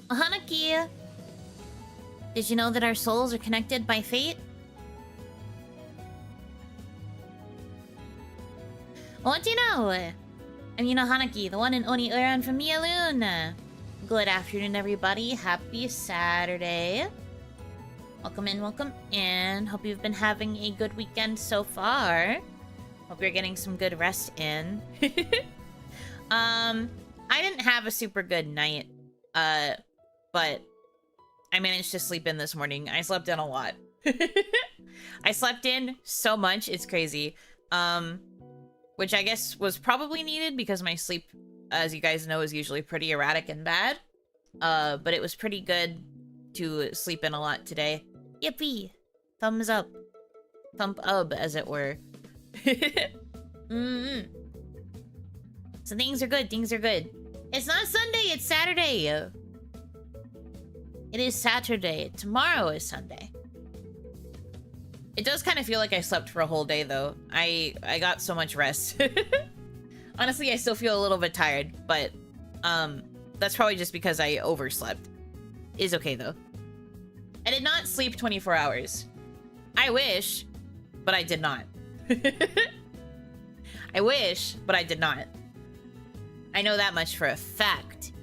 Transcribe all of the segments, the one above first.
Hanaki, did you know that our souls are connected by fate? What do you know? I'm Yuno Hanaki, the one and only Uran from Mialoon. Good afternoon, everybody. Happy Saturday. Welcome in, welcome in. Hope you've been having a good weekend so far. Hope you're getting some good rest in. I didn't have a super good night, but I managed to sleep in this morning. I slept in a lot. I slept in so much, it's crazy. Which I guess was probably needed because my sleep, as you guys know, is usually pretty erratic and bad. But it was pretty good to sleep in a lot today. Yippee! Thumbs up. Thump up, as it were. So things are good, things are good. It's not Sunday, it's Saturday. It is Saturday. Tomorrow is Sunday. It does kind of feel like I slept for a whole day, though. I got so much rest. Honestly, I still feel a little bit tired, but that's probably just because I overslept. Is okay, though. I did not sleep 24 hours. I wish, but I did not. I wish, but I did not. I know that much for a fact.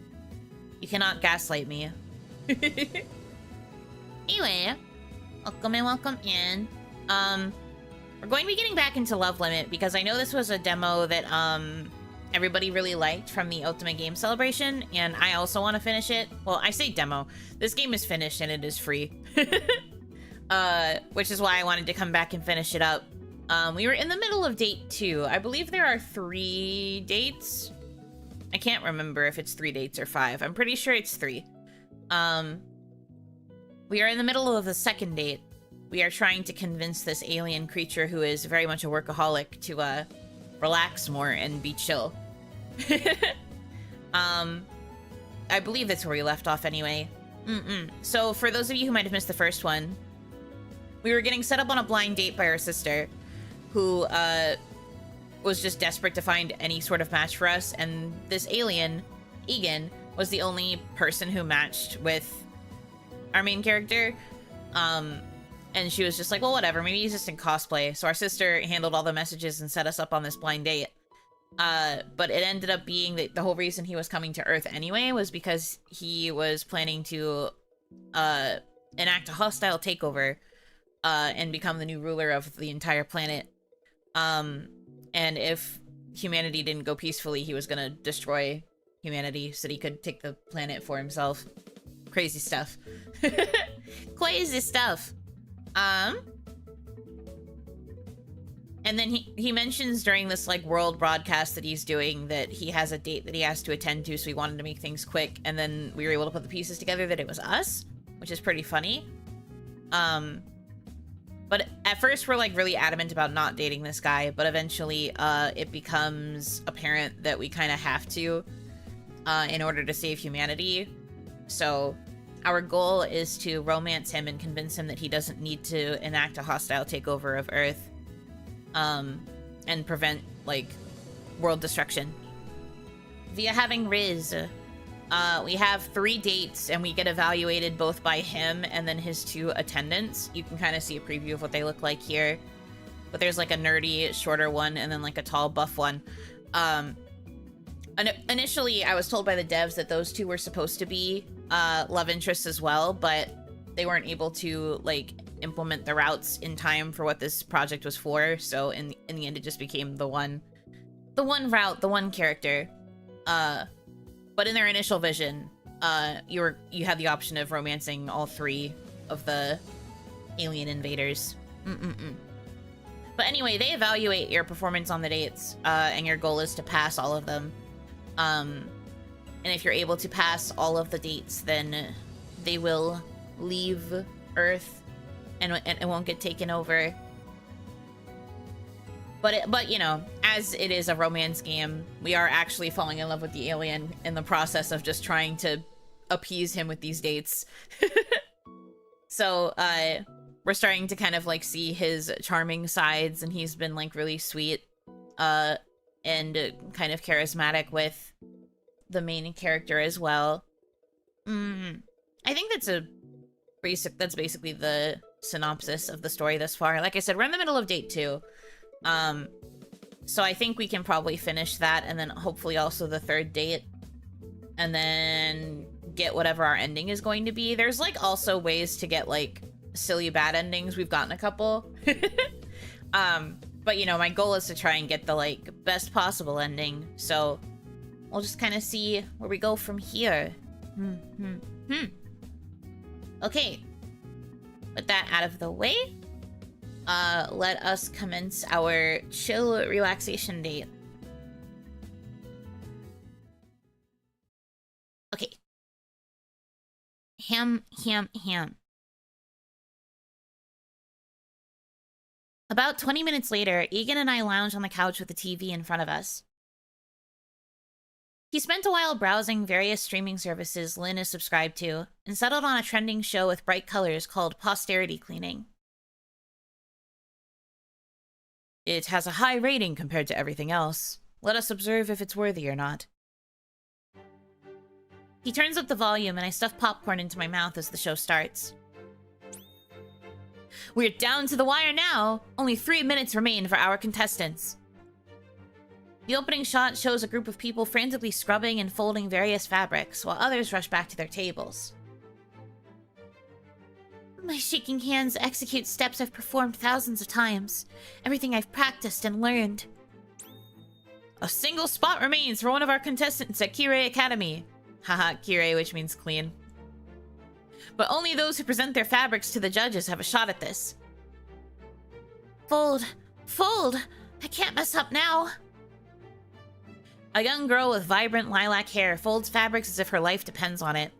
You cannot gaslight me. Anyway, welcome in. We're going to be getting back into Love Limit because I know this was a demo that everybody really liked from the Ultimate Game Celebration, and I also want to finish it. Well, I say demo. This game is finished and it is free. Which is why I wanted to come back and finish it up. We were in the middle of date 2. I believe there are 3 dates. I can't remember if it's 3 dates or 5. I'm pretty sure it's 3. We are in the middle of the second date. We are trying to convince this alien creature who is very much a workaholic to relax more and be chill. I believe that's where we left off anyway. So for those of you who might have missed the first one, we were getting set up on a blind date by our sister, who was just desperate to find any sort of match for us, and this alien, Egan, was the only person who matched with our main character. And she was just like, well, whatever, maybe he's just in cosplay. So our sister handled all the messages and set us up on this blind date. But it ended up being that the whole reason he was coming to Earth anyway was because he was planning to enact a hostile takeover and become the new ruler of the entire planet. And if humanity didn't go peacefully, he was gonna destroy humanity so that he could take the planet for himself. Crazy stuff. Crazy stuff. And then he mentions during this, like, world broadcast that he's doing that he has a date that he has to attend to, so he wanted to make things quick, and then we were able to put the pieces together that it was us, which is pretty funny. But at first we're, like, really adamant about not dating this guy, but eventually, it becomes apparent that we kind of have to, in order to save humanity. So our goal is to romance him and convince him that he doesn't need to enact a hostile takeover of Earth, and prevent, like, world destruction via having rizz. We have 3 dates, and we get evaluated both by him and then his 2 attendants. You can kind of see a preview of what they look like here. But there's, like, a nerdy, shorter one, and then, like, a tall, buff one. Initially, I was told by the devs that those 2 were supposed to be love interests as well, but they weren't able to, like, implement the routes in time for what this project was for. So in the end, it just became the one route, the one character. But in their initial vision, you had the option of romancing all 3 of the alien invaders. But anyway, they evaluate your performance on the dates, and your goal is to pass all of them. And if you're able to pass all of the dates, then they will leave Earth and it won't get taken over. But you know, as it is a romance game, we are actually falling in love with the alien in the process of just trying to appease him with these dates. So, we're starting to kind of, like, see his charming sides, and he's been, like, really sweet, and kind of charismatic with the main character as well. I think that's basically the synopsis of the story thus far. Like I said, we're in the middle of date 2. So I think we can probably finish that, and then hopefully also the 3rd date. And then get whatever our ending is going to be. There's, like, also ways to get, like, silly bad endings. We've gotten a couple. But, you know, my goal is to try and get the, like, best possible ending. So we'll just kind of see where we go from here. Okay. With that out of the way, let us commence our chill relaxation date. Okay. Ham. About 20 minutes later, Egan and I lounge on the couch with the TV in front of us. He spent a while browsing various streaming services Lynn is subscribed to, and settled on a trending show with bright colors called Posterity Cleaning. It has a high rating compared to everything else. Let us observe if it's worthy or not. He turns up the volume, and I stuff popcorn into my mouth as the show starts. We're down to the wire now! Only 3 minutes remain for our contestants. The opening shot shows a group of people frantically scrubbing and folding various fabrics, while others rush back to their tables. My shaking hands execute steps I've performed thousands of times. Everything I've practiced and learned. A single spot remains for one of our contestants at Kirei Academy. Haha, Kirei, which means clean. But only those who present their fabrics to the judges have a shot at this. Fold! Fold! I can't mess up now! A young girl with vibrant lilac hair folds fabrics as if her life depends on it.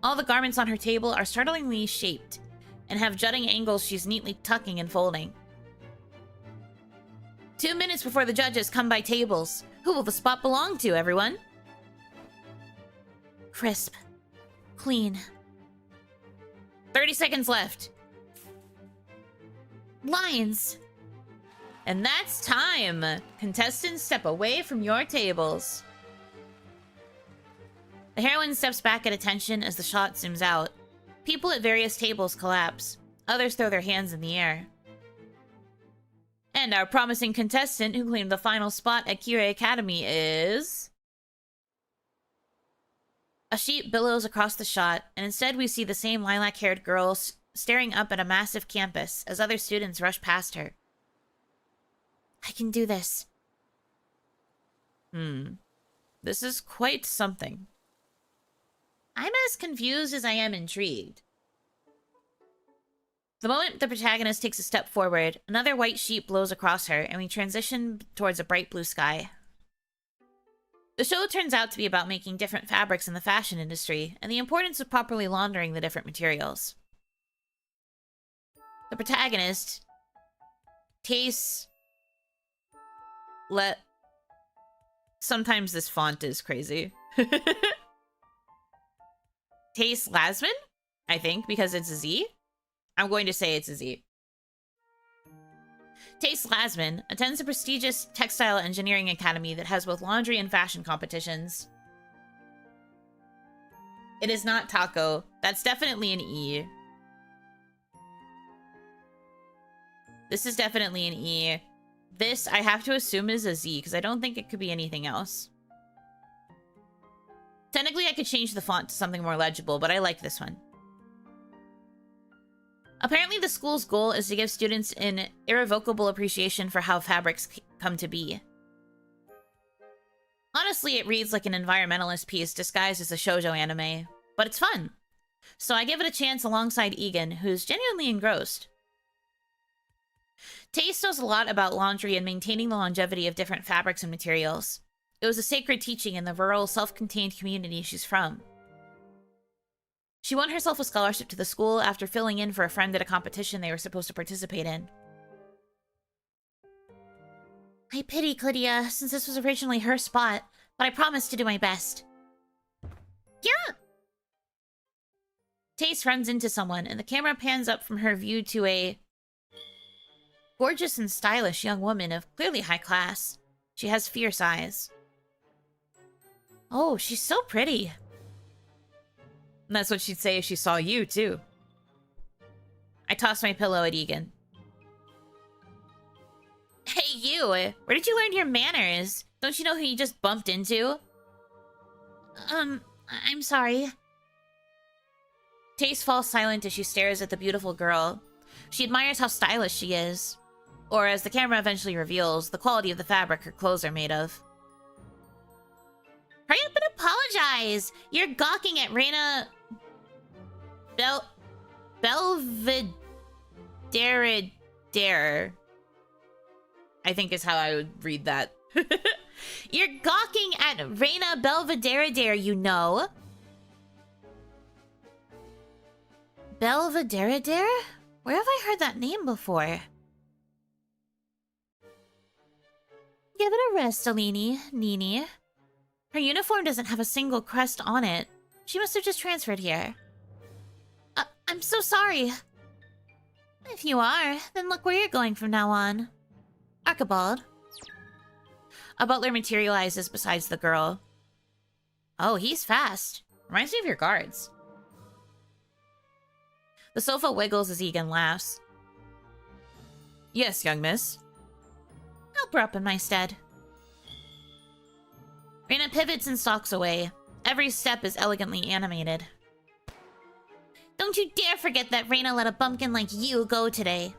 All the garments on her table are startlingly shaped, and have jutting angles she's neatly tucking and folding. 2 minutes before the judges come by tables. Who will the spot belong to, everyone? Crisp. Clean. 30 seconds left. Lines. And that's time. Contestants, step away from your tables. The heroine steps back at attention as the shot zooms out. People at various tables collapse. Others throw their hands in the air. And our promising contestant who claimed the final spot at Kirei Academy is... A sheet billows across the shot, and instead we see the same lilac-haired girl staring up at a massive campus as other students rush past her. I can do this. This is quite something. I'm as confused as I am intrigued. The moment the protagonist takes a step forward, another white sheet blows across her, and we transition towards a bright blue sky. The show turns out to be about making different fabrics in the fashion industry, and the importance of properly laundering the different materials. The protagonist tastes... Sometimes this font is crazy. Taste Lasman? I think, because it's a Z. I'm going to say it's a Z. Taste Lasman attends a prestigious textile engineering academy that has both laundry and fashion competitions. It is not Taco. That's definitely an E. This is definitely an E. This, I have to assume, is a Z, because I don't think it could be anything else. Technically, I could change the font to something more legible, but I like this one. Apparently, the school's goal is to give students an irrevocable appreciation for how fabrics come to be. Honestly, it reads like an environmentalist piece disguised as a shoujo anime, but it's fun. So I give it a chance alongside Egan, who's genuinely engrossed. Taste knows a lot about laundry and maintaining the longevity of different fabrics and materials. It was a sacred teaching in the rural, self-contained community she's from. She won herself a scholarship to the school after filling in for a friend at a competition they were supposed to participate in. I pity Clidia, since this was originally her spot, but I promised to do my best. Yeah! Tace runs into someone, and the camera pans up from her view to a gorgeous and stylish young woman of clearly high class. She has fierce eyes. Oh, she's so pretty. And that's what she'd say if she saw you, too. I tossed my pillow at Egan. Hey, you! Where did you learn your manners? Don't you know who you just bumped into? I'm sorry. Taste falls silent as she stares at the beautiful girl. She admires how stylish she is. Or, as the camera eventually reveals, the quality of the fabric her clothes are made of. Hurry up and apologize! You're gawking at Reina... Belvedere. I think is how I would read that. You're gawking at Reina Belvedere, you know. Belvedere? Where have I heard that name before? Give it a rest, Alini, Nini. Her uniform doesn't have a single crest on it. She must have just transferred here. I'm so sorry. If you are, then look where you're going from now on. Archibald. A butler materializes beside the girl. Oh, he's fast. Reminds me of your guards. The sofa wiggles as Egan laughs. Yes, young miss. Help her up in my stead. Reina pivots and stalks away. Every step is elegantly animated. Don't you dare forget that Reina let a bumpkin like you go today.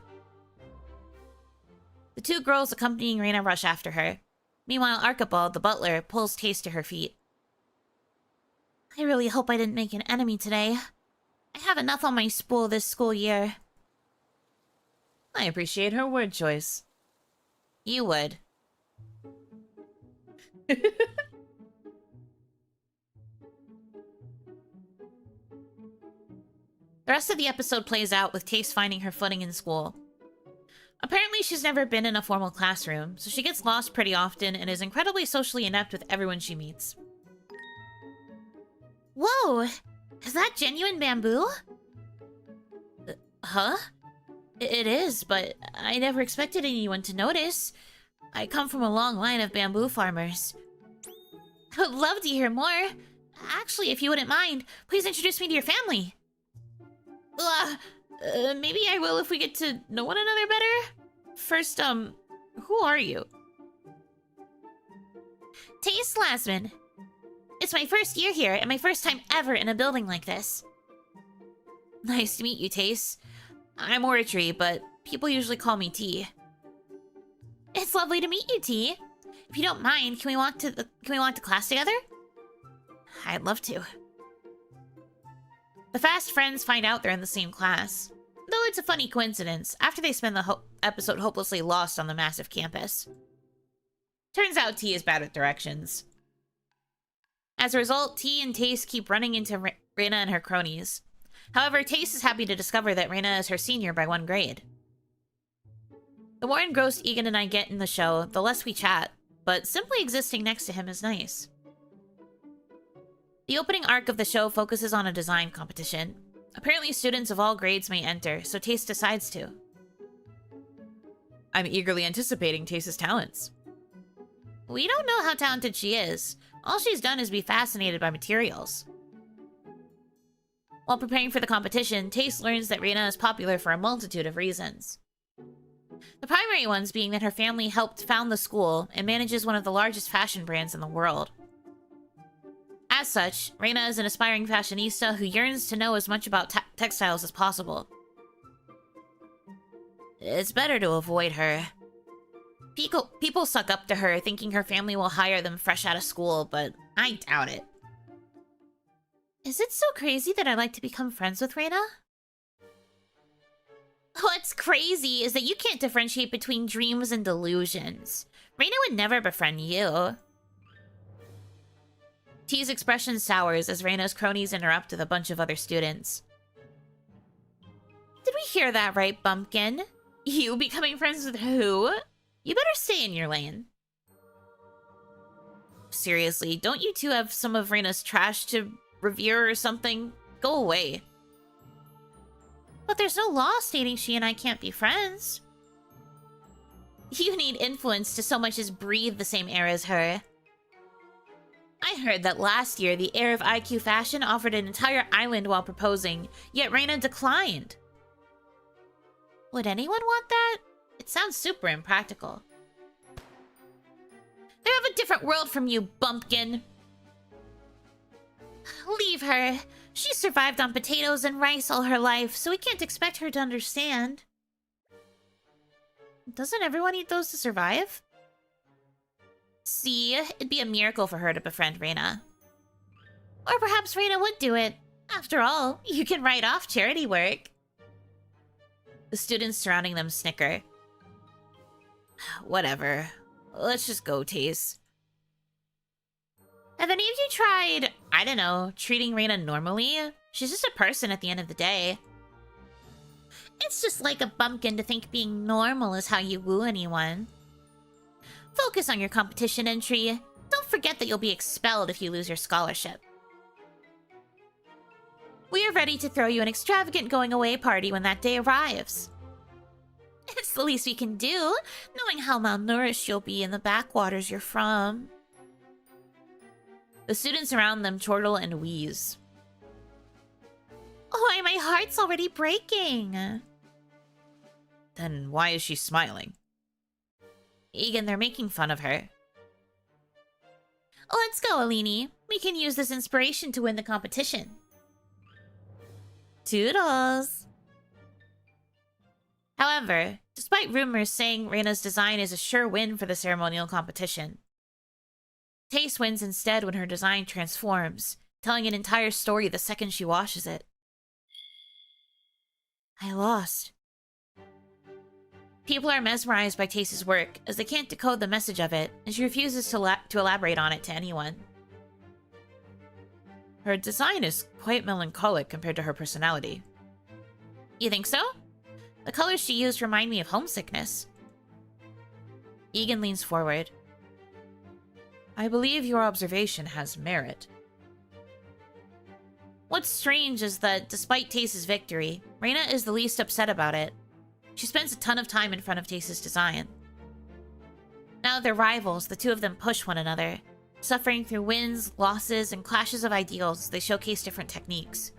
The two girls accompanying Reina rush after her. Meanwhile, Archibald, the butler, pulls Taste to her feet. I really hope I didn't make an enemy today. I have enough on my spool this school year. I appreciate her word choice. You would. The rest of the episode plays out with Taste finding her footing in school. Apparently, she's never been in a formal classroom, so she gets lost pretty often and is incredibly socially inept with everyone she meets. Whoa! Is that genuine bamboo? Huh? It is, but I never expected anyone to notice. I come from a long line of bamboo farmers. I would love to hear more. Actually, if you wouldn't mind, please introduce me to your family. Maybe I will if we get to know one another better. First, who are you? Taste Lasman. It's my first year here and my first time ever in a building like this. Nice to meet you, Taste. I'm Oratory, but people usually call me T. It's lovely to meet you, T. If you don't mind, can we walk to class together? I'd love to. The fast friends find out they're in the same class. Though it's a funny coincidence, after they spend the episode hopelessly lost on the massive campus. Turns out T is bad at directions. As a result, T and Taste keep running into Reina and her cronies. However, Taste is happy to discover that Reina is her senior by 1 grade. The more engrossed Egan and I get in the show, the less we chat, but simply existing next to him is nice. The opening arc of the show focuses on a design competition. Apparently students of all grades may enter, so Taste decides to. I'm eagerly anticipating Taste's talents. We don't know how talented she is. All she's done is be fascinated by materials. While preparing for the competition, Taste learns that Reina is popular for a multitude of reasons. The primary ones being that her family helped found the school and manages one of the largest fashion brands in the world. As such, Reina is an aspiring fashionista who yearns to know as much about textiles as possible. It's better to avoid her. People suck up to her, thinking her family will hire them fresh out of school, but I doubt it. Is it so crazy that I like to become friends with Reina? What's crazy is that you can't differentiate between dreams and delusions. Reina would never befriend you. T's expression sours as Reina's cronies interrupt with a bunch of other students. Did we hear that right, Bumpkin? You becoming friends with who? You better stay in your lane. Seriously, don't you two have some of Reina's trash to revere or something? Go away. But there's no law stating she and I can't be friends. You need influence to so much as breathe the same air as her. I heard that last year the heir of IQ Fashion offered an entire island while proposing, yet Reina declined. Would anyone want that? It sounds super impractical. They have a different world from you, bumpkin. Leave her. She survived on potatoes and rice all her life, so we can't expect her to understand. Doesn't everyone eat those to survive? See, it'd be a miracle for her to befriend Reina. Or perhaps Reina would do it. After all, you can write off charity work. The students surrounding them snicker. Whatever. Let's just go, Taze. Have any of you tried, I don't know, treating Reina normally? She's just a person at the end of the day. It's just like a bumpkin to think being normal is how you woo anyone. Focus on your competition entry. Don't forget that you'll be expelled if you lose your scholarship. We are ready to throw you an extravagant going-away party when that day arrives. It's the least we can do, knowing how malnourished you'll be in the backwaters you're from. The students around them chortle and wheeze. Oh, my heart's already breaking. Then why is she smiling? Egan, they're making fun of her. Let's go, Alini. We can use this inspiration to win the competition. Toodles. However, despite rumors saying Reina's design is a sure win for the ceremonial competition, Tace wins instead when her design transforms, telling an entire story the second she washes it. I lost. People are mesmerized by Tace's work, as they can't decode the message of it, and she refuses to elaborate on it to anyone. Her design is quite melancholic compared to her personality. You think so? The colors she used remind me of homesickness. Egan leans forward. I believe your observation has merit. What's strange is that, despite Tace's victory, Reina is the least upset about it. She spends a ton of time in front of Tace's design. Now that they're rivals, the two of them push one another, suffering through wins, losses, and clashes of ideals as they showcase different techniques.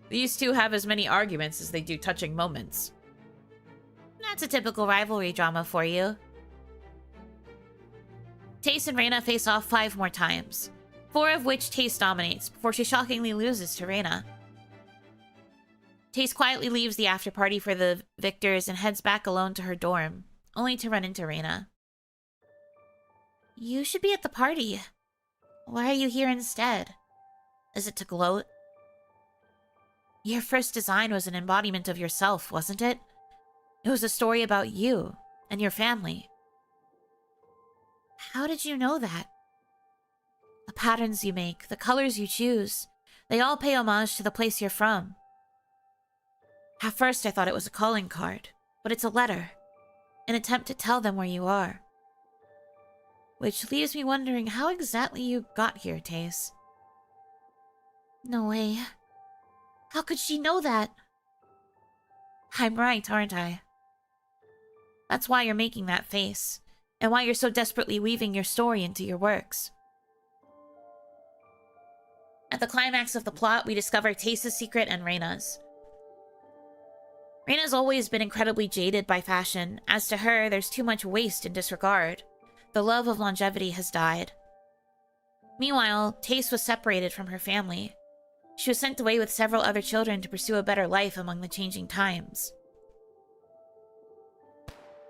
These two have as many arguments as they do touching moments. That's a typical rivalry drama for you. Tace and Reina face off 5 more times, 4 of which Tace dominates before she shockingly loses to Reina. Tace quietly leaves the after-party for the victors and heads back alone to her dorm, only to run into Reina. You should be at the party. Why are you here instead? Is it to gloat? Your first design was an embodiment of yourself, wasn't it? It was a story about you and your family. How did you know that? The patterns you make, the colors you choose, they all pay homage to the place you're from. At first I thought it was a calling card, but it's a letter, an attempt to tell them where you are. Which leaves me wondering how exactly you got here, Tace. No way. How could she know that? I'm right, aren't I? That's why you're making that face, and why you're so desperately weaving your story into your works. At the climax of the plot, we discover Tace's secret and Reina's. Reina's always been incredibly jaded by fashion. As to her, there's too much waste and disregard. The love of longevity has died. Meanwhile, Tace was separated from her family. She was sent away with several other children to pursue a better life among the changing times.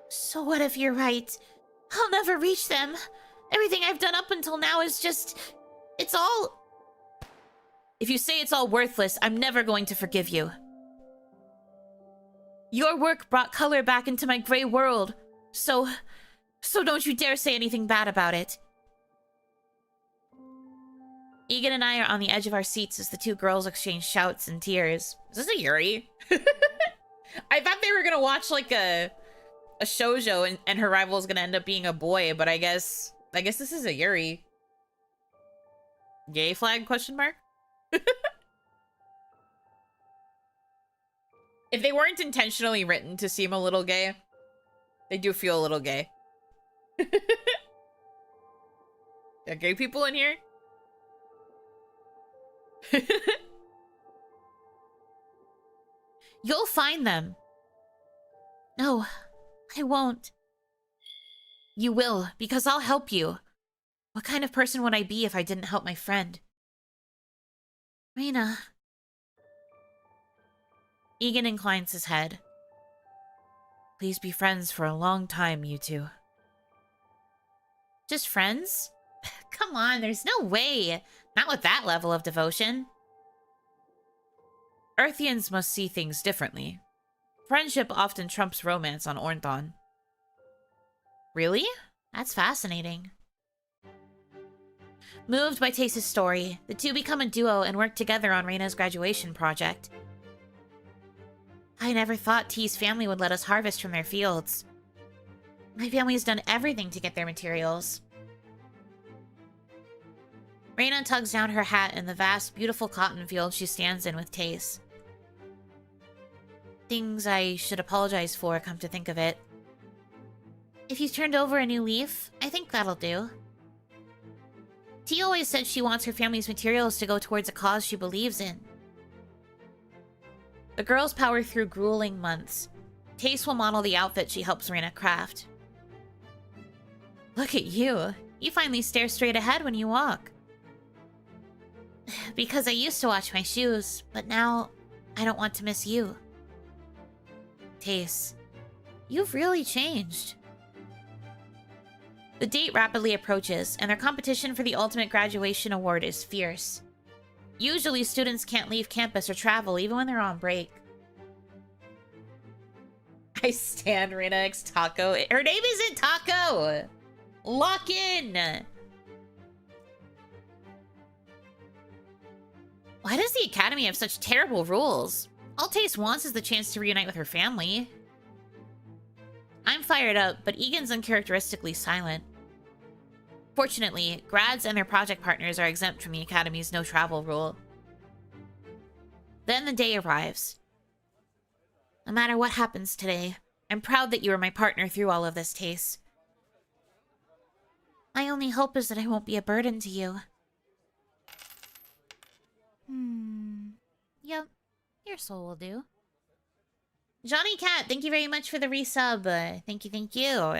So what if you're right? I'll never reach them. Everything I've done up until now is just... It's all... If you say it's all worthless, I'm never going to forgive you. Your work brought color back into my gray world, so don't you dare say anything bad about it. Egan and I are on the edge of our seats as the two girls exchange shouts and tears. Is this a Yuri? I thought they were gonna watch like a shoujo and her rival is gonna end up being a boy, but I guess this is a Yuri. Gay flag question mark? If they weren't intentionally written to seem a little gay, they do feel a little gay. Got gay people in here? You'll find them. No, I won't. You will, because I'll help you. What kind of person would I be if I didn't help my friend? Reina. Egan inclines his head. Please be friends for a long time, you two. Just friends? Come on, there's no way. Not with that level of devotion. Earthians must see things differently. Friendship often trumps romance on Ornthon. Really? That's fascinating. Moved by Tace's story, the two become a duo and work together on Reina's graduation project. I never thought T's family would let us harvest from their fields. My family has done everything to get their materials. Reina tugs down her hat in the vast, beautiful cotton field she stands in with Tace. Things I should apologize for, come to think of it. If you've turned over a new leaf, I think that'll do. T always said she wants her family's materials to go towards a cause she believes in. The girls power through grueling months. Tace will model the outfit she helps Reina craft. Look at you. You finally stare straight ahead when you walk. Because I used to watch my shoes, but now I don't want to miss you. Tace, you've really changed. The date rapidly approaches, and their competition for the ultimate graduation award is fierce. Usually, students can't leave campus or travel, even when they're on break. I stan Reina X Taco. Her name isn't Taco! Lock in! Why does the Academy have such terrible rules? All Tace wants is the chance to reunite with her family. I'm fired up, but Egan's uncharacteristically silent. Fortunately, grads and their project partners are exempt from the Academy's no-travel rule. Then the day arrives. No matter what happens today, I'm proud that you are my partner through all of this, Tace. My only hope is that I won't be a burden to you. Yep. Your soul will do. Johnny Cat, thank you very much for the resub. Thank you, thank you.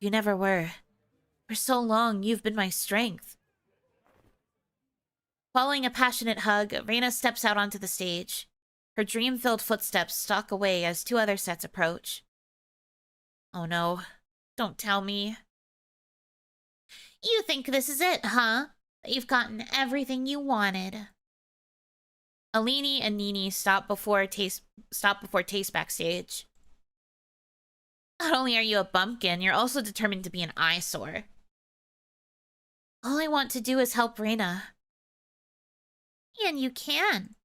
You never were. For so long, you've been my strength. Following a passionate hug, Reina steps out onto the stage. Her dream-filled footsteps stalk away as two other sets approach. Oh no. Don't tell me. You think this is it, huh? That you've gotten everything you wanted. Alini and Nini stop before Tace backstage. Not only are you a bumpkin, you're also determined to be an eyesore. All I want to do is help Reina. And you can.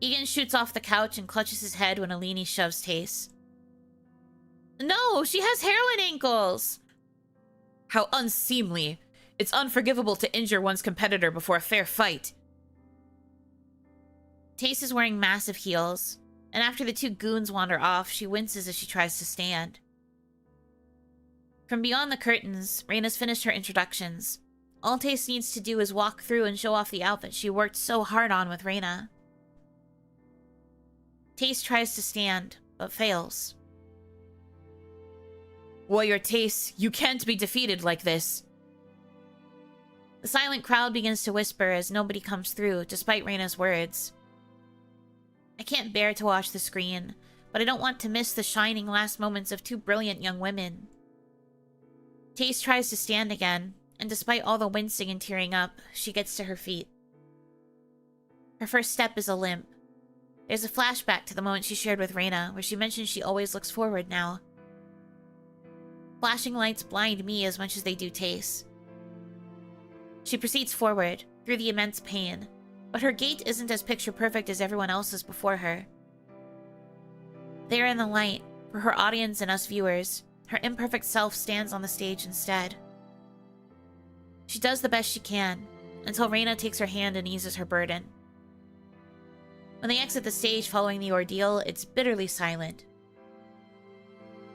Egan shoots off the couch and clutches his head when Alini shoves Tace. No, she has heroin ankles! How unseemly. It's unforgivable to injure one's competitor before a fair fight. Tace is wearing massive heels, and after the two goons wander off, she winces as she tries to stand. From beyond the curtains, Reina's finished her introductions. All Tace needs to do is walk through and show off the outfit she worked so hard on with Reina. Tace tries to stand, but fails. Warrior Tace, you can't be defeated like this. The silent crowd begins to whisper as nobody comes through, despite Reina's words. I can't bear to watch the screen, but I don't want to miss the shining last moments of two brilliant young women. Tace tries to stand again, and despite all the wincing and tearing up, she gets to her feet. Her first step is a limp. There's a flashback to the moment she shared with Reina, where she mentioned she always looks forward now. Flashing lights blind me as much as they do Tace. She proceeds forward, through the immense pain, but her gait isn't as picture-perfect as everyone else's before her. There in the light, for her audience and us viewers, her imperfect self stands on the stage instead. She does the best she can, until Reina takes her hand and eases her burden. When they exit the stage following the ordeal, it's bitterly silent.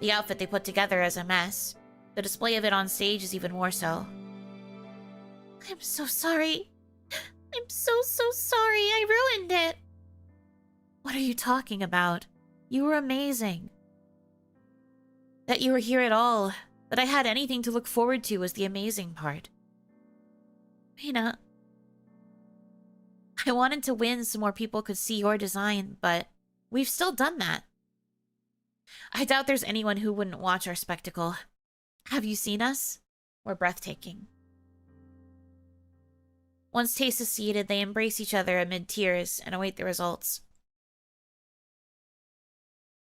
The outfit they put together is a mess. The display of it on stage is even more so. I'm so sorry. I'm so sorry. I ruined it. What are you talking about? You were amazing. That you were here at all, that I had anything to look forward to was the amazing part. Reina, I wanted to win so more people could see your design, but we've still done that. I doubt there's anyone who wouldn't watch our spectacle. Have you seen us? We're breathtaking. Once Taste is seated, they embrace each other amid tears and await the results.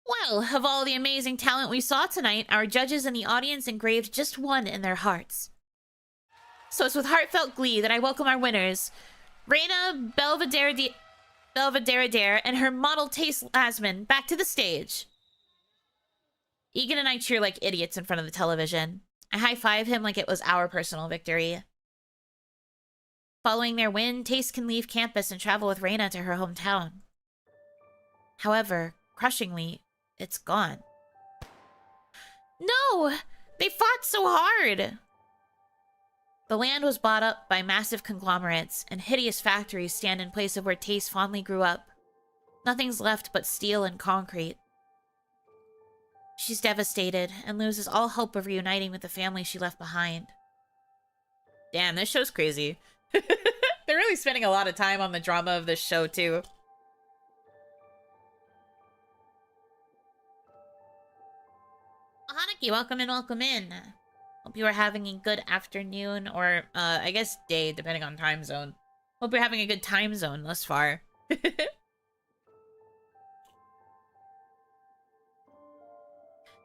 Well, of all the amazing talent we saw tonight, our judges and the audience engraved just one in their hearts. So it's with heartfelt glee that I welcome our winners, Reina Belvedere and her model Taste Lasman back to the stage. Egan and I cheer like idiots in front of the television. I high-five him like it was our personal victory. Following their win, Taste can leave campus and travel with Reina to her hometown. However, crushingly, it's gone. No! They fought so hard! The land was bought up by massive conglomerates, and hideous factories stand in place of where Taste fondly grew up. Nothing's left but steel and concrete. She's devastated and loses all hope of reuniting with the family she left behind. Damn, this show's crazy. They're really spending a lot of time on the drama of this show, too. Hanaki, welcome in, welcome in. Hope you are having a good afternoon, or, I guess day, depending on time zone. Hope you're having a good time zone thus far.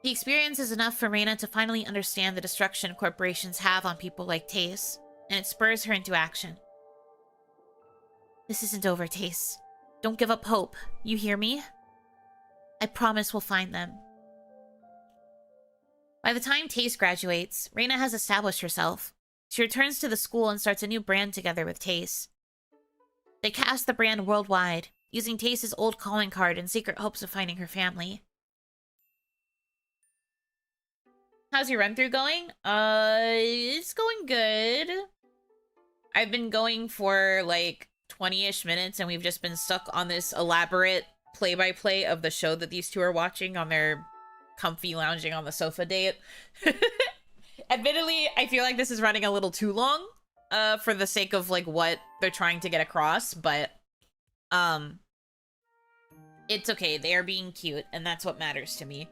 The experience is enough for Reina to finally understand the destruction corporations have on people like Tace, and it spurs her into action. This isn't over, Tace. Don't give up hope. You hear me? I promise we'll find them. By the time Tace graduates, Reina has established herself. She returns to the school and starts a new brand together with Tace. They cast the brand worldwide, using Tace's old calling card in secret hopes of finding her family. How's your run-through going? It's going good. I've been going for, like, 20-ish minutes, and we've just been stuck on this elaborate play-by-play of the show that these two are watching on their comfy lounging on the sofa date. Admittedly, I feel like this is running a little too long, for the sake of, like, what they're trying to get across, but, it's okay. They are being cute, and that's what matters to me.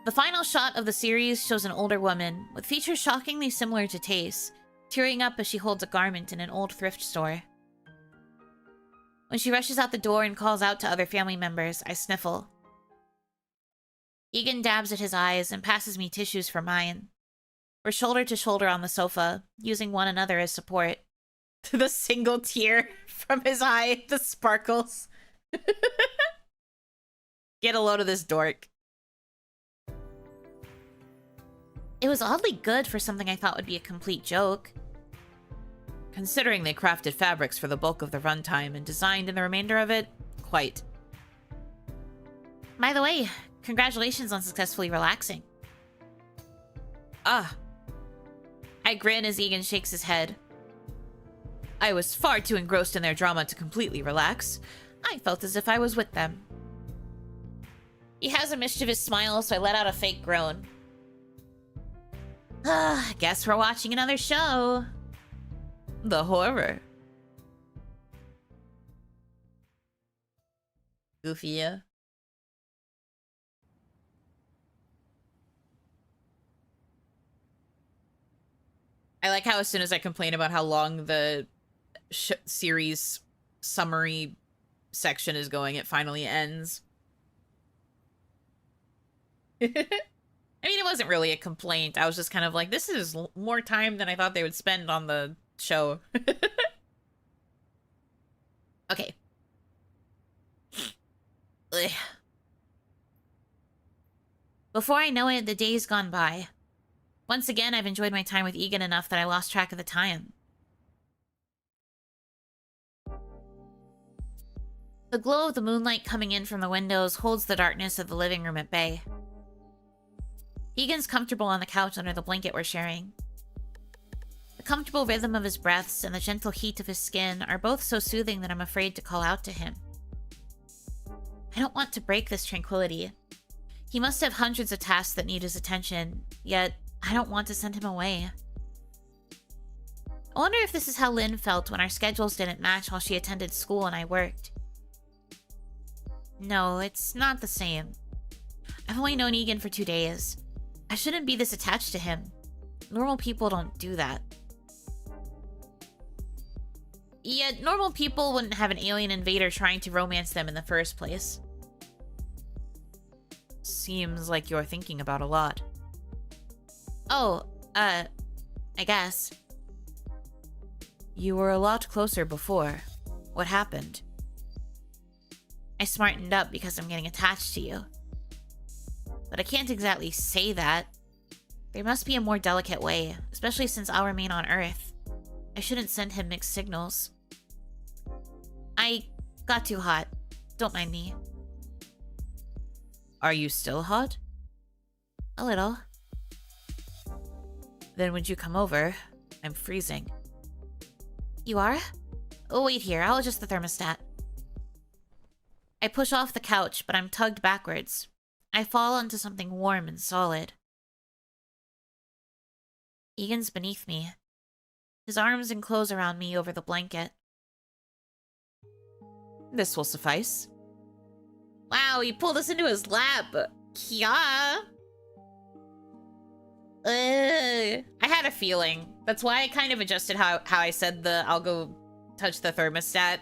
The final shot of the series shows an older woman, with features shockingly similar to Tace, tearing up as she holds a garment in an old thrift store. When she rushes out the door and calls out to other family members, I sniffle. Egan dabs at his eyes and passes me tissues for mine. We're shoulder to shoulder on the sofa, using one another as support. The single tear from his eye, the sparkles. Get a load of this dork. It was oddly good for something I thought would be a complete joke. Considering they crafted fabrics for the bulk of the runtime and designed in the remainder of it, quite. By the way, congratulations on successfully relaxing. Ah. I grin as Egan shakes his head. I was far too engrossed in their drama to completely relax. I felt as if I was with them. He has a mischievous smile, so I let out a fake groan. Guess we're watching another show. The horror. Goofy, yeah. I like how as soon as I complain about how long the series summary section is going, it finally ends. I mean, it wasn't really a complaint. I was just kind of like, this is more time than I thought they would spend on the show. Okay. Ugh. Before I know it, the day's gone by. Once again, I've enjoyed my time with Egan enough that I lost track of the time. The glow of the moonlight coming in from the windows holds the darkness of the living room at bay. Egan's comfortable on the couch under the blanket we're sharing. The comfortable rhythm of his breaths and the gentle heat of his skin are both so soothing that I'm afraid to call out to him. I don't want to break this tranquility. He must have hundreds of tasks that need his attention, yet I don't want to send him away. I wonder if this is how Lynn felt when our schedules didn't match while she attended school and I worked. No, it's not the same. I've only known Egan for 2 days. I shouldn't be this attached to him. Normal people don't do that. Yet, normal people wouldn't have an alien invader trying to romance them in the first place. Seems like you're thinking about a lot. Oh, I guess. You were a lot closer before. What happened? I smartened up because I'm getting attached to you. But I can't exactly say that. There must be a more delicate way, especially since I'll remain on Earth. I shouldn't send him mixed signals. I got too hot. Don't mind me. Are you still hot? A little. Then would you come over? I'm freezing. You are? Oh, wait here. I'll adjust the thermostat. I push off the couch, but I'm tugged backwards. I fall onto something warm and solid. Egan's beneath me. His arms enclose around me over the blanket. This will suffice. Wow, he pulled us into his lap. Kya. I had a feeling. That's why I kind of adjusted how I said I'll go touch the thermostat.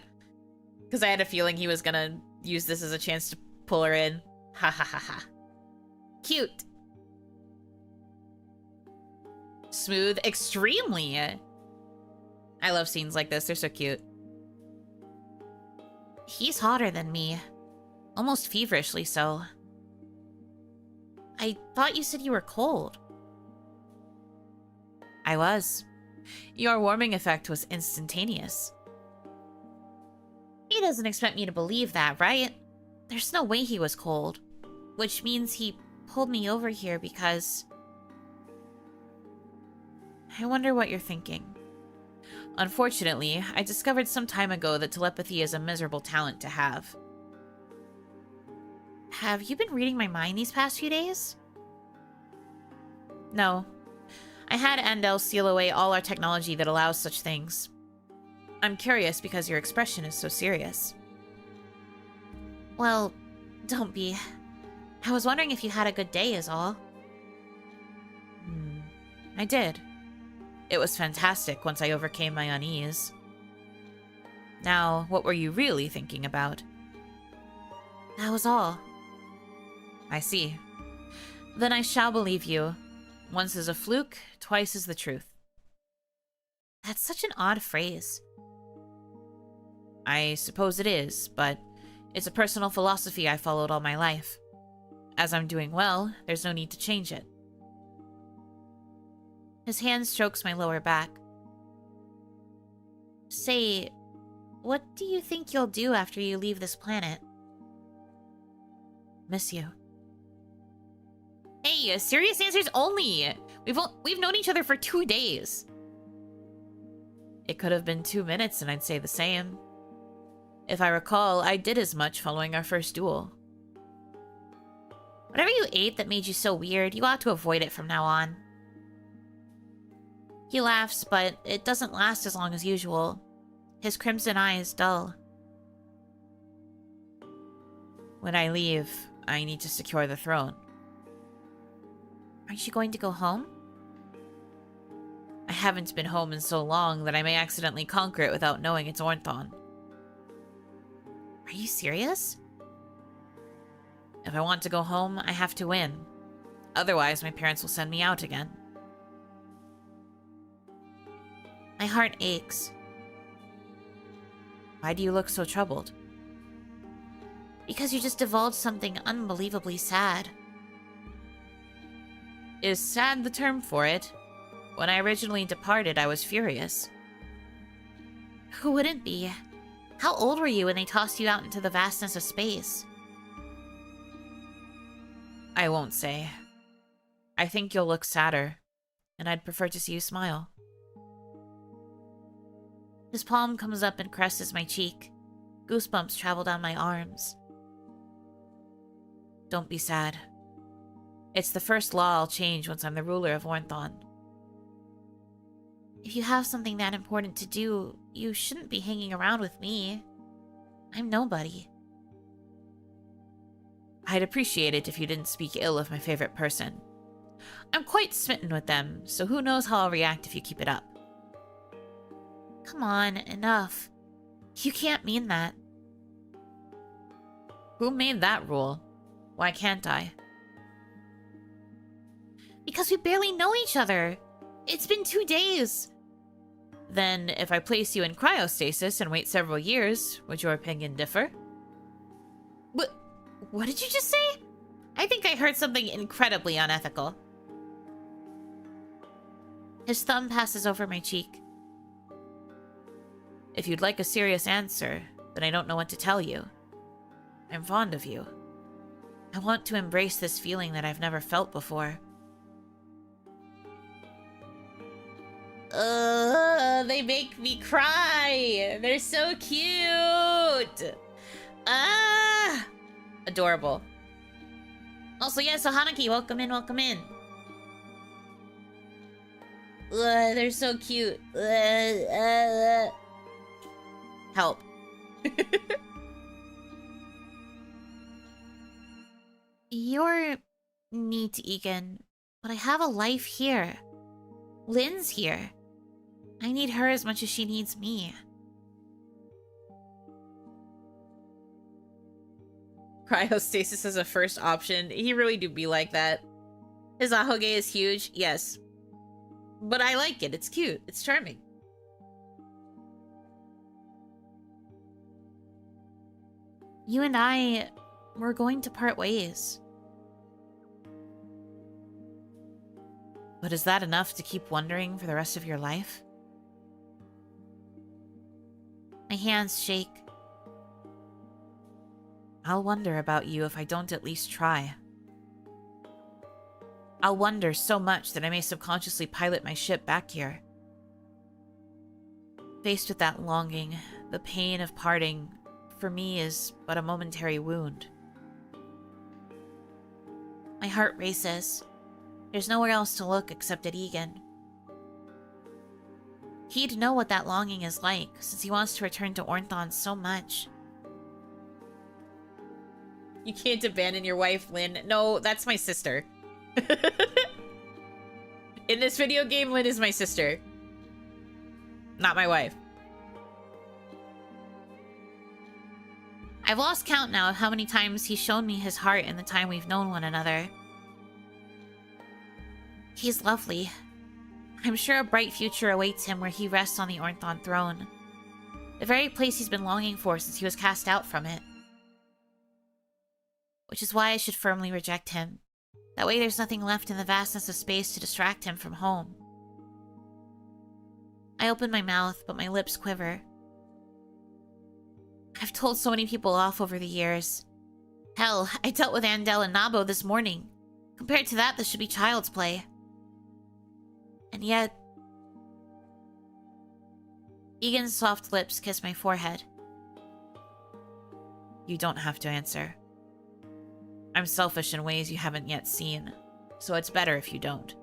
Because I had a feeling he was gonna use this as a chance to pull her in. Ha ha ha ha. Cute. Smooth. Extremely. I love scenes like this. They're so cute. He's hotter than me. Almost feverishly so. I thought you said you were cold. I was. Your warming effect was instantaneous. He doesn't expect me to believe that, right? There's no way he was cold. Which means he pulled me over here because... I wonder what you're thinking. Unfortunately, I discovered some time ago that telepathy is a miserable talent to have. Have you been reading my mind these past few days? No. I had Andel seal away all our technology that allows such things. I'm curious because your expression is so serious. Well, don't be. I was wondering if you had a good day is all. I did. It was fantastic once I overcame my unease. Now, what were you really thinking about? That was all. I see. Then I shall believe you. Once is a fluke, twice is the truth. That's such an odd phrase. I suppose it is, but it's a personal philosophy I followed all my life. As I'm doing well, there's no need to change it. His hand strokes my lower back. Say, what do you think you'll do after you leave this planet? Miss you. Hey, serious answers only! We've known each other for 2 days. It could have been 2 minutes and I'd say the same. If I recall, I did as much following our first duel. Whatever you ate that made you so weird, you ought to avoid it from now on. He laughs, but it doesn't last as long as usual. His crimson eyes dull. When I leave, I need to secure the throne. Aren't you going to go home? I haven't been home in so long that I may accidentally conquer it without knowing it's Ornthon. Are you serious? If I want to go home, I have to win. Otherwise, my parents will send me out again. My heart aches. Why do you look so troubled? Because you just divulged something unbelievably sad. Is sad the term for it? When I originally departed, I was furious. Who wouldn't be? How old were you when they tossed you out into the vastness of space? I won't say. I think you'll look sadder, and I'd prefer to see you smile. His palm comes up and caresses my cheek. Goosebumps travel down my arms. Don't be sad. It's the first law I'll change once I'm the ruler of Ornthon. If you have something that important to do, you shouldn't be hanging around with me. I'm nobody. I'd appreciate it if you didn't speak ill of my favorite person. I'm quite smitten with them, so who knows how I'll react if you keep it up. Come on, enough. You can't mean that. Who made that rule? Why can't I? Because we barely know each other. It's been 2 days. Then, if I place you in cryostasis and wait several years, would your opinion differ? What did you just say? I think I heard something incredibly unethical. His thumb passes over my cheek. If you'd like a serious answer, then I don't know what to tell you. I'm fond of you. I want to embrace this feeling that I've never felt before. They make me cry. They're so cute. Adorable. Also, yeah, so Hanaki, welcome in, welcome in. They're so cute. Help. You're neat, Egan, but I have a life here. Lynn's here. I need her as much as she needs me. Cryostasis as a first option. He really do be like that. His ahoge is huge, yes. But I like it. It's cute. It's charming. You and I, we're going to part ways. But is that enough to keep wondering for the rest of your life? My hands shake. I'll wonder about you if I don't at least try. I'll wonder so much that I may subconsciously pilot my ship back here. Faced with that longing, the pain of parting, for me, is but a momentary wound. My heart races. There's nowhere else to look except at Egan. He'd know what that longing is like, since he wants to return to Ornthon so much. You can't abandon your wife, Lynn. No, that's my sister. In this video game, Lynn is my sister. Not my wife. I've lost count now of how many times he's shown me his heart in the time we've known one another. He's lovely. I'm sure a bright future awaits him where he rests on the Ornthon throne. The very place he's been longing for since he was cast out from it. Which is why I should firmly reject him. That way there's nothing left in the vastness of space to distract him from home. I open my mouth, but my lips quiver. I've told so many people off over the years. Hell, I dealt with Andel and Nabo this morning. Compared to that, this should be child's play. And yet... Egan's soft lips kiss my forehead. You don't have to answer. I'm selfish in ways you haven't yet seen, so it's better if you don't.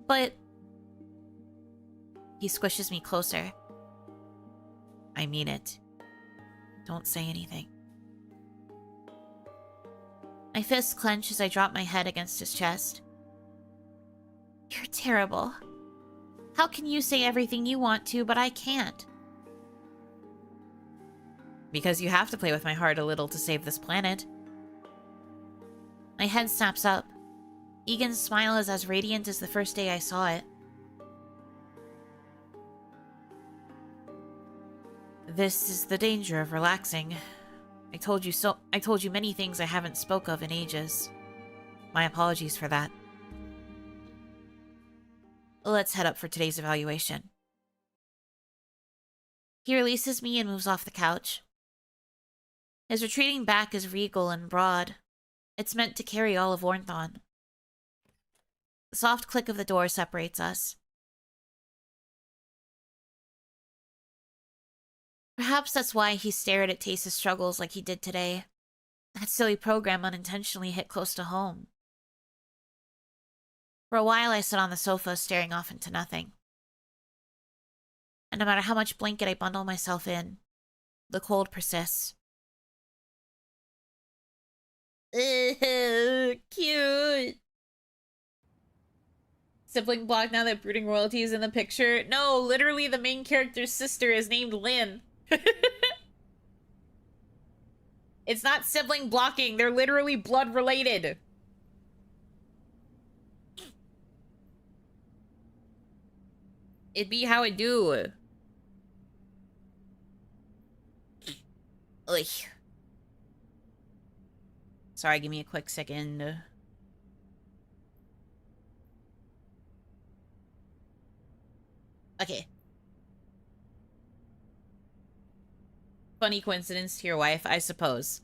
But... He squishes me closer. I mean it. Don't say anything. My fists clench as I drop my head against his chest. You're terrible. How can you say everything you want to, but I can't? Because you have to play with my heart a little to save this planet. My head snaps up. Egan's smile is as radiant as the first day I saw it. This is the danger of relaxing. I told you many things I haven't spoke of in ages. My apologies for that. Let's head up for today's evaluation. He releases me and moves off the couch. His retreating back is regal and broad. It's meant to carry all of Ornthon. The soft click of the door separates us. Perhaps that's why he stared at Tace's struggles like he did today. That silly program unintentionally hit close to home. For a while, I sat on the sofa, staring off into nothing. And no matter how much blanket I bundle myself in, the cold persists. Cute. Sibling block now that brooding royalty is in the picture. No, literally the main character's sister is named Lynn. It's not sibling blocking. They're literally blood related. It be how it do. Ugh. Sorry, give me a quick second. Okay. Funny coincidence to your wife, I suppose.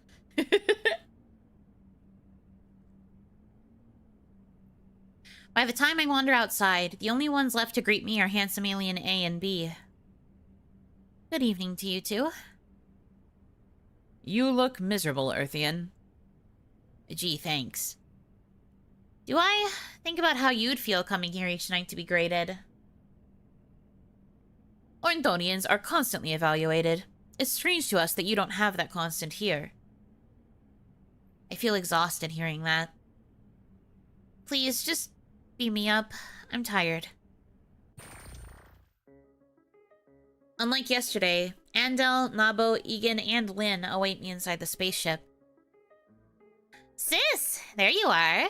By the time I wander outside, the only ones left to greet me are handsome alien A and B. Good evening to you two. You look miserable, Earthian. Gee, thanks. Do I think about how you'd feel coming here each night to be graded? Ornthonians are constantly evaluated. It's strange to us that you don't have that constant here. I feel exhausted hearing that. Please, just beam me up. I'm tired. Unlike yesterday, Andel, Nabo, Egan, and Lynn await me inside the spaceship. Sis! There you are!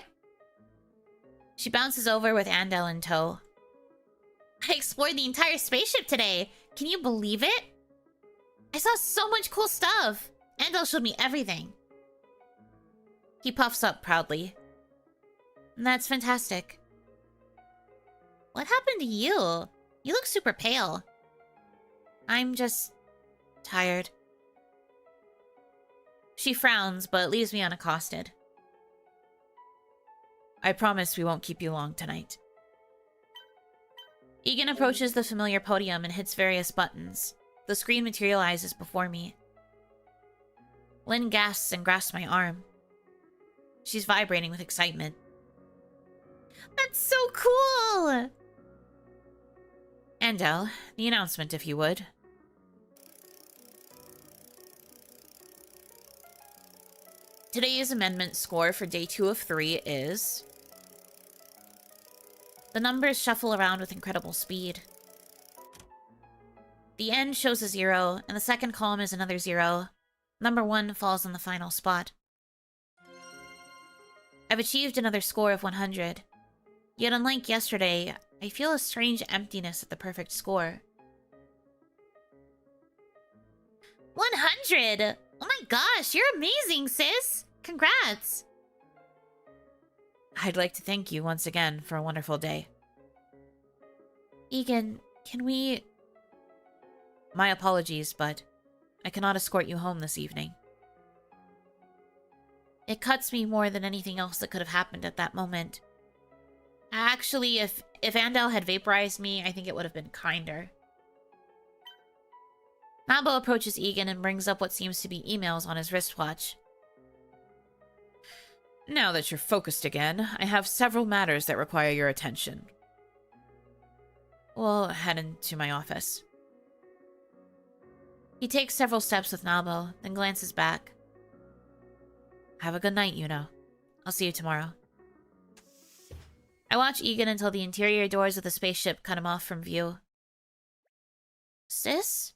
She bounces over with Andel in tow. I explored the entire spaceship today! Can you believe it? I saw so much cool stuff! Andel showed me everything. He puffs up proudly. That's fantastic. What happened to you? You look super pale. I'm just tired. She frowns, but leaves me unaccosted. I promise we won't keep you long tonight. Egan approaches the familiar podium and hits various buttons. The screen materializes before me. Lynn gasps and grasps my arm. She's vibrating with excitement. That's so cool! Andel, the announcement, if you would. Today's amendment score for day 2 of 3 is... The numbers shuffle around with incredible speed. The end shows a 0, and the second column is another 0. Number 1 falls in the final spot. I've achieved another score of 100. Yet unlike yesterday, I feel a strange emptiness at the perfect score. 100! Oh my gosh, you're amazing, sis! Congrats! I'd like to thank you once again for a wonderful day. Egan, can we... My apologies, but I cannot escort you home this evening. It cuts me more than anything else that could have happened at that moment. Actually, if Andel had vaporized me, I think it would have been kinder. Nabo approaches Egan and brings up what seems to be emails on his wristwatch. Now that you're focused again, I have several matters that require your attention. We'll head into my office. He takes several steps with Nabo, then glances back. Have a good night, Yuno. I'll see you tomorrow. I watch Egan until the interior doors of the spaceship cut him off from view. Sis?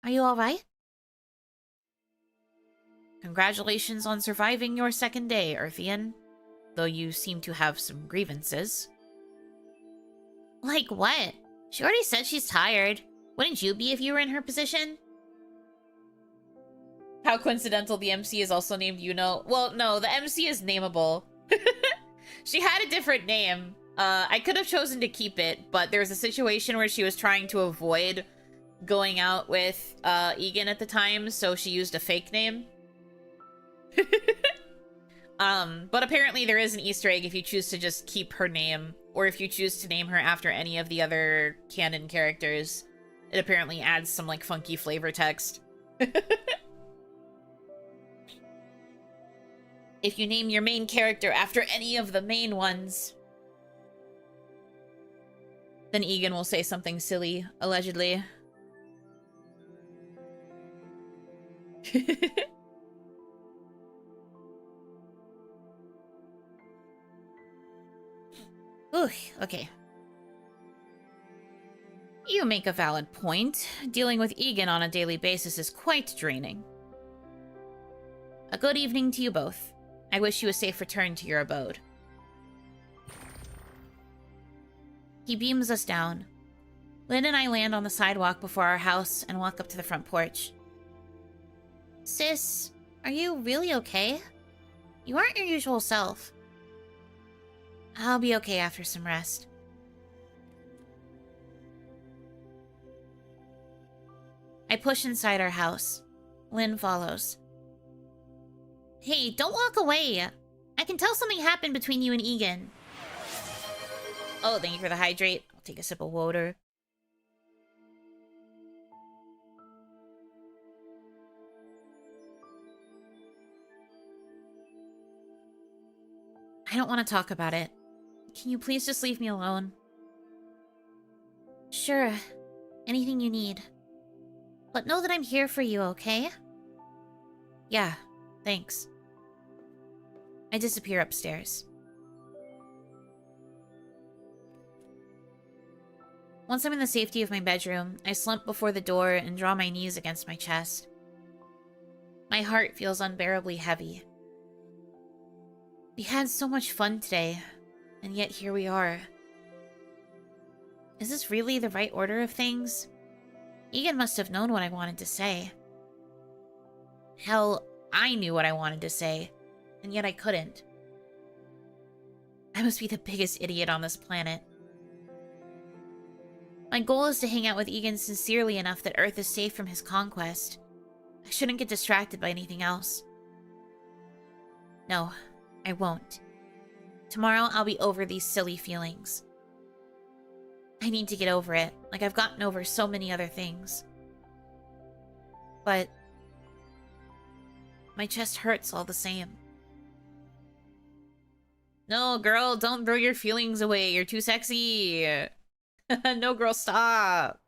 Are you alright? Congratulations on surviving your second day, Earthian. Though you seem to have some grievances. Like what? She already said she's tired. Wouldn't you be if you were in her position? How coincidental the MC is also named Yuno. Well, no, the MC is nameable. She had a different name. I could have chosen to keep it, but there was a situation where she was trying to avoid going out with Egan at the time, so she used a fake name. But apparently there is an Easter egg if you choose to just keep her name, or if you choose to name her after any of the other canon characters. It apparently adds some, like, funky flavor text. If you name your main character after any of the main ones, then Egan will say something silly, allegedly. Ooh, okay. You make a valid point. Dealing with Egan on a daily basis is quite draining. A good evening to you both. I wish you a safe return to your abode. He beams us down. Lynn and I land on the sidewalk before our house and walk up to the front porch. Sis, are you really okay? You aren't your usual self. I'll be okay after some rest. I push inside our house. Lynn follows. Hey, don't walk away. I can tell something happened between you and Egan. Oh, thank you for the hydrate. I'll take a sip of water. I don't want to talk about it. Can you please just leave me alone? Sure. Anything you need. But know that I'm here for you, okay? Yeah, thanks. I disappear upstairs. Once I'm in the safety of my bedroom, I slump before the door and draw my knees against my chest. My heart feels unbearably heavy. We had so much fun today, and yet here we are. Is this really the right order of things? Egan must have known what I wanted to say. Hell, I knew what I wanted to say, and yet I couldn't. I must be the biggest idiot on this planet. My goal is to hang out with Egan sincerely enough that Earth is safe from his conquest. I shouldn't get distracted by anything else. No, I won't. Tomorrow I'll be over these silly feelings. I need to get over it, like I've gotten over so many other things. But my chest hurts all the same. No, girl, don't throw your feelings away. You're too sexy. No, girl, stop.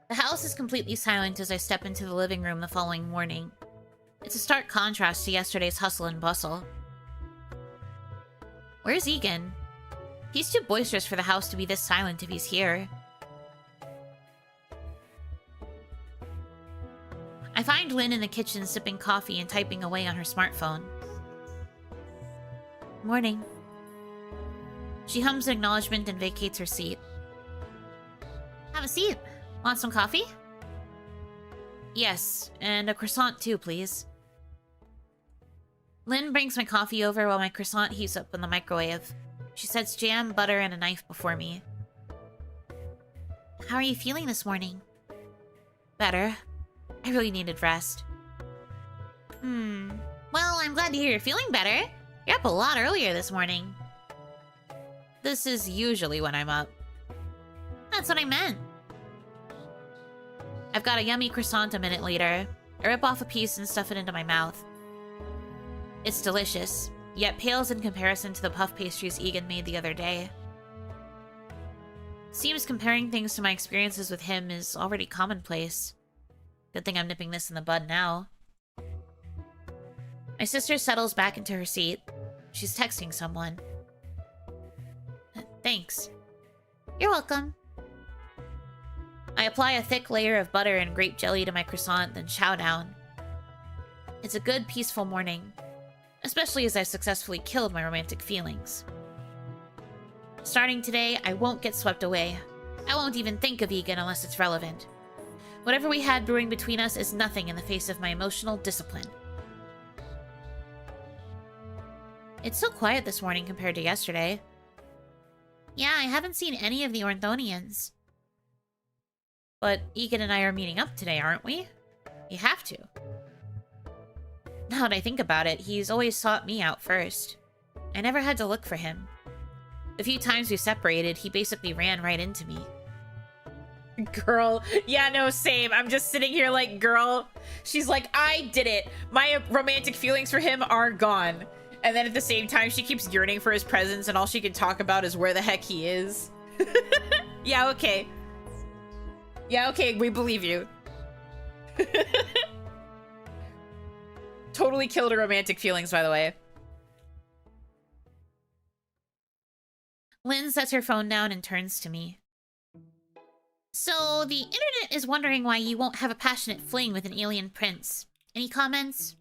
The house is completely silent as I step into the living room the following morning. It's a stark contrast to yesterday's hustle and bustle. Where's Egan? He's too boisterous for the house to be this silent if he's here. I find Lynn in the kitchen sipping coffee and typing away on her smartphone. Morning. She hums an acknowledgement and vacates her seat. Have a seat. Want some coffee? Yes, and a croissant too, please. Lynn brings my coffee over while my croissant heats up in the microwave. She sets jam, butter, and a knife before me. How are you feeling this morning? Better. I really needed rest. Well, I'm glad to hear you're feeling better. You're up a lot earlier this morning. This is usually when I'm up. That's what I meant. I've got a yummy croissant a minute later. I rip off a piece and stuff it into my mouth. It's delicious, yet pales in comparison to the puff pastries Egan made the other day. Seems comparing things to my experiences with him is already commonplace. Good thing I'm nipping this in the bud now. My sister settles back into her seat. She's texting someone. Thanks. You're welcome. I apply a thick layer of butter and grape jelly to my croissant, then chow down. It's a good, peaceful morning, especially as I've successfully killed my romantic feelings. Starting today, I won't get swept away. I won't even think of Egan unless it's relevant. Whatever we had brewing between us is nothing in the face of my emotional discipline. It's so quiet this morning compared to yesterday. Yeah, I haven't seen any of the Orthonians. But Egan and I are meeting up today, aren't we? You have to. Now that I think about it, he's always sought me out first. I never had to look for him. The few times we separated, he basically ran right into me. Girl. Yeah, no, same. I'm just sitting here like, girl. She's like, I did it. My romantic feelings for him are gone. And then at the same time, she keeps yearning for his presence, and all she can talk about is where the heck he is. Yeah, okay. Yeah, okay, we believe you. Totally killed her romantic feelings, by the way. Lynn sets her phone down and turns to me. So, the internet is wondering why you won't have a passionate fling with an alien prince. Any comments?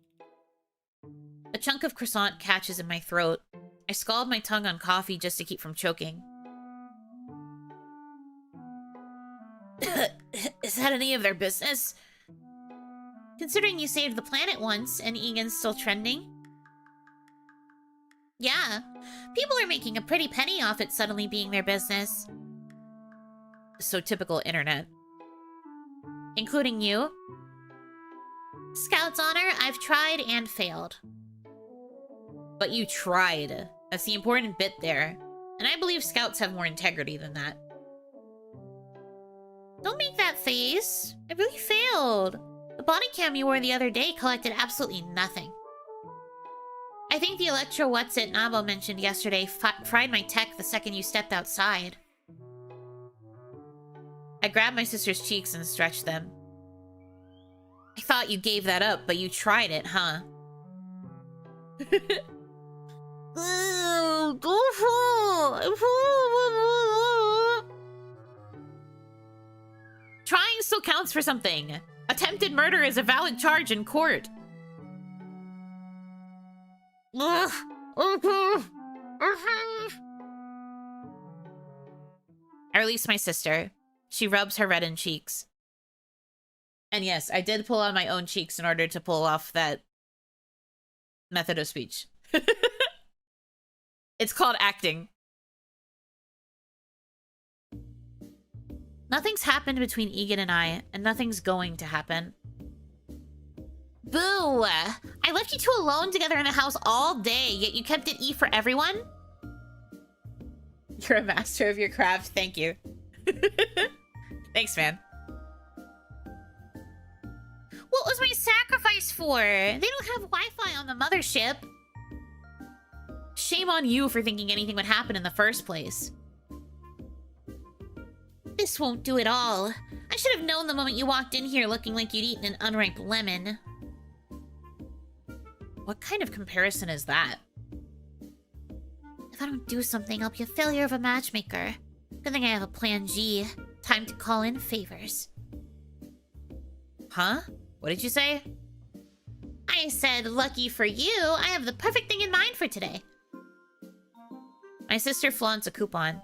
A chunk of croissant catches in my throat. I scald my tongue on coffee just to keep from choking. Is that any of their business? Considering you saved the planet once and Egan's still trending? Yeah, people are making a pretty penny off it suddenly being their business. So typical internet. Including you? Scout's honor, I've tried and failed. But you tried. That's the important bit there. And I believe Scouts have more integrity than that. Don't make that face. I really failed. The body cam you wore the other day collected absolutely nothing. I think the Electro What's-It Nabo mentioned yesterday fried my tech the second you stepped outside. I grabbed my sister's cheeks and stretched them. I thought you gave that up, but you tried it, huh? Trying still counts for something. Attempted murder is a valid charge in court. I release my sister. She rubs her reddened cheeks. And yes, I did pull on my own cheeks in order to pull off that method of speech. It's called acting. Nothing's happened between Egan and I, and nothing's going to happen. Boo! I left you two alone together in a house all day, yet you kept it E for everyone? You're a master of your craft, thank you. Thanks, man. What was my sacrifice for? They don't have Wi-Fi on the mothership. Shame on you for thinking anything would happen in the first place. This won't do it all. I should have known the moment you walked in here looking like you'd eaten an unripe lemon. What kind of comparison is that? If I don't do something, I'll be a failure of a matchmaker. Good thing I have a plan G. Time to call in favors. Huh? What did you say? I said, lucky for you, I have the perfect thing in mind for today. My sister flaunts a coupon.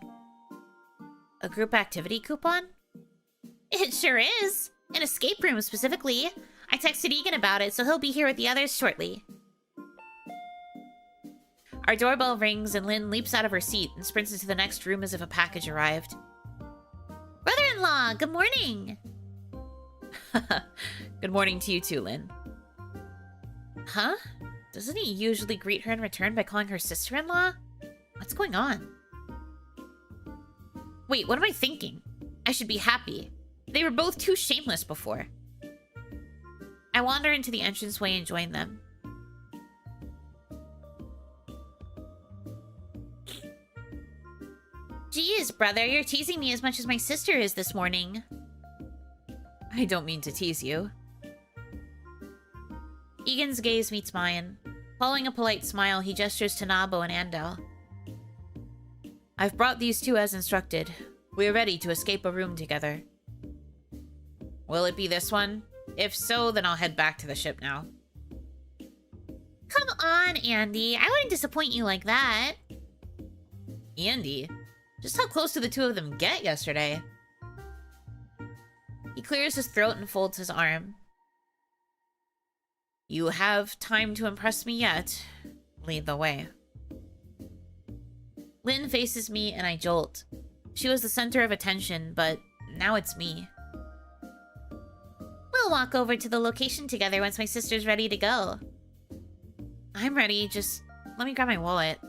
A group activity coupon? It sure is. An escape room, specifically. I texted Egan about it, so he'll be here with the others shortly. Our doorbell rings and Lynn leaps out of her seat and sprints into the next room as if a package arrived. Brother-in-law, good morning! Good morning to you too, Lynn. Huh? Doesn't he usually greet her in return by calling her sister-in-law? What's going on? Wait, what am I thinking? I should be happy. They were both too shameless before. I wander into the entranceway and join them. Geez, brother, you're teasing me as much as my sister is this morning. I don't mean to tease you. Egan's gaze meets mine. Following a polite smile, he gestures to Nabo and Andel. I've brought these two as instructed. We are ready to escape a room together. Will it be this one? If so, then I'll head back to the ship now. Come on, Andy. I wouldn't disappoint you like that. Andy? Just how close did the two of them get yesterday? He clears his throat and folds his arm. You have time to impress me yet. Lead the way. Lynn faces me and I jolt. She was the center of attention, but now it's me. We'll walk over to the location together once my sister's ready to go. I'm ready, just let me grab my wallet.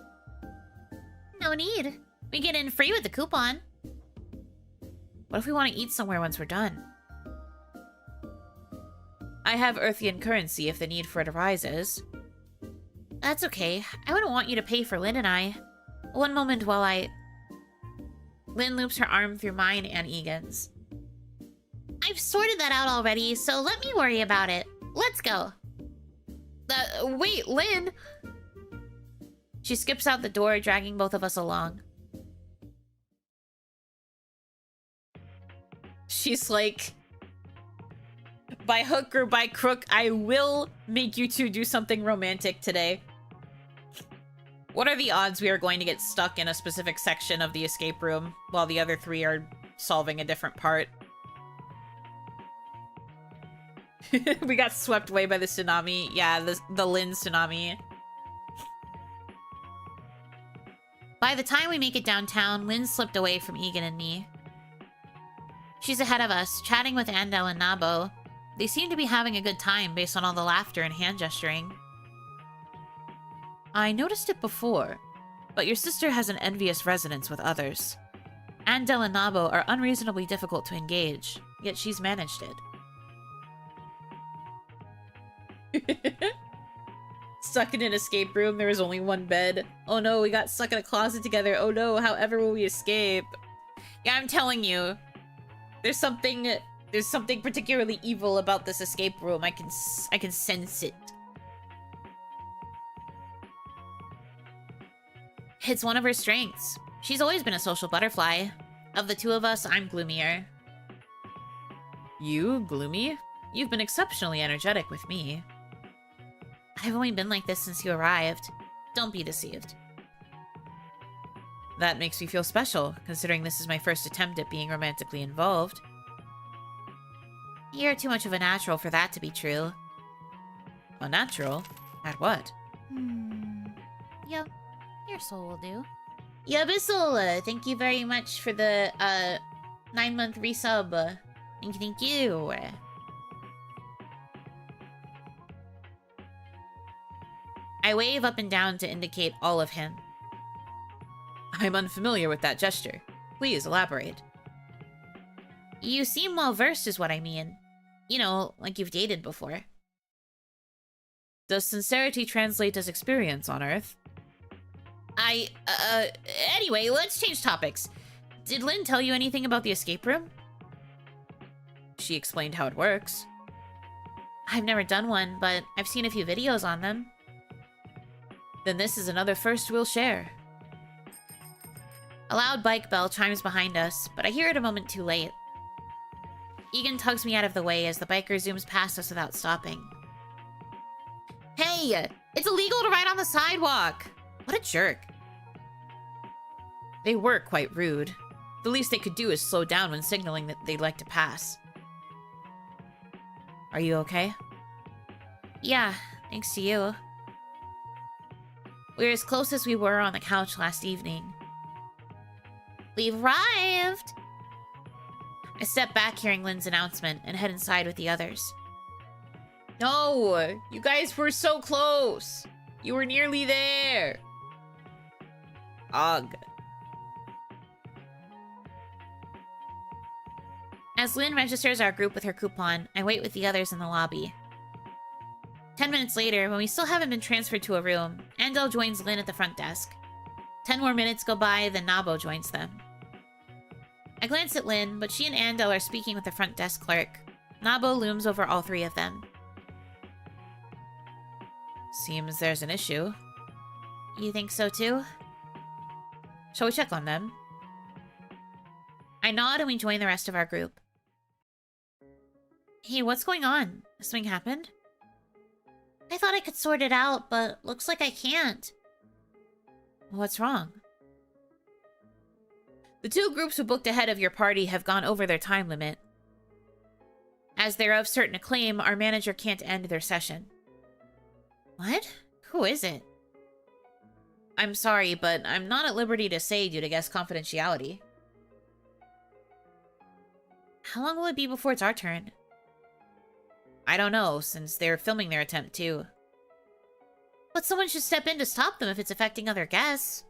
No need. We get in free with the coupon. What if we want to eat somewhere once we're done? I have Earthian currency if the need for it arises. That's okay. I wouldn't want you to pay for Lynn and I. One moment while I... Lynn loops her arm through mine and Egan's. I've sorted that out already, so let me worry about it. Let's go. Wait, Lynn! She skips out the door, dragging both of us along. She's like... By hook or by crook, I will make you two do something romantic today. What are the odds we are going to get stuck in a specific section of the escape room while the other three are solving a different part? We got swept away by the tsunami. Yeah, the Lynn tsunami. By the time we make it downtown, Lynn slipped away from Egan and me. She's ahead of us, chatting with Andel and Nabo. They seem to be having a good time based on all the laughter and hand gesturing. I noticed it before, but your sister has an envious resonance with others. Andel and Nabo are unreasonably difficult to engage, yet she's managed it. Stuck in an escape room, there was only one bed. Oh no, we got stuck in a closet together. Oh no, however will we escape? Yeah, I'm telling you. There's something particularly evil about this escape room. I can sense it. It's one of her strengths. She's always been a social butterfly. Of the two of us, I'm gloomier. You, gloomy? You've been exceptionally energetic with me. I've only been like this since you arrived. Don't be deceived. That makes me feel special, considering this is my first attempt at being romantically involved. You're too much of a natural for that to be true. A natural? At what? Yep. Your soul will do. Yeah, Bissell, thank you very much for the, 9-month resub. Thank you. I wave up and down to indicate all of him. I'm unfamiliar with that gesture. Please elaborate. You seem well-versed is what I mean. You know, like you've dated before. Does sincerity translate as experience on Earth? Anyway, let's change topics. Did Lynn tell you anything about the escape room? She explained how it works. I've never done one, but I've seen a few videos on them. Then this is another first we'll share. A loud bike bell chimes behind us, but I hear it a moment too late. Egan tugs me out of the way as the biker zooms past us without stopping. Hey! It's illegal to ride on the sidewalk! What a jerk. They were quite rude. The least they could do is slow down when signaling that they'd like to pass. Are you okay? Yeah, thanks to you. We're as close as we were on the couch last evening. We've arrived! I step back hearing Lynn's announcement and head inside with the others. No! You guys were so close! You were nearly there! Ugh. As Lynn registers our group with her coupon, I wait with the others in the lobby. 10 minutes later, when we still haven't been transferred to a room, Andel joins Lynn at the front desk. 10 more minutes go by, then Nabo joins them. I glance at Lynn, but she and Andel are speaking with the front desk clerk. Nabo looms over all three of them. Seems there's an issue. You think so too? Shall we check on them? I nod and we join the rest of our group. Hey, what's going on? Something happened? I thought I could sort it out, but looks like I can't. What's wrong? The two groups who booked ahead of your party have gone over their time limit. As they're of certain acclaim, our manager can't end their session. What? Who is it? I'm sorry, but I'm not at liberty to say due to guest confidentiality. How long will it be before it's our turn? I don't know, since they're filming their attempt too. But someone should step in to stop them if it's affecting other guests.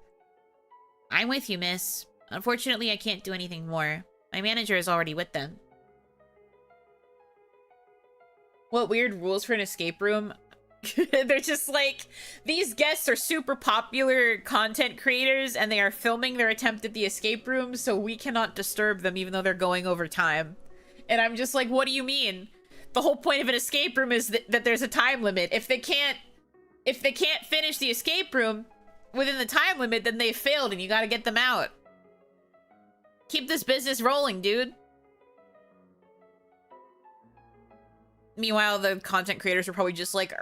I'm with you, miss. Unfortunately, I can't do anything more. My manager is already with them. What weird rules for an escape room? They're just like, these guests are super popular content creators and they are filming their attempt at the escape room, so we cannot disturb them even though they're going over time. And I'm just like, what do you mean? The whole point of an escape room is that there's a time limit. If they can't finish the escape room within the time limit, then they failed and you gotta get them out. Keep this business rolling, dude. Meanwhile, the content creators are probably just like,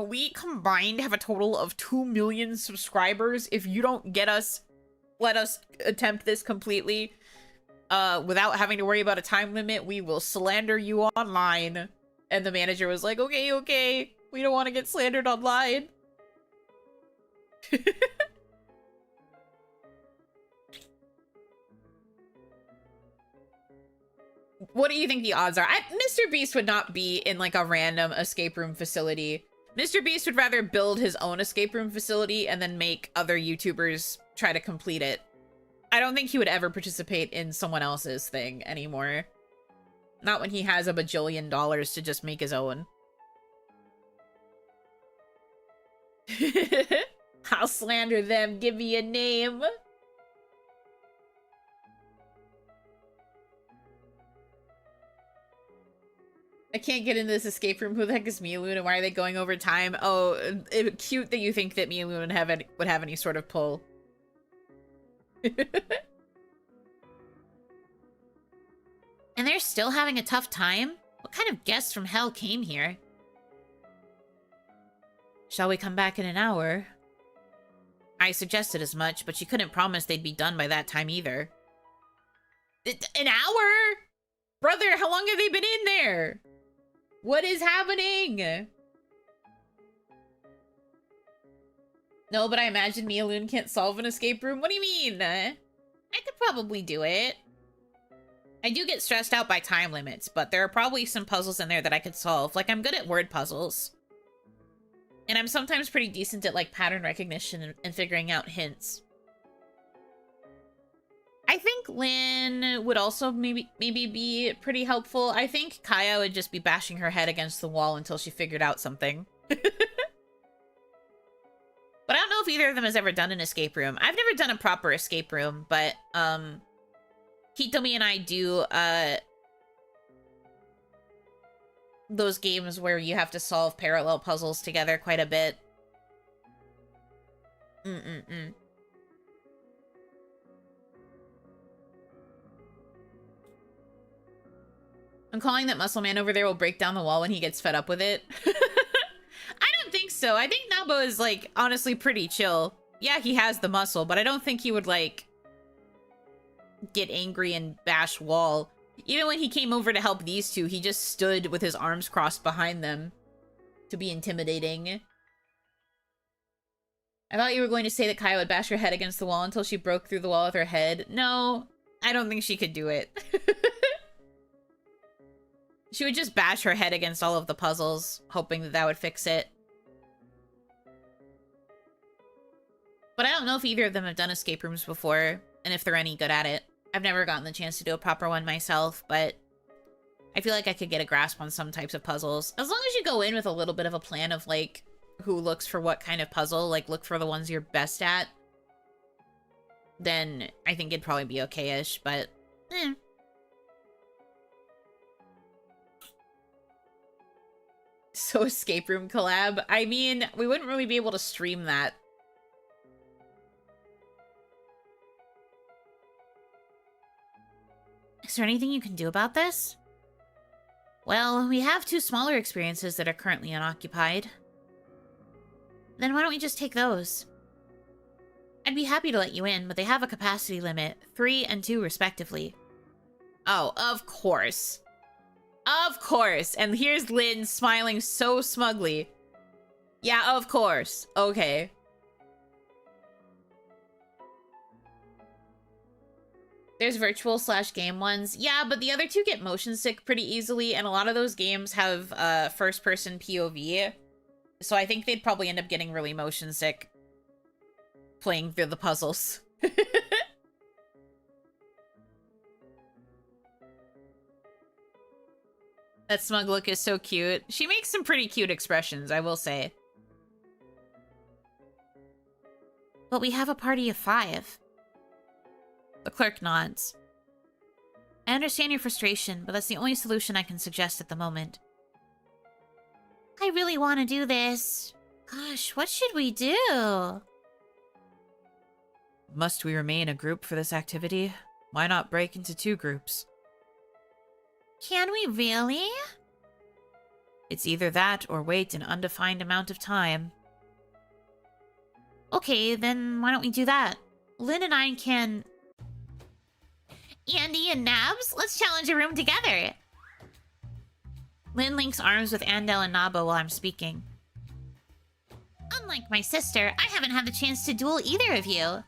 we combined have a total of 2 million subscribers. If you don't let us attempt this completely, without having to worry about a time limit, we will slander you online. And the manager was like, okay, we don't want to get slandered online. What do you think the odds are? Mr. Beast would not be in like a random escape room facility. Mr. Beast would rather build his own escape room facility and then make other YouTubers try to complete it. I don't think he would ever participate in someone else's thing anymore. Not when he has a bajillion dollars to just make his own. I'll slander them. Give me a name. I can't get into this escape room. Who the heck is Mialoon and why are they going over time? Oh, cute that you think that Mialoon would have any sort of pull. And they're still having a tough time? What kind of guests from hell came here? Shall we come back in an hour? I suggested as much, but she couldn't promise they'd be done by that time either. An hour? Brother, how long have they been in there? What is happening? No, but I imagine Mialoon can't solve an escape room. What do you mean? I could probably do it. I do get stressed out by time limits, but there are probably some puzzles in there that I could solve. Like, I'm good at word puzzles. And I'm sometimes pretty decent at, like, pattern recognition and figuring out hints. I think Lynn would also maybe be pretty helpful. I think Kaya would just be bashing her head against the wall until she figured out something. But I don't know if either of them has ever done an escape room. I've never done a proper escape room, but Hitomi and I do those games where you have to solve parallel puzzles together quite a bit. I'm calling that Muscle Man over there will break down the wall when he gets fed up with it. I don't think so. I think Nabo is, like, honestly pretty chill. Yeah, he has the muscle, but I don't think he would, like, get angry and bash wall. Even when he came over to help these two, he just stood with his arms crossed behind them to be intimidating. I thought you were going to say that Kaya would bash her head against the wall until she broke through the wall with her head. No, I don't think she could do it. She would just bash her head against all of the puzzles, hoping that that would fix it. But I don't know if either of them have done escape rooms before, and if they're any good at it. I've never gotten the chance to do a proper one myself, but I feel like I could get a grasp on some types of puzzles. As long as you go in with a little bit of a plan of, like, who looks for what kind of puzzle, like, look for the ones you're best at, then I think it'd probably be okay-ish, but, So escape room collab? I mean, we wouldn't really be able to stream that. Is there anything you can do about this? Well, we have 2 smaller experiences that are currently unoccupied. Then why don't we just take those? I'd be happy to let you in, but they have a capacity limit, 3 and 2 respectively. Oh, of course. Of course. And here's Lynn smiling so smugly. Yeah, of course. Okay. There's virtual/game ones. Yeah, but the other two get motion sick pretty easily, and a lot of those games have first-person POV. So I think they'd probably end up getting really motion sick playing through the puzzles. That smug look is so cute. She makes some pretty cute expressions, I will say. But we have a party of 5. The clerk nods. I understand your frustration, but that's the only solution I can suggest at the moment. I really want to do this. Gosh, what should we do? Must we remain a group for this activity? Why not break into 2 groups? Can we really? It's either that or wait an undefined amount of time. Okay, then why don't we do that? Lynn and I can... Andy and Nabs, let's challenge a room together. Lynn links arms with Andel and Nabo while I'm speaking. Unlike my sister, I haven't had the chance to duel either of you.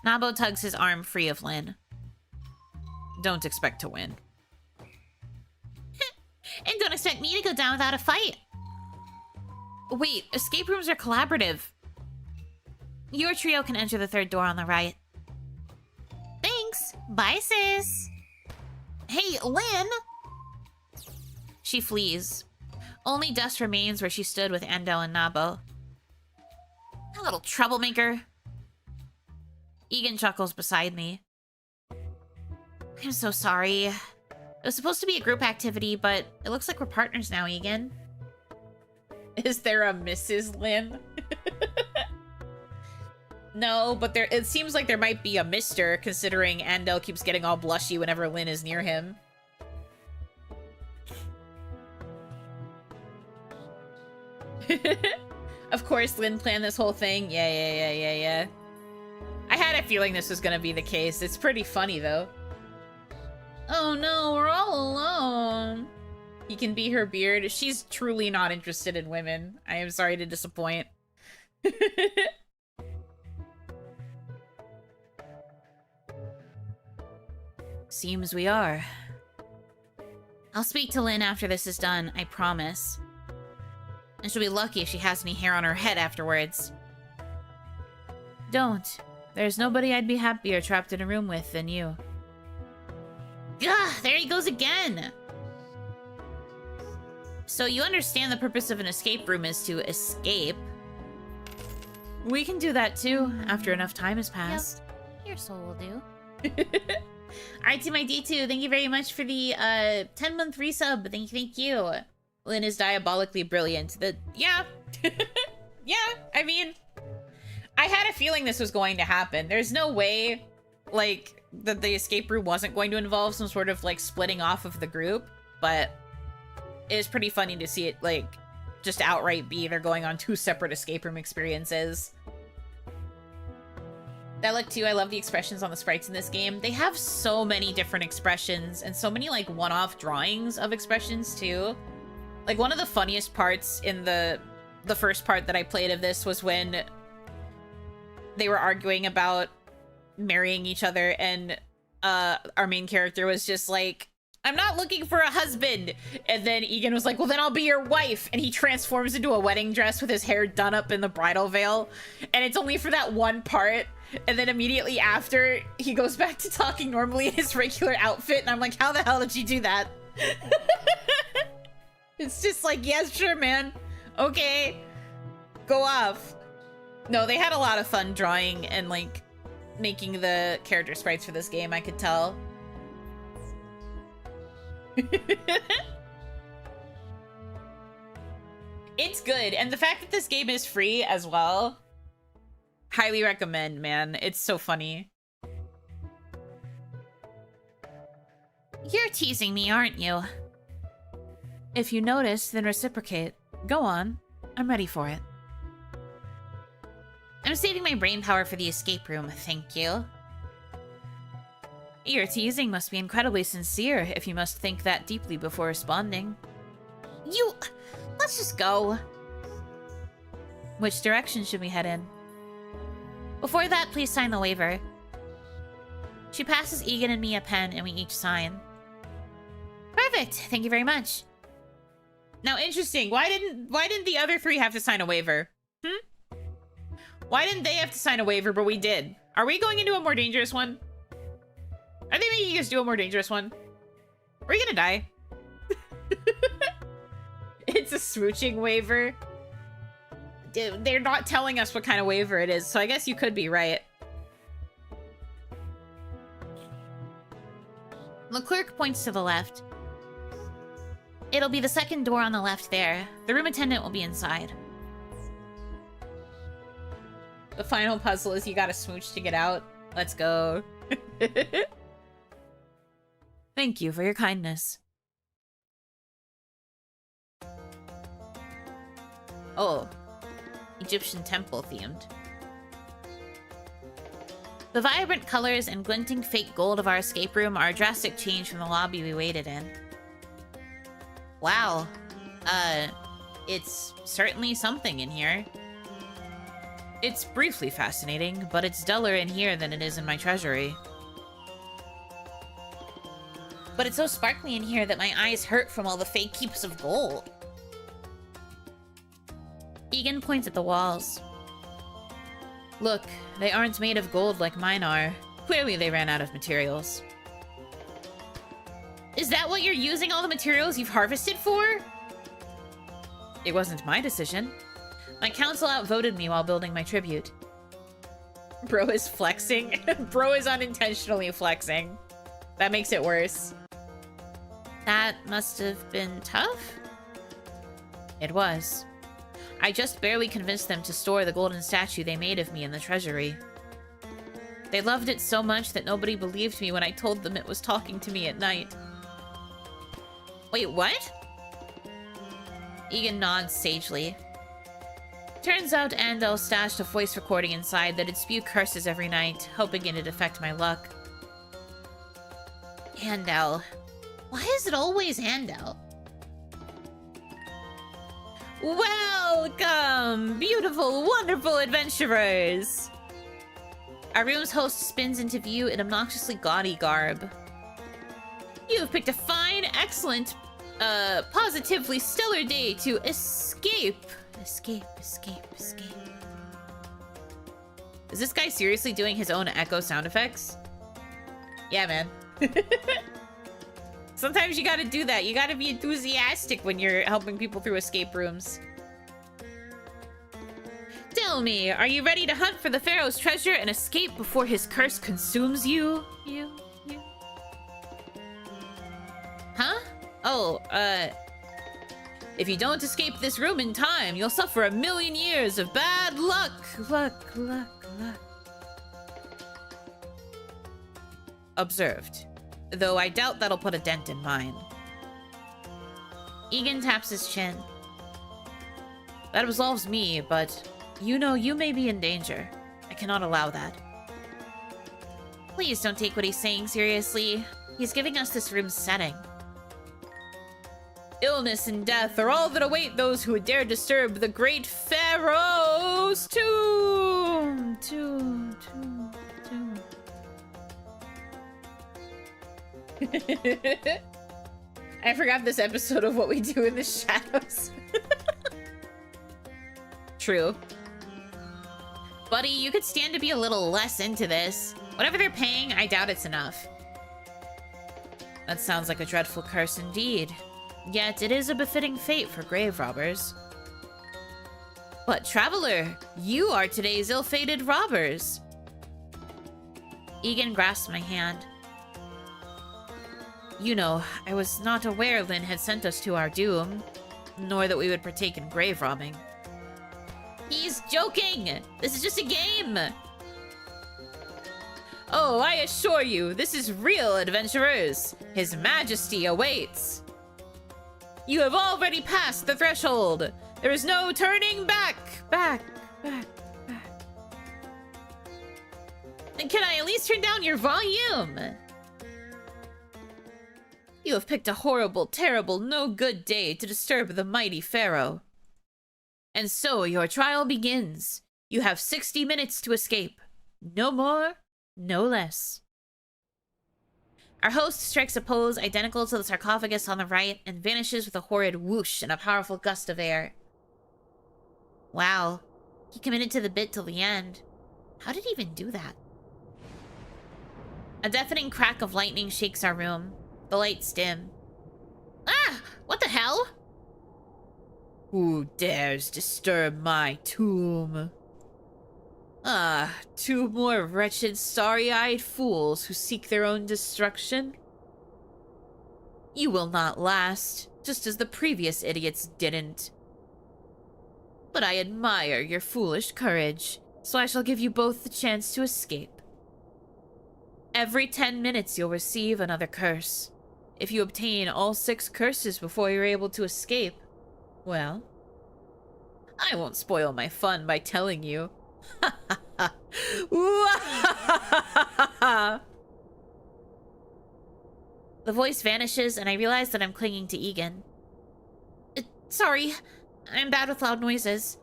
Nabo tugs his arm free of Lynn. Don't expect to win. And don't expect me to go down without a fight. Wait, escape rooms are collaborative. Your trio can enter the 3rd door on the right. Thanks. Bye, sis. Hey, Lynn! She flees. Only dust remains where she stood with Andel and Nabo. A little troublemaker. Egan chuckles beside me. I'm so sorry. It was supposed to be a group activity, but it looks like we're partners now, Egan. Is there a Mrs. Lynn? No, but it seems like there might be a Mr., considering Andel keeps getting all blushy whenever Lynn is near him. Of course, Lynn planned this whole thing. Yeah. I had a feeling this was gonna be the case. It's pretty funny, though. Oh no, we're all alone. He can be her beard. She's truly not interested in women. I am sorry to disappoint. Seems we are. I'll speak to Lynn after this is done, I promise. And she'll be lucky if she has any hair on her head afterwards. Don't. There's nobody I'd be happier trapped in a room with than you. Ugh, there he goes again! So you understand the purpose of an escape room is to escape. We can do that too, after enough time has passed. Yep. Your soul will do. Alright, to my D2, thank you very much for the 10-month resub. Thank you. Lynn is diabolically brilliant. Yeah. Yeah, I mean, I had a feeling this was going to happen. There's no way, like, that the escape room wasn't going to involve some sort of, like, splitting off of the group, but it is pretty funny to see it, like, just outright be they're going on 2 separate escape room experiences. That look too, I love the expressions on the sprites in this game. They have so many different expressions and so many, like, one-off drawings of expressions too. Like, one of the funniest parts in the first part that I played of this was when they were arguing about marrying each other, and our main character was just like, I'm not looking for a husband. And then Egan was like, well, then I'll be your wife. And he transforms into a wedding dress with his hair done up in the bridal veil. And it's only for that one part. And then immediately after, he goes back to talking normally in his regular outfit. And I'm like, how the hell did you do that? It's just like, yes, sure, man. Okay. Go off. No, they had a lot of fun drawing and, like, making the character sprites for this game, I could tell. It's good, and the fact that this game is free as well, highly recommend, man. It's so funny. You're teasing me, aren't you? If you notice, then reciprocate. Go on. I'm ready for it. I'm saving my brain power for the escape room, thank you. Your teasing must be incredibly sincere if you must think that deeply before responding. Let's just go. Which direction should we head in? Before that, please sign the waiver. She passes Egan and me a pen, and we each sign. Perfect. Thank you very much. Now, interesting. Why didn't the other three have to sign a waiver? Why didn't they have to sign a waiver, but we did? Are we going into a more dangerous one? Are they making us do a more dangerous one? Are we gonna die? It's a smooching waiver. Dude, they're not telling us what kind of waiver it is, so I guess you could be right. The clerk points to the left. It'll be the second door on the left there. The room attendant will be inside. The final puzzle is you gotta smooch to get out. Let's go. Thank you for your kindness. Oh. Egyptian temple themed. The vibrant colors and glinting fake gold of our escape room are a drastic change from the lobby we waited in. Wow. It's certainly something in here. It's briefly fascinating, but it's duller in here than it is in my treasury. But it's so sparkly in here that my eyes hurt from all the fake heaps of gold. Egan points at the walls. Look, they aren't made of gold like mine are. Clearly they ran out of materials. Is that what you're using all the materials you've harvested for? It wasn't my decision. My council outvoted me while building my tribute. Bro is flexing. Bro is unintentionally flexing. That makes it worse. That must have been tough? It was. I just barely convinced them to store the golden statue they made of me in the treasury. They loved it so much that nobody believed me when I told them it was talking to me at night. Wait, what? Egan nods sagely. Turns out Andel stashed a voice recording inside that'd spew curses every night, hoping it'd affect my luck. Andel. Why is it always Andel? Welcome, beautiful, wonderful adventurers! Our room's host spins into view in obnoxiously gaudy garb. You've picked a fine, excellent, positively stellar day to escape. Escape. Is this guy seriously doing his own echo sound effects? Yeah, man. Sometimes you gotta do that. You gotta be enthusiastic when you're helping people through escape rooms. Tell me, are you ready to hunt for the Pharaoh's treasure and escape before his curse consumes you? You? Huh? Oh, if you don't escape this room in time, you'll suffer 1,000,000 years of bad luck. Luck. Observed. Though I doubt that'll put a dent in mine. Egan taps his chin. That absolves me, but you know you may be in danger. I cannot allow that. Please don't take what he's saying seriously. He's giving us this room's setting. Illness and death are all that await those who would dare disturb the great Pharaoh's tomb. I forgot this episode of What We Do in the Shadows. True. Buddy, you could stand to be a little less into this. Whatever they're paying, I doubt it's enough. That sounds like a dreadful curse indeed. Yet it is a befitting fate for grave robbers. But traveler, you are today's ill-fated robbers. Egan grasps my hand. You know, I was not aware Lynn had sent us to our doom, nor that we would partake in grave robbing. He's joking! This is just a game! Oh, I assure you, this is real, adventurers! His Majesty awaits! You have already passed the threshold! There is no turning back! Back. And can I at least turn down your volume? You have picked a horrible, terrible, no good day to disturb the mighty Pharaoh. And so your trial begins. You have 60 minutes to escape. No more, no less. Our host strikes a pose identical to the sarcophagus on the right and vanishes with a horrid whoosh and a powerful gust of air. Wow, he committed to the bit till the end. How did he even do that? A deafening crack of lightning shakes our room. The lights dim. Ah! What the hell? Who dares disturb my tomb? Ah, two more wretched, starry-eyed fools who seek their own destruction. You will not last, just as the previous idiots didn't. But I admire your foolish courage, so I shall give you both the chance to escape. Every 10 minutes you'll receive another curse. If you obtain all 6 curses before you're able to escape, well, I won't spoil my fun by telling you. The voice vanishes, and I realize that I'm clinging to Egan. Sorry, I'm bad with loud noises.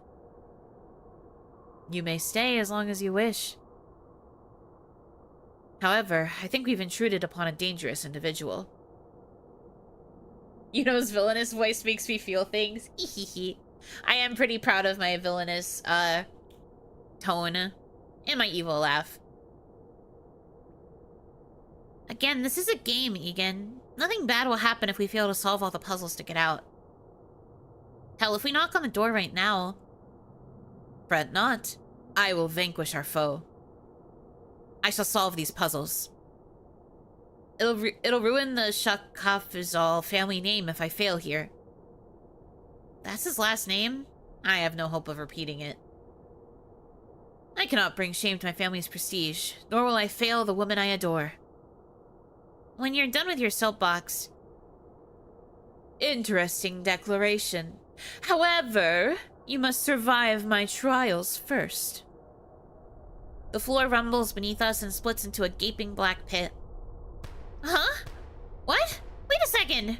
You may stay as long as you wish. However, I think we've intruded upon a dangerous individual. Yuno's villainous voice makes me feel things. I am pretty proud of my villainous, tone and my evil laugh. Again, this is a game, Egan. Nothing bad will happen if we fail to solve all the puzzles to get out. Hell, if we knock on the door right now... Fret not. I will vanquish our foe. I shall solve these puzzles. It'll ruin the Shakafizal family name if I fail here. That's his last name? I have no hope of repeating it. I cannot bring shame to my family's prestige, nor will I fail the woman I adore. When you're done with your soapbox... Interesting declaration. However, you must survive my trials first. The floor rumbles beneath us and splits into a gaping black pit. Huh? What? Wait a second!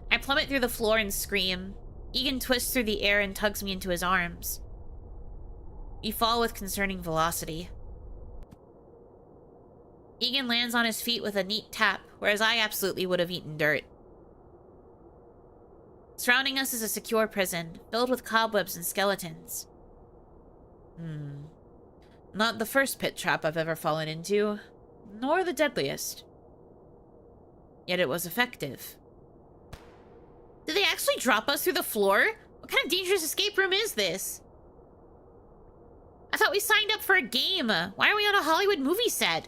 I plummet through the floor and scream. Egan twists through the air and tugs me into his arms. We fall with concerning velocity. Egan lands on his feet with a neat tap, whereas I absolutely would have eaten dirt. Surrounding us is a secure prison, filled with cobwebs and skeletons. Not the first pit trap I've ever fallen into, nor the deadliest. Yet it was effective. Did they actually drop us through the floor? What kind of dangerous escape room is this? I thought we signed up for a game. Why are we on a Hollywood movie set?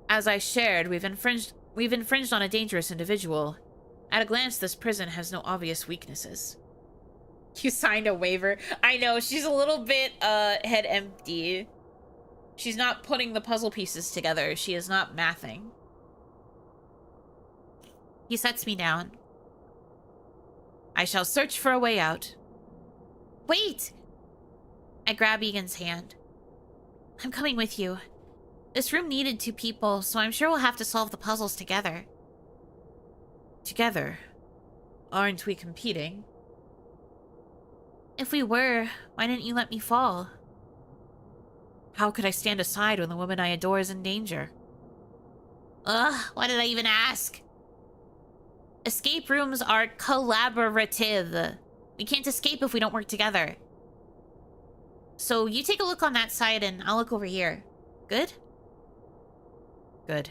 As I shared, we've infringed on a dangerous individual. At a glance, this prison has no obvious weaknesses. You signed a waiver. I know, she's a little bit, head empty. She's not putting the puzzle pieces together. She is not mathing. He sets me down. I shall search for a way out. Wait! I grab Egan's hand. I'm coming with you. This room needed 2 people, so I'm sure we'll have to solve the puzzles together. Together? Aren't we competing? If we were, why didn't you let me fall? How could I stand aside when the woman I adore is in danger? Ugh, why did I even ask? Escape rooms are collaborative. We can't escape if we don't work together. So you take a look on that side and I'll look over here. Good? Good.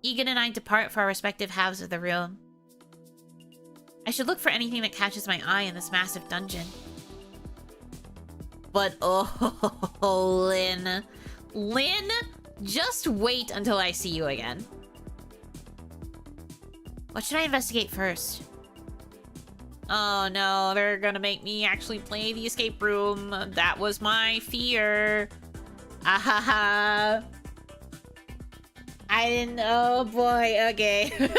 Egan and I depart for our respective halves of the room. I should look for anything that catches my eye in this massive dungeon. But oh, Lynn. Lynn, just wait until I see you again. What should I investigate first? Oh no, they're gonna make me actually play the escape room. That was my fear. Ahaha. I didn't. Oh boy, okay.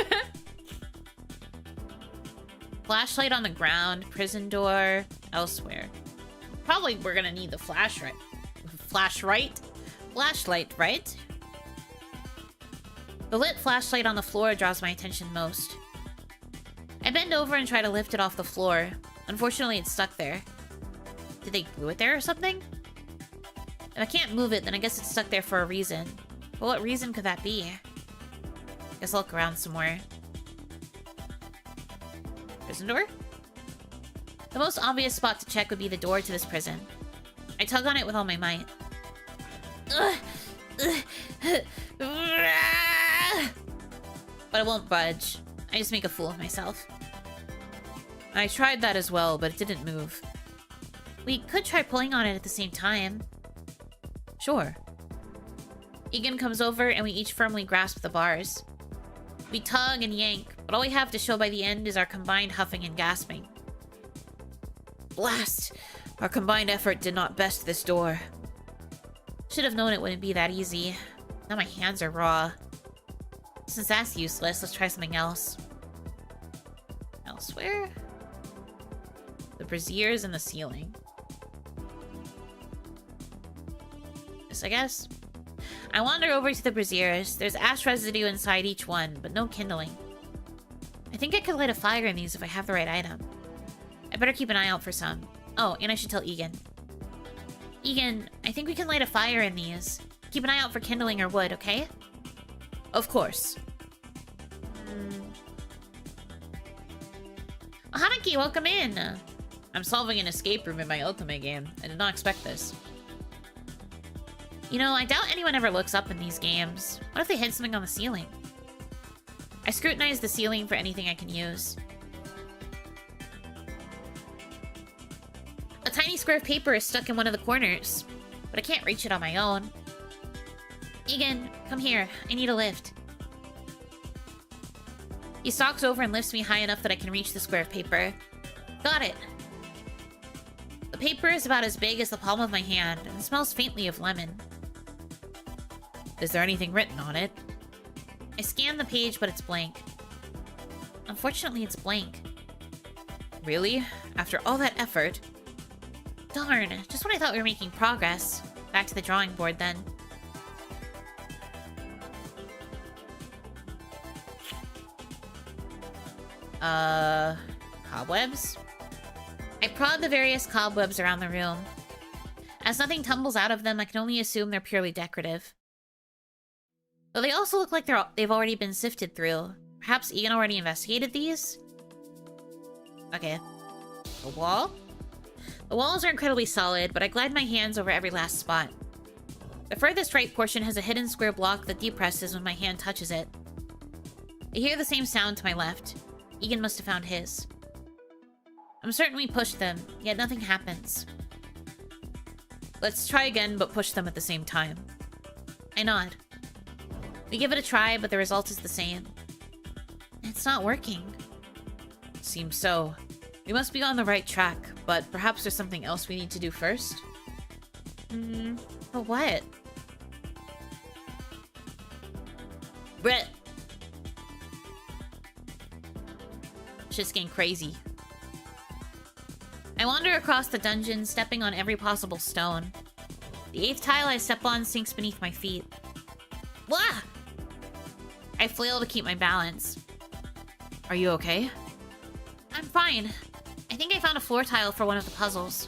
Flashlight on the ground, prison door, elsewhere. Probably we're gonna need the flashlight, right? The lit flashlight on the floor draws my attention most. I bend over and try to lift it off the floor, Unfortunately, it's stuck there. Did they glue it there or something? If I can't move it, then I guess it's stuck there for a reason. But what reason could that be? Guess I'll look around some more. Prison door? The most obvious spot to check would be the door to this prison. I tug on it with all my might. But it won't budge. I just make a fool of myself. I tried that as well, but it didn't move. We could try pulling on it at the same time. Sure. Egan comes over and we each firmly grasp the bars. We tug and yank, but all we have to show by the end is our combined huffing and gasping. Blast! Our combined effort did not best this door. Should have known it wouldn't be that easy. Now my hands are raw. Since that's useless, let's try something else. Elsewhere? The braziers in the ceiling. This, I guess? I wander over to the braziers. There's ash residue inside each one, but no kindling. I think I could light a fire in these if I have the right item. I better keep an eye out for some. Oh, and I should tell Egan. Egan, I think we can light a fire in these. Keep an eye out for kindling or wood, okay? Of course. Oh, Hanaki, welcome in! I'm solving an escape room in my ultimate game. I did not expect this. You know, I doubt anyone ever looks up in these games. What if they hid something on the ceiling? I scrutinize the ceiling for anything I can use. A tiny square of paper is stuck in one of the corners, but I can't reach it on my own. Egan, come here. I need a lift. He stalks over and lifts me high enough that I can reach the square of paper. Got it. The paper is about as big as the palm of my hand, and it smells faintly of lemon. Is there anything written on it? I scan the page, but it's blank. Unfortunately, it's blank. Really? After all that effort? Darn, just when I thought we were making progress. Back to the drawing board, then. Cobwebs? I prod the various cobwebs around the room. As nothing tumbles out of them, I can only assume they're purely decorative. Though they also look like they've already been sifted through. Perhaps Egan already investigated these? Okay. The wall? The walls are incredibly solid, but I glide my hands over every last spot. The furthest right portion has a hidden square block that depresses when my hand touches it. I hear the same sound to my left. Egan must have found his. I'm certain we pushed them, yet nothing happens. Let's try again, but push them at the same time. I nod. We give it a try, but the result is the same. It's not working. Seems so. We must be on the right track, but perhaps there's something else we need to do first? But what? Brett! Shit's getting crazy. I wander across the dungeon, stepping on every possible stone. The 8th tile I step on sinks beneath my feet. Wah! I flail to keep my balance. Are you okay? I'm fine. I think I found a floor tile for one of the puzzles.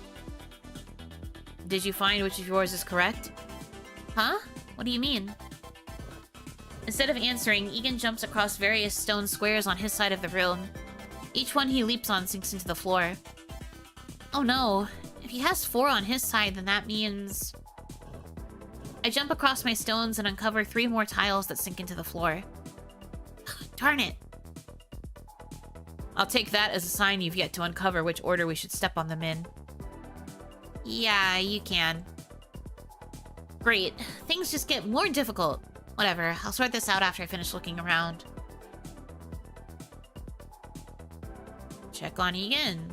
Did you find which of yours is correct? Huh? What do you mean? Instead of answering, Egan jumps across various stone squares on his side of the room. Each one he leaps on sinks into the floor. Oh no. If he has 4 on his side, then that means... I jump across my stones and uncover 3 more tiles that sink into the floor. Darn it. I'll take that as a sign you've yet to uncover which order we should step on them in. Yeah, you can. Great. Things just get more difficult. Whatever, I'll sort this out after I finish looking around. Check on Egan.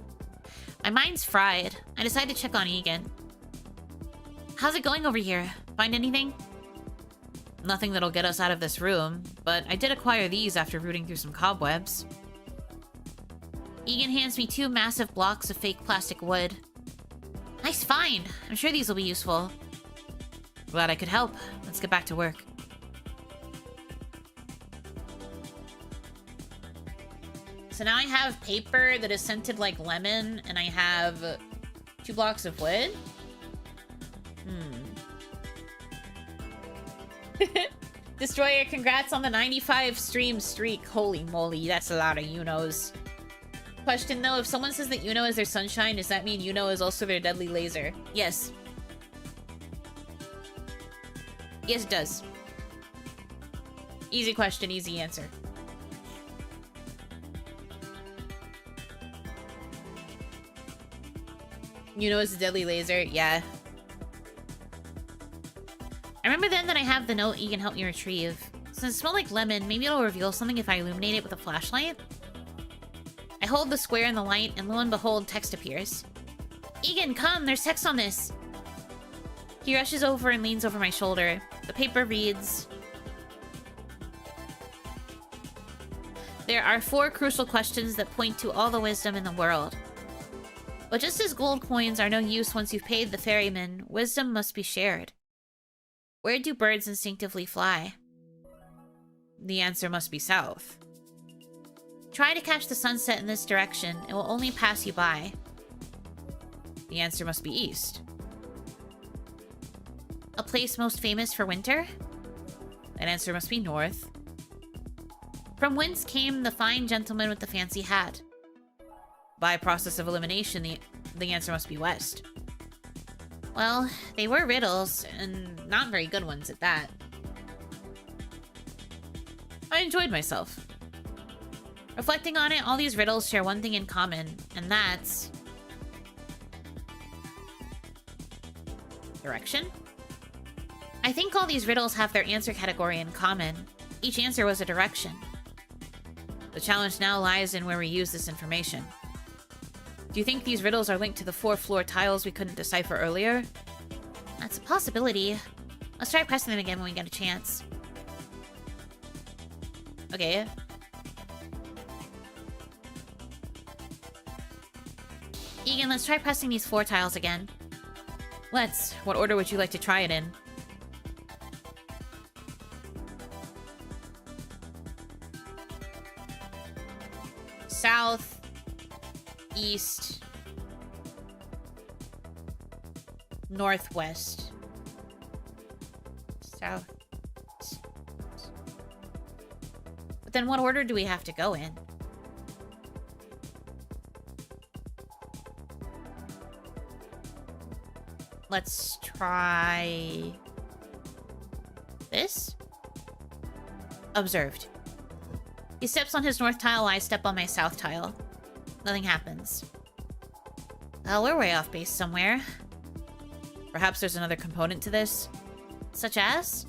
My mind's fried. I decide to check on Egan. How's it going over here? Find anything? Nothing that'll get us out of this room, but I did acquire these after rooting through some cobwebs. Egan hands me 2 massive blocks of fake plastic wood. Nice find! I'm sure these will be useful. Glad I could help. Let's get back to work. So now I have paper that is scented like lemon, and I have 2 blocks of wood. Destroyer, congrats on the 95 stream streak. Holy moly, that's a lot of Yunos. Question though, if someone says that Yuno is their sunshine, does that mean Yuno is also their deadly laser? Yes. Yes, it does. Easy question, easy answer. Yuno is a deadly laser, yeah. I remember then that I have the note you can help me retrieve. Since it smells like lemon, maybe it'll reveal something if I illuminate it with a flashlight? I hold the square in the light, and lo and behold, text appears. Egan, come! There's text on this! He rushes over and leans over my shoulder. The paper reads... There are 4 crucial questions that point to all the wisdom in the world. But just as gold coins are no use once you've paid the ferryman, wisdom must be shared. Where do birds instinctively fly? The answer must be south. Try to catch the sunset in this direction. It will only pass you by. The answer must be east. A place most famous for winter? That answer must be north. From whence came the fine gentleman with the fancy hat? By process of elimination, the answer must be west. Well, they were riddles, and not very good ones at that. I enjoyed myself. Reflecting on it, all these riddles share one thing in common, and that's... direction? I think all these riddles have their answer category in common. Each answer was a direction. The challenge now lies in where we use this information. Do you think these riddles are linked to the 4 floor tiles we couldn't decipher earlier? That's a possibility. Let's try pressing them again when we get a chance. Okay. Egan, let's try pressing these 4 tiles again. Let's. What order would you like to try it in? South, east, northwest, south. But then what order do we have to go in? Let's try this. Observed. He steps on his north tile, I step on my south tile. Nothing happens. Well, we're way off base somewhere. Perhaps there's another component to this. Such as?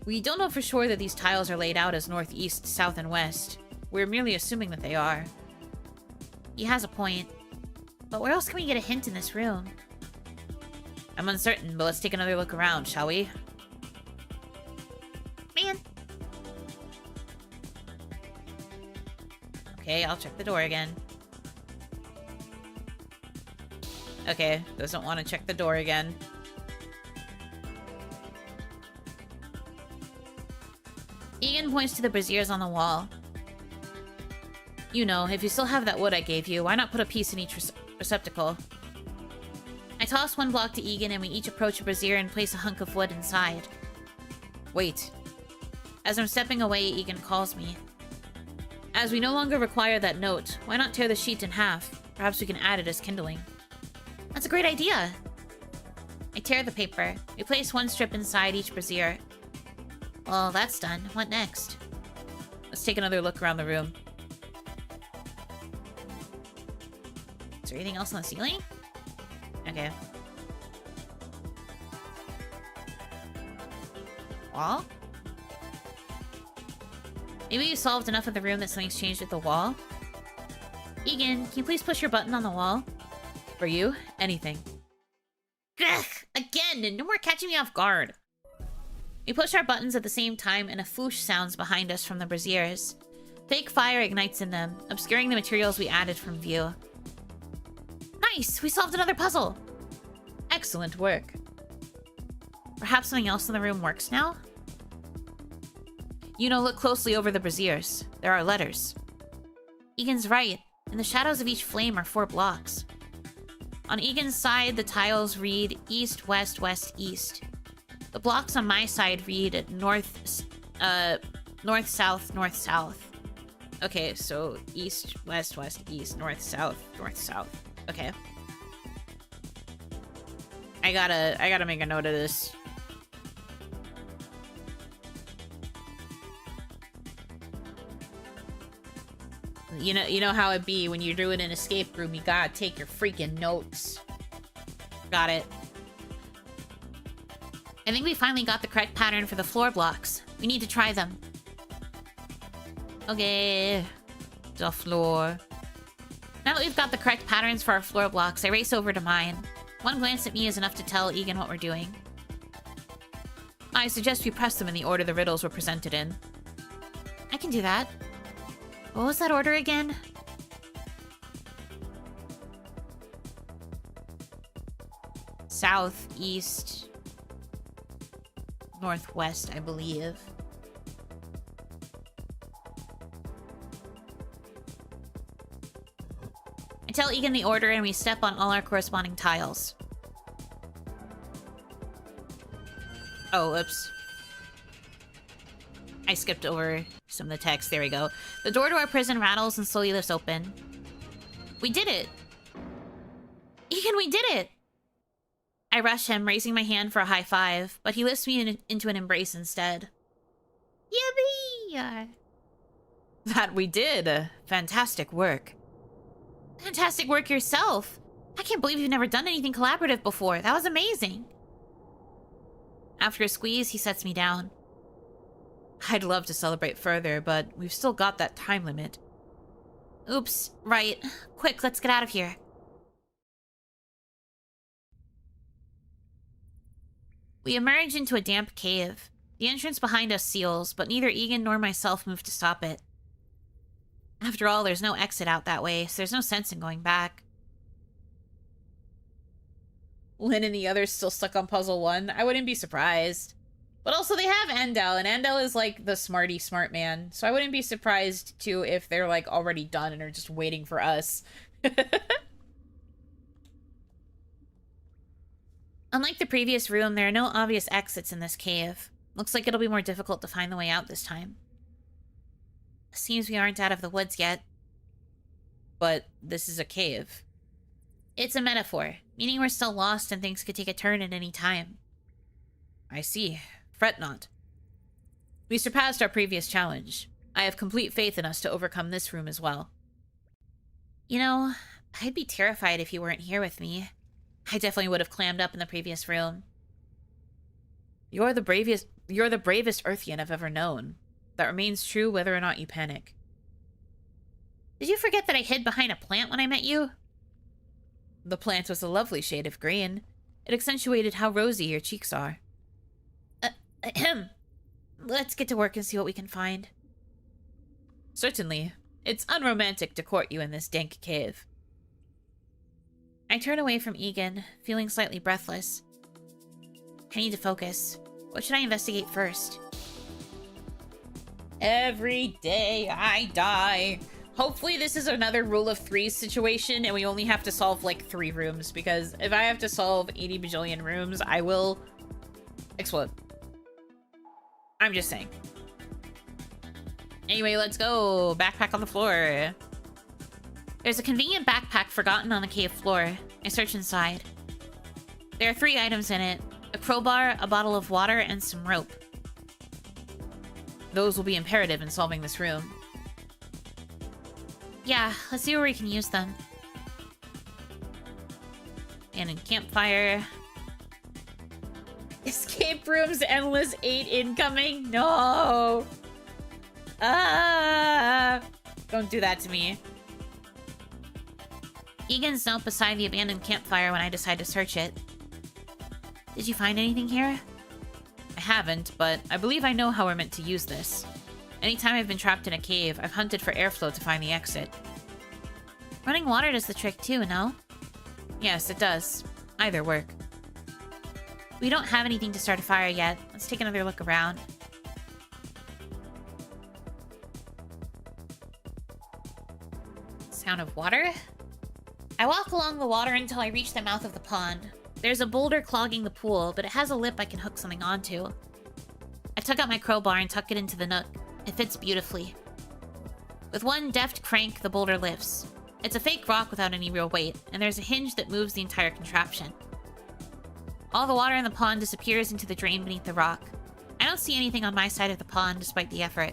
We don't know for sure that these tiles are laid out as north, east, south, and west. We're merely assuming that they are. He has a point. But where else can we get a hint in this room? I'm uncertain, but let's take another look around, shall we? Man! Okay, I'll check the door again. Okay, doesn't want to check the door again. Egan points to the braziers on the wall. You know, if you still have that wood I gave you, why not put a piece in each receptacle? I toss 1 block to Egan and we each approach a brazier and place a hunk of wood inside. Wait. As I'm stepping away, Egan calls me. As we no longer require that note, why not tear the sheet in half? Perhaps we can add it as kindling. That's a great idea! I tear the paper. We place 1 strip inside each brazier. Well, that's done. What next? Let's take another look around the room. Is there anything else on the ceiling? Okay. Wall? Maybe you solved enough of the room that something's changed at the wall? Egan, can you please push your button on the wall? For you, anything. Ugh! Again! No more catching me off guard! We push our buttons at the same time and a foosh sounds behind us from the braziers. Fake fire ignites in them, obscuring the materials we added from view. Nice! We solved another puzzle! Excellent work. Perhaps something else in the room works now? Yuno, look closely over the braziers. There are letters. Egan's right. In the shadows of each flame are 4 blocks. On Egan's side, the tiles read east, west, west, east. The blocks on my side read north, north, south, north, south. Okay, so east, west, west, east, north, south, north, south. Okay. I gotta make a note of this. You know how it be when you're doing an escape room, you gotta take your freaking notes. Got it. I think we finally got the correct pattern for the floor blocks. We need to try them. Okay. The floor. Now that we've got the correct patterns for our floor blocks, I race over to mine. One glance at me is enough to tell Egan what we're doing. I suggest we press them in the order the riddles were presented in. I can do that. What was that order again? South, east, northwest, I believe. I tell Egan the order and we step on all our corresponding tiles. Oh, oops. I skipped over some of the text. There we go. The door to our prison rattles and slowly lifts open. We did it! Egan, we did it! I rush him, raising my hand for a high five, but he lifts me into an embrace instead. Yippee! That we did. Fantastic work. Fantastic work yourself. I can't believe you've never done anything collaborative before. That was amazing. After a squeeze, he sets me down. I'd love to celebrate further, but we've still got that time limit. Oops, right. Quick, let's get out of here. We emerge into a damp cave. The entrance behind us seals, but neither Egan nor myself move to stop it. After all, there's no exit out that way, so there's no sense in going back. Lynn and the others still stuck on puzzle 1. I wouldn't be surprised. But also they have Andel, and Andel is like the smarty smart man. So I wouldn't be surprised too if they're like already done and are just waiting for us. Unlike the previous room, there are no obvious exits in this cave. Looks like it'll be more difficult to find the way out this time. Seems we aren't out of the woods yet. But this is a cave. It's a metaphor, meaning we're still lost and things could take a turn at any time. I see. Fret not. We surpassed our previous challenge. I have complete faith in us to overcome this room as well. You know, I'd be terrified if you weren't here with me. I definitely would have clammed up in the previous room. You're the bravest Earthian I've ever known. That remains true whether or not you panic. Did you forget that I hid behind a plant when I met you? The plant was a lovely shade of green. It accentuated how rosy your cheeks are. Let's get to work and see what we can find. Certainly. It's unromantic to court you in this dank cave. I turn away from Egan, feeling slightly breathless. I need to focus. What should I investigate first? Every day I die. Hopefully this is another rule of threes situation and we only have to solve like 3 rooms, because if I have to solve 80 bajillion rooms, I will explode. I'm just saying. Anyway, let's go. Backpack on the floor. There's a convenient backpack forgotten on the cave floor. I search inside. There are 3 items in it. A crowbar, a bottle of water, and some rope. Those will be imperative in solving this room. Yeah, let's see where we can use them. And campfire. Escape rooms, endless 8 incoming. No. Don't do that to me. Egan's note beside the abandoned campfire when I decide to search it. Did you find anything here? I haven't, but I believe I know how we're meant to use this. Anytime I've been trapped in a cave, I've hunted for airflow to find the exit. Running water does the trick too, no? Yes, it does. Either work. We don't have anything to start a fire yet. Let's take another look around. Sound of water? I walk along the water until I reach the mouth of the pond. There's a boulder clogging the pool, but it has a lip I can hook something onto. I tug out my crowbar and tuck it into the nook. It fits beautifully. With one deft crank, the boulder lifts. It's a fake rock without any real weight, and there's a hinge that moves the entire contraption. All the water in the pond disappears into the drain beneath the rock. I don't see anything on my side of the pond despite the effort.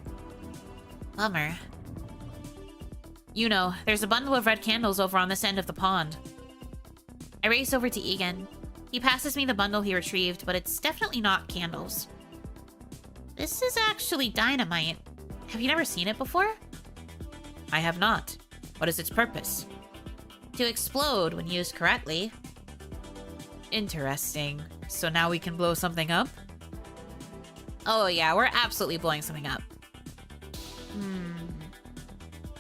Bummer. Yuno, there's a bundle of red candles over on this end of the pond. I race over to Egan. He passes me the bundle he retrieved, but it's definitely not candles. This is actually dynamite. Have you never seen it before? I have not. What is its purpose? To explode when used correctly. Interesting. So now we can blow something up? Oh yeah, we're absolutely blowing something up.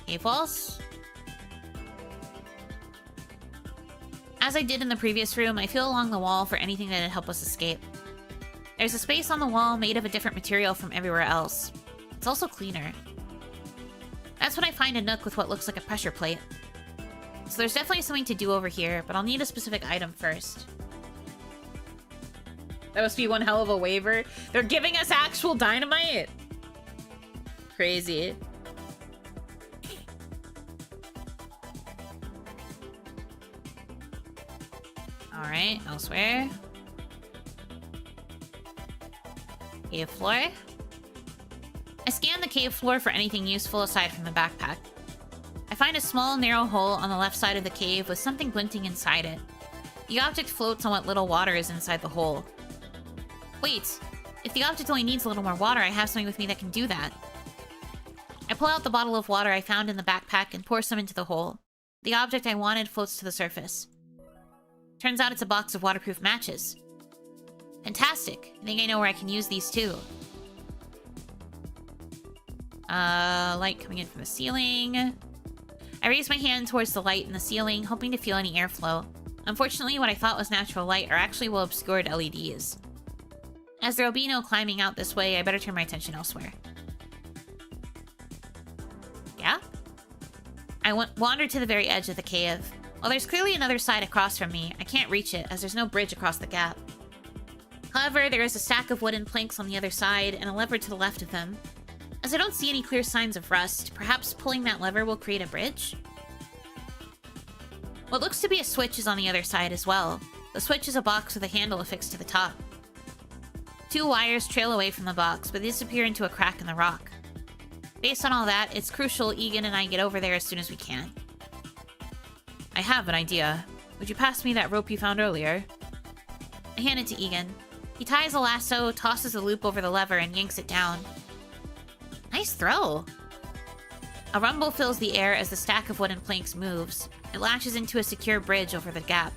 Cave walls? As I did in the previous room, I feel along the wall for anything that'd help us escape. There's a space on the wall made of a different material from everywhere else. It's also cleaner. That's when I find a nook with what looks like a pressure plate. So there's definitely something to do over here, but I'll need a specific item first. That must be one hell of a waiver. They're giving us actual dynamite! Crazy. Alright, elsewhere. Cave floor. I scan the cave floor for anything useful aside from the backpack. I find a small, narrow hole on the left side of the cave with something glinting inside it. The object floats on what little water is inside the hole. Wait, if the object only needs a little more water, I have something with me that can do that. I pull out the bottle of water I found in the backpack and pour some into the hole. The object I wanted floats to the surface. Turns out it's a box of waterproof matches. Fantastic. I think I know where I can use these too. Light coming in from the ceiling. I raise my hand towards the light in the ceiling, hoping to feel any airflow. Unfortunately, what I thought was natural light are actually well-obscured LEDs. As there will be no climbing out this way, I better turn my attention elsewhere. Yeah? I wander to the very edge of the cave. While there's clearly another side across from me, I can't reach it as there's no bridge across the gap. However, there is a stack of wooden planks on the other side and a lever to the left of them. As I don't see any clear signs of rust, perhaps pulling that lever will create a bridge? What looks to be a switch is on the other side as well. The switch is a box with a handle affixed to the top. 2 wires trail away from the box, but disappear into a crack in the rock. Based on all that, it's crucial Egan and I get over there as soon as we can. I have an idea. Would you pass me that rope you found earlier? I hand it to Egan. He ties a lasso, tosses the loop over the lever, and yanks it down. Nice throw! A rumble fills the air as the stack of wooden planks moves. It latches into a secure bridge over the gap.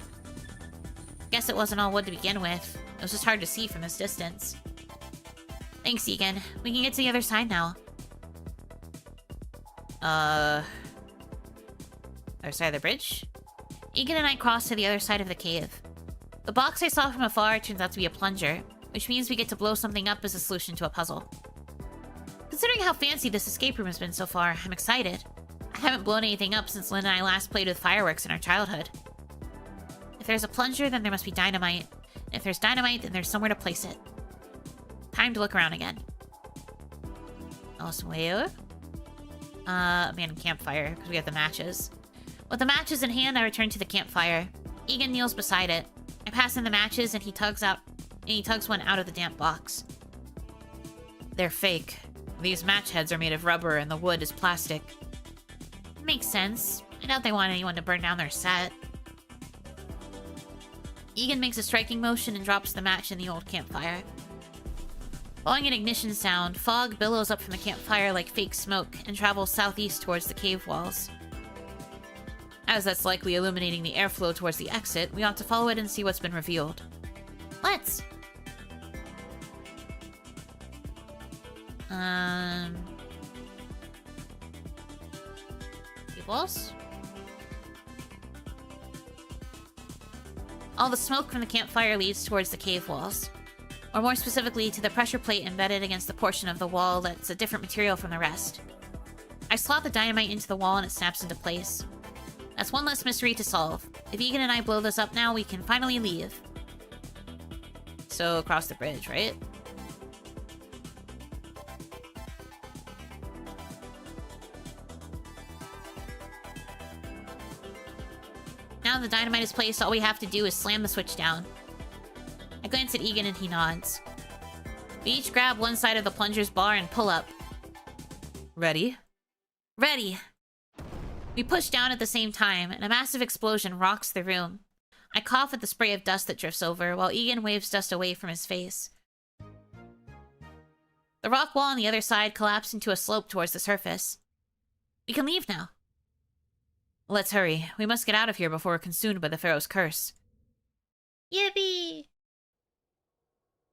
Guess it wasn't all wood to begin with. It was just hard to see from this distance. Thanks, Egan. We can get to the other side now. Other side of the bridge? Egan and I cross to the other side of the cave. The box I saw from afar turns out to be a plunger, which means we get to blow something up as a solution to a puzzle. Considering how fancy this escape room has been so far, I'm excited. I haven't blown anything up since Lynn and I last played with fireworks in our childhood. If there's a plunger, then there must be dynamite. If there's dynamite, then there's somewhere to place it. Time to look around again. Elsewhere? Abandoned campfire, because we have the matches. With the matches in hand, I return to the campfire. Egan kneels beside it. I pass in the matches, and he tugs one out of the damp box. They're fake. These match heads are made of rubber, and the wood is plastic. Makes sense. I doubt they want anyone to burn down their set. Egan makes a striking motion and drops the match in the old campfire. Following an ignition sound, fog billows up from the campfire like fake smoke and travels southeast towards the cave walls. As that's likely illuminating the airflow towards the exit, we ought to follow it and see what's been revealed. Let's! Cave walls? All the smoke from the campfire leads towards the cave walls. Or more specifically, to the pressure plate embedded against the portion of the wall that's a different material from the rest. I slot the dynamite into the wall and it snaps into place. That's one less mystery to solve. If Egan and I blow this up now, we can finally leave. So, across the bridge, right? Now the dynamite is placed, all we have to do is slam the switch down. I glance at Egan and he nods. We each grab one side of the plunger's bar and pull up. Ready? Ready! We push down at the same time, and a massive explosion rocks the room. I cough at the spray of dust that drifts over, while Egan waves dust away from his face. The rock wall on the other side collapsed into a slope towards the surface. We can leave now. Let's hurry. We must get out of here before we're consumed by the Pharaoh's curse. Yippee!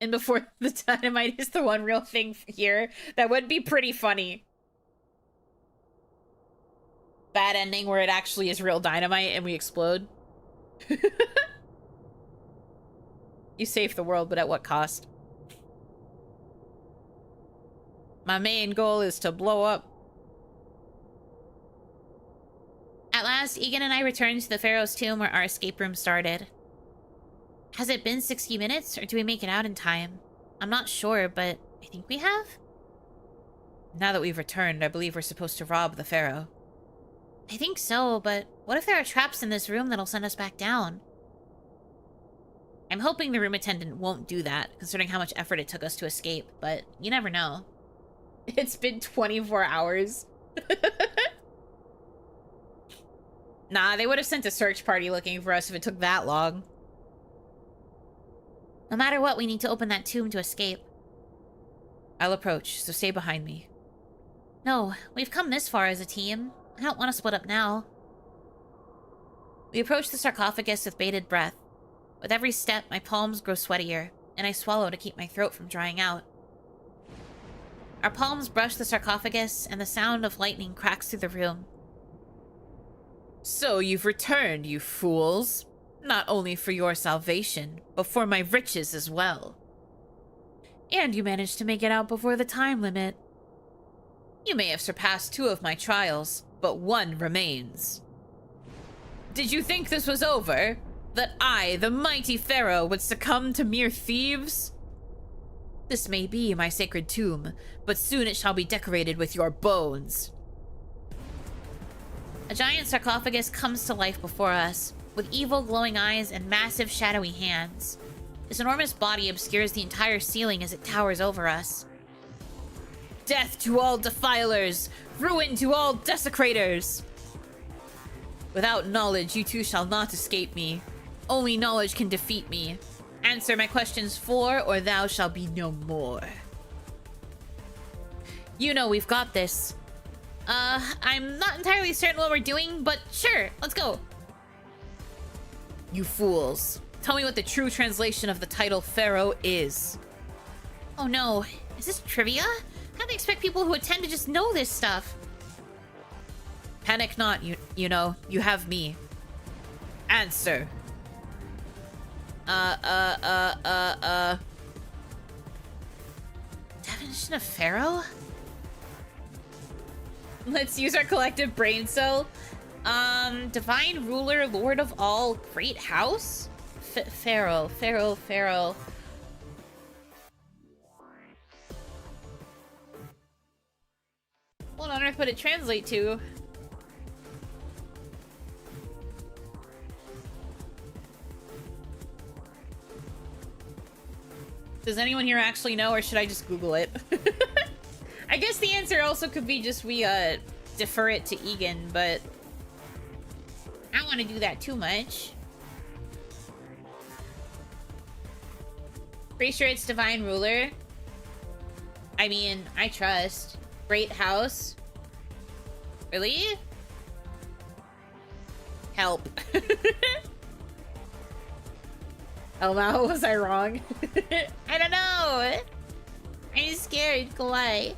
And before the dynamite is the one real thing here, that would be pretty funny. Bad ending where it actually is real dynamite and we explode. You save the world, but at what cost? My main goal is to blow up. At last, Egan and I return to the Pharaoh's tomb where our escape room started. Has it been 60 minutes, or do we make it out in time? I'm not sure, but I think we have? Now that we've returned, I believe we're supposed to rob the Pharaoh. I think so, but what if there are traps in this room that'll send us back down? I'm hoping the room attendant won't do that, considering how much effort it took us to escape, but you never know. It's been 24 hours. Nah, they would have sent a search party looking for us if it took that long. No matter what, we need to open that tomb to escape. I'll approach, so stay behind me. No, we've come this far as a team. I don't want to split up now. We approach the sarcophagus with bated breath. With every step, my palms grow sweatier, and I swallow to keep my throat from drying out. Our palms brush the sarcophagus, and the sound of lightning cracks through the room. So you've returned, you fools. Not only for your salvation, but for my riches as well. And you managed to make it out before the time limit. You may have surpassed 2 of my trials, but 1 remains. Did you think this was over? That I, the mighty Pharaoh, would succumb to mere thieves? This may be my sacred tomb, but soon it shall be decorated with your bones. A giant sarcophagus comes to life before us, with evil glowing eyes and massive shadowy hands. This enormous body obscures the entire ceiling as it towers over us. Death to all defilers! Ruin to all desecrators! Without knowledge, you two shall not escape me. Only knowledge can defeat me. Answer my questions for, or thou shalt be no more. You know we've got this. I'm not entirely certain what we're doing, but sure, let's go. You fools. Tell me what the true translation of the title Pharaoh is. Oh no, is this trivia? How do they expect people who attend to just know this stuff? Panic not, you know, you have me. Answer. Definition of Pharaoh? Let's use our collective brain cell. Divine ruler, lord of all, great house? Pharaoh. What on earth would it translate to? Does anyone here actually know, or should I just Google it? I guess the answer also could be just we, defer it to Egan, but I don't want to do that too much. Pretty sure it's Divine Ruler. I mean, I trust. Great House. Really? Help. Oh wow, was I wrong? I don't know. I'm scared. Why?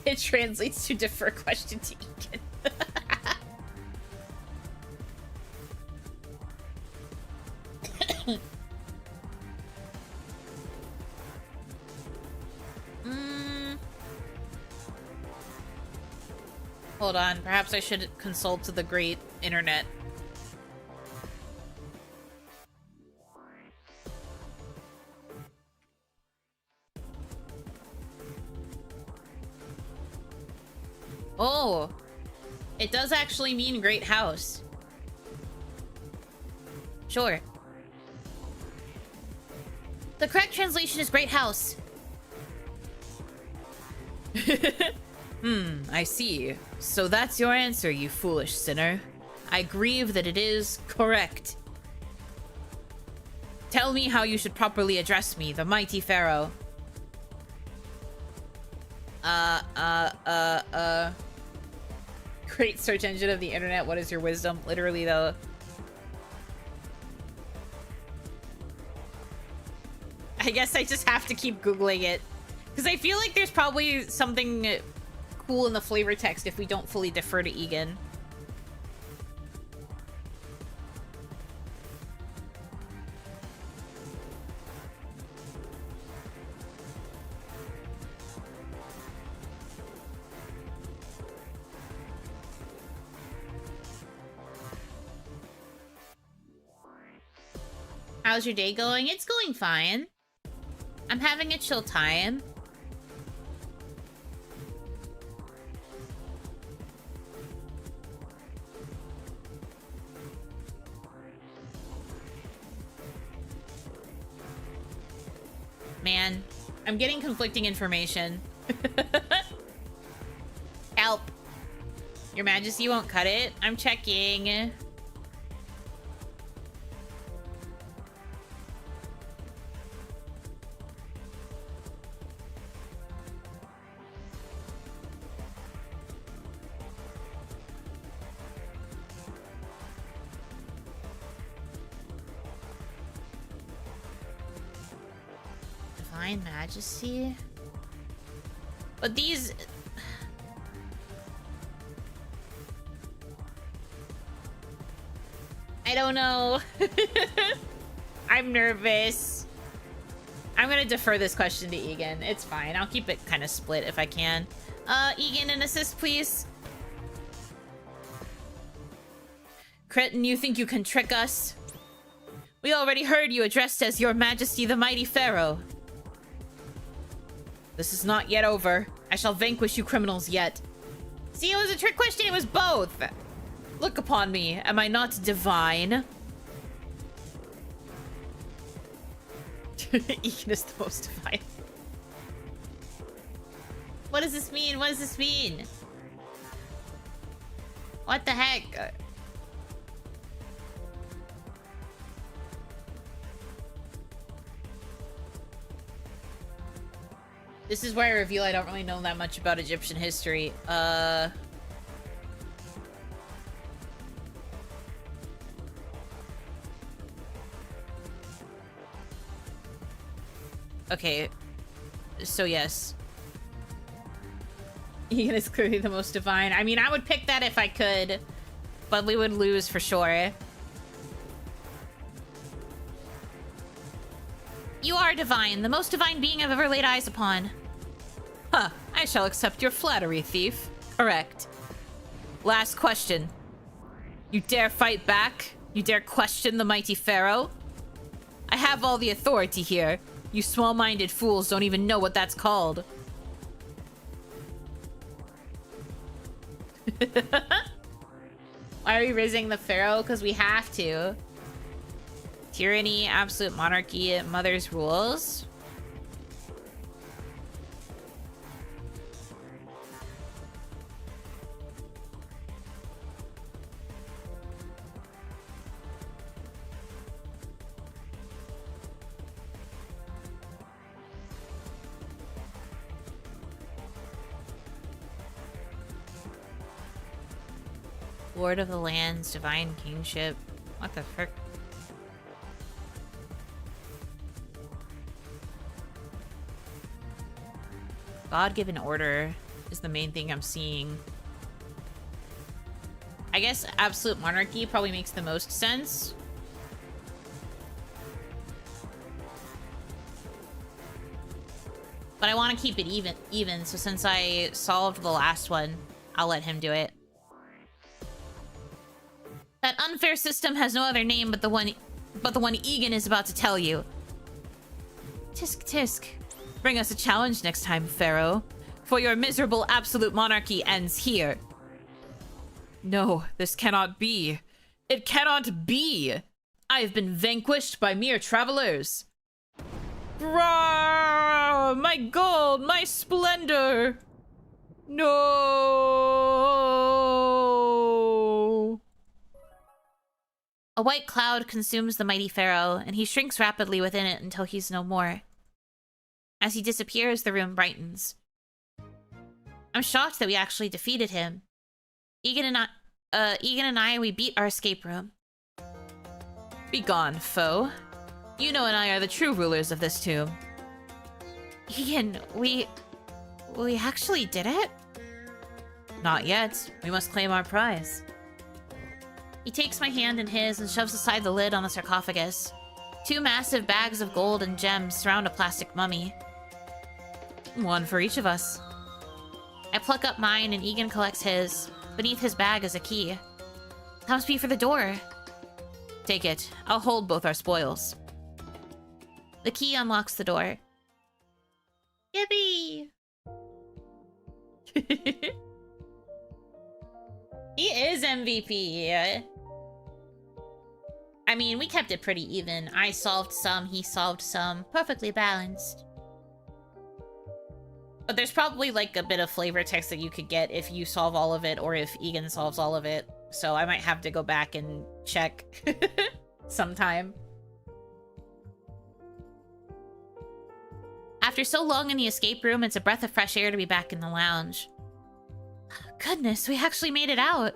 It translates to defer question to Egan. Hold on, perhaps I should consult the great internet. Oh, it does actually mean great house. Sure. The correct translation is great house. I see. So that's your answer, you foolish sinner. I grieve that it is correct. Tell me how you should properly address me, the mighty pharaoh. Great search engine of the internet, what is your wisdom? Literally, though. I guess I just have to keep Googling it. Because I feel like there's probably something cool in the flavor text if we don't fully defer to Egan. How's your day going? It's going fine. I'm having a chill time. Man, I'm getting conflicting information. Help. Your Majesty won't cut it? I'm checking. Divine Majesty? But these... I don't know. I'm nervous. I'm gonna defer this question to Egan. It's fine. I'll keep it kind of split if I can. Egan, an assist, please. Cretin, you think you can trick us? We already heard you addressed as Your Majesty the Mighty Pharaoh. This is not yet over. I shall vanquish you criminals yet. See, it was a trick question. It was both. Look upon me. Am I not divine? Egan is the most divine. What does this mean? What does this mean? What the heck? This is where I reveal I don't really know that much about Egyptian history. Okay. So, yes. Egan is clearly the most divine. I mean, I would pick that if I could, but we would lose for sure. You are divine, the most divine being I've ever laid eyes upon. Huh, I shall accept your flattery, thief. Correct. Last question. You dare fight back? You dare question the mighty pharaoh? I have all the authority here. You small-minded fools don't even know what that's called. Why are we rizzing the pharaoh? Because we have to. Tyranny, absolute monarchy, mother's rules. Lord of the lands, divine kingship. What the frick? God-given order is the main thing I'm seeing. I guess absolute monarchy probably makes the most sense. But I want to keep it even, so since I solved the last one, I'll let him do it. unfair system has no other name but the one Egan is about to tell you. Tisk tisk. Bring us a challenge next time, Pharaoh. For your miserable absolute monarchy ends here. No, this cannot be. It cannot be! I have been vanquished by mere travelers. Roar! My gold, my splendor! No! A white cloud consumes the mighty pharaoh, and he shrinks rapidly within it until he's no more. As he disappears, the room brightens. I'm shocked that we actually defeated him. Egan and I, we beat our escape room. Be gone, foe. Yuno and I are the true rulers of this tomb. Egan, we actually did it? Not yet. We must claim our prize. He takes my hand in his and shoves aside the lid on the sarcophagus. 2 massive bags of gold and gems surround a plastic mummy. One for each of us. I pluck up mine and Egan collects his. Beneath his bag is a key. That must be for the door. Take it. I'll hold both our spoils. The key unlocks the door. Yippee! He is MVP. I mean, we kept it pretty even. I solved some, he solved some. Perfectly balanced. But there's probably like a bit of flavor text that you could get if you solve all of it or if Egan solves all of it. So I might have to go back and check sometime. After so long in the escape room, it's a breath of fresh air to be back in the lounge. Goodness, we actually made it out.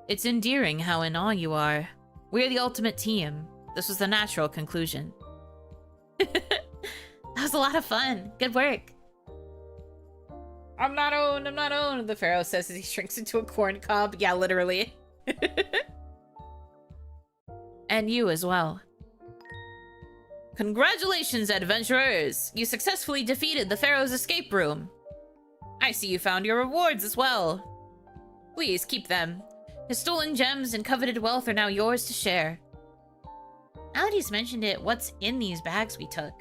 It's endearing how in awe you are. We're the ultimate team. This was the natural conclusion. That was a lot of fun. Good work. I'm not owned, the pharaoh says as he shrinks into a corn cob. Yeah, literally. And you as well. Congratulations, adventurers! You successfully defeated the pharaoh's escape room. I see you found your rewards as well. Please keep them. His stolen gems and coveted wealth are now yours to share. Now that he's mentioned it, what's in these bags we took?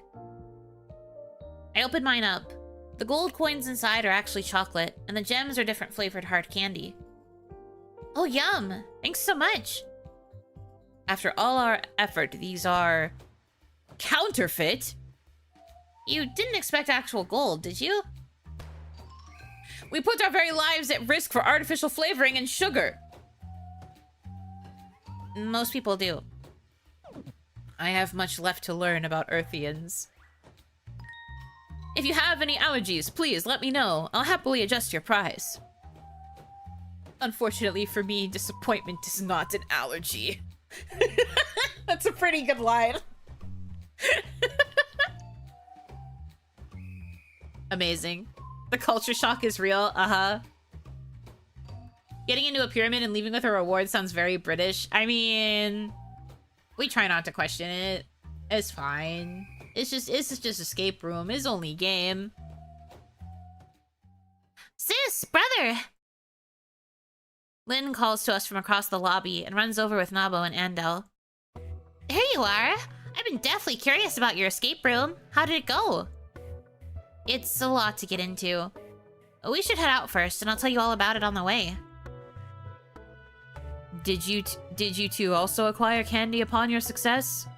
I open mine up. The gold coins inside are actually chocolate, and the gems are different flavored hard candy. Oh, yum! Thanks so much! After all our effort, these are... counterfeit? You didn't expect actual gold, did you? We put our very lives at risk for artificial flavoring and sugar. Most people do. I have much left to learn about Earthians. If you have any allergies, please let me know. I'll happily adjust your price. Unfortunately for me, disappointment is not an allergy. That's a pretty good line. Amazing. The culture shock is real. Uh-huh. Getting into a pyramid and leaving with a reward sounds very British. I mean, we try not to question it. It's fine. It's just escape room. It's only game. Sis, brother! Lynn calls to us from across the lobby and runs over with Nabo and Andel. There you are! I've been deathly curious about your escape room. How did it go? It's a lot to get into. We should head out first, and I'll tell you all about it on the way. Did you two also acquire candy upon your success?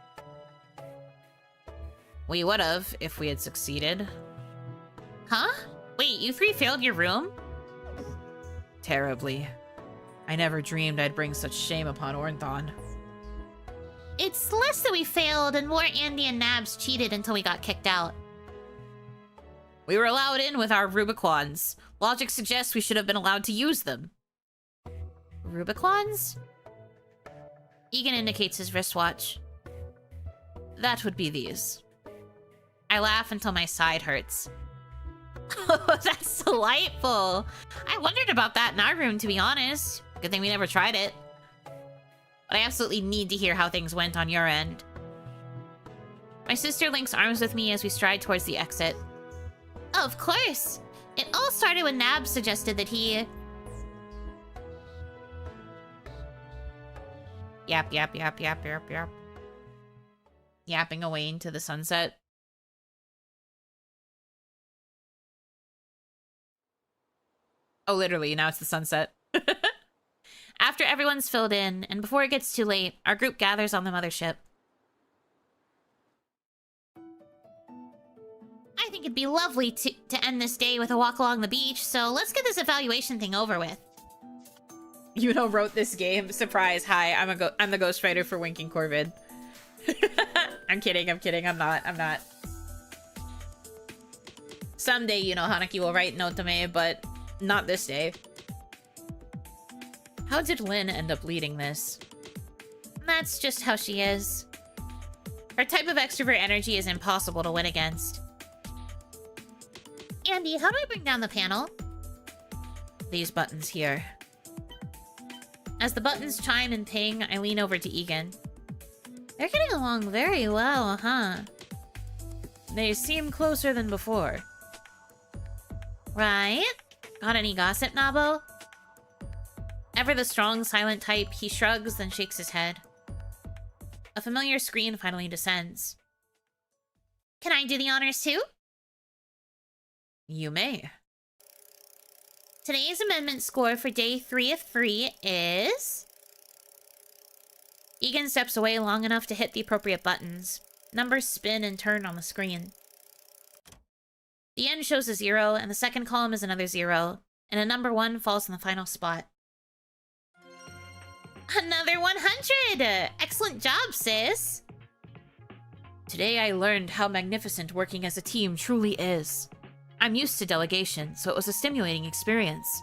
We would have, if we had succeeded. Huh? Wait, you 3 failed your room? Terribly. I never dreamed I'd bring such shame upon Ornthon. It's less that we failed and more Andy and Nabs cheated until we got kicked out. We were allowed in with our Rubicons. Logic suggests we should have been allowed to use them. Rubicons? Egan indicates his wristwatch. That would be these. I laugh until my side hurts. Oh, that's delightful. I wondered about that in our room, to be honest. Good thing we never tried it. But I absolutely need to hear how things went on your end. My sister links arms with me as we stride towards the exit. Of course! It all started when Nab suggested that he... Yap, yap, yap, yap, yap, yap. Yapping away into the sunset. Oh, literally, now it's the sunset. After everyone's filled in, and before it gets too late, our group gathers on the mothership. I think it'd be lovely to end this day with a walk along the beach, so let's get this evaluation thing over with. Yuno wrote this game. Surprise, hi, I'm the ghostwriter for Winking Corvid. I'm kidding, I'm not. Someday, you know, Hanaki will write Notame, but not this day. How did Lynn end up leading this? That's just how she is. Her type of extrovert energy is impossible to win against. Andy, how do I bring down the panel? These buttons here. As the buttons chime and ping, I lean over to Egan. They're getting along very well, huh? They seem closer than before. Right? Got any gossip, Nabo? Ever the strong, silent type, he shrugs, then shakes his head. A familiar screen finally descends. Can I do the honors too? You may. Today's amendment score for day 3 of 3 is... Egan steps away long enough to hit the appropriate buttons. Numbers spin and turn on the screen. The end shows a 0, and the second column is another 0, and a number 1 falls in the final spot. Another 100! Excellent job, sis! Today I learned how magnificent working as a team truly is. I'm used to delegation, so it was a stimulating experience.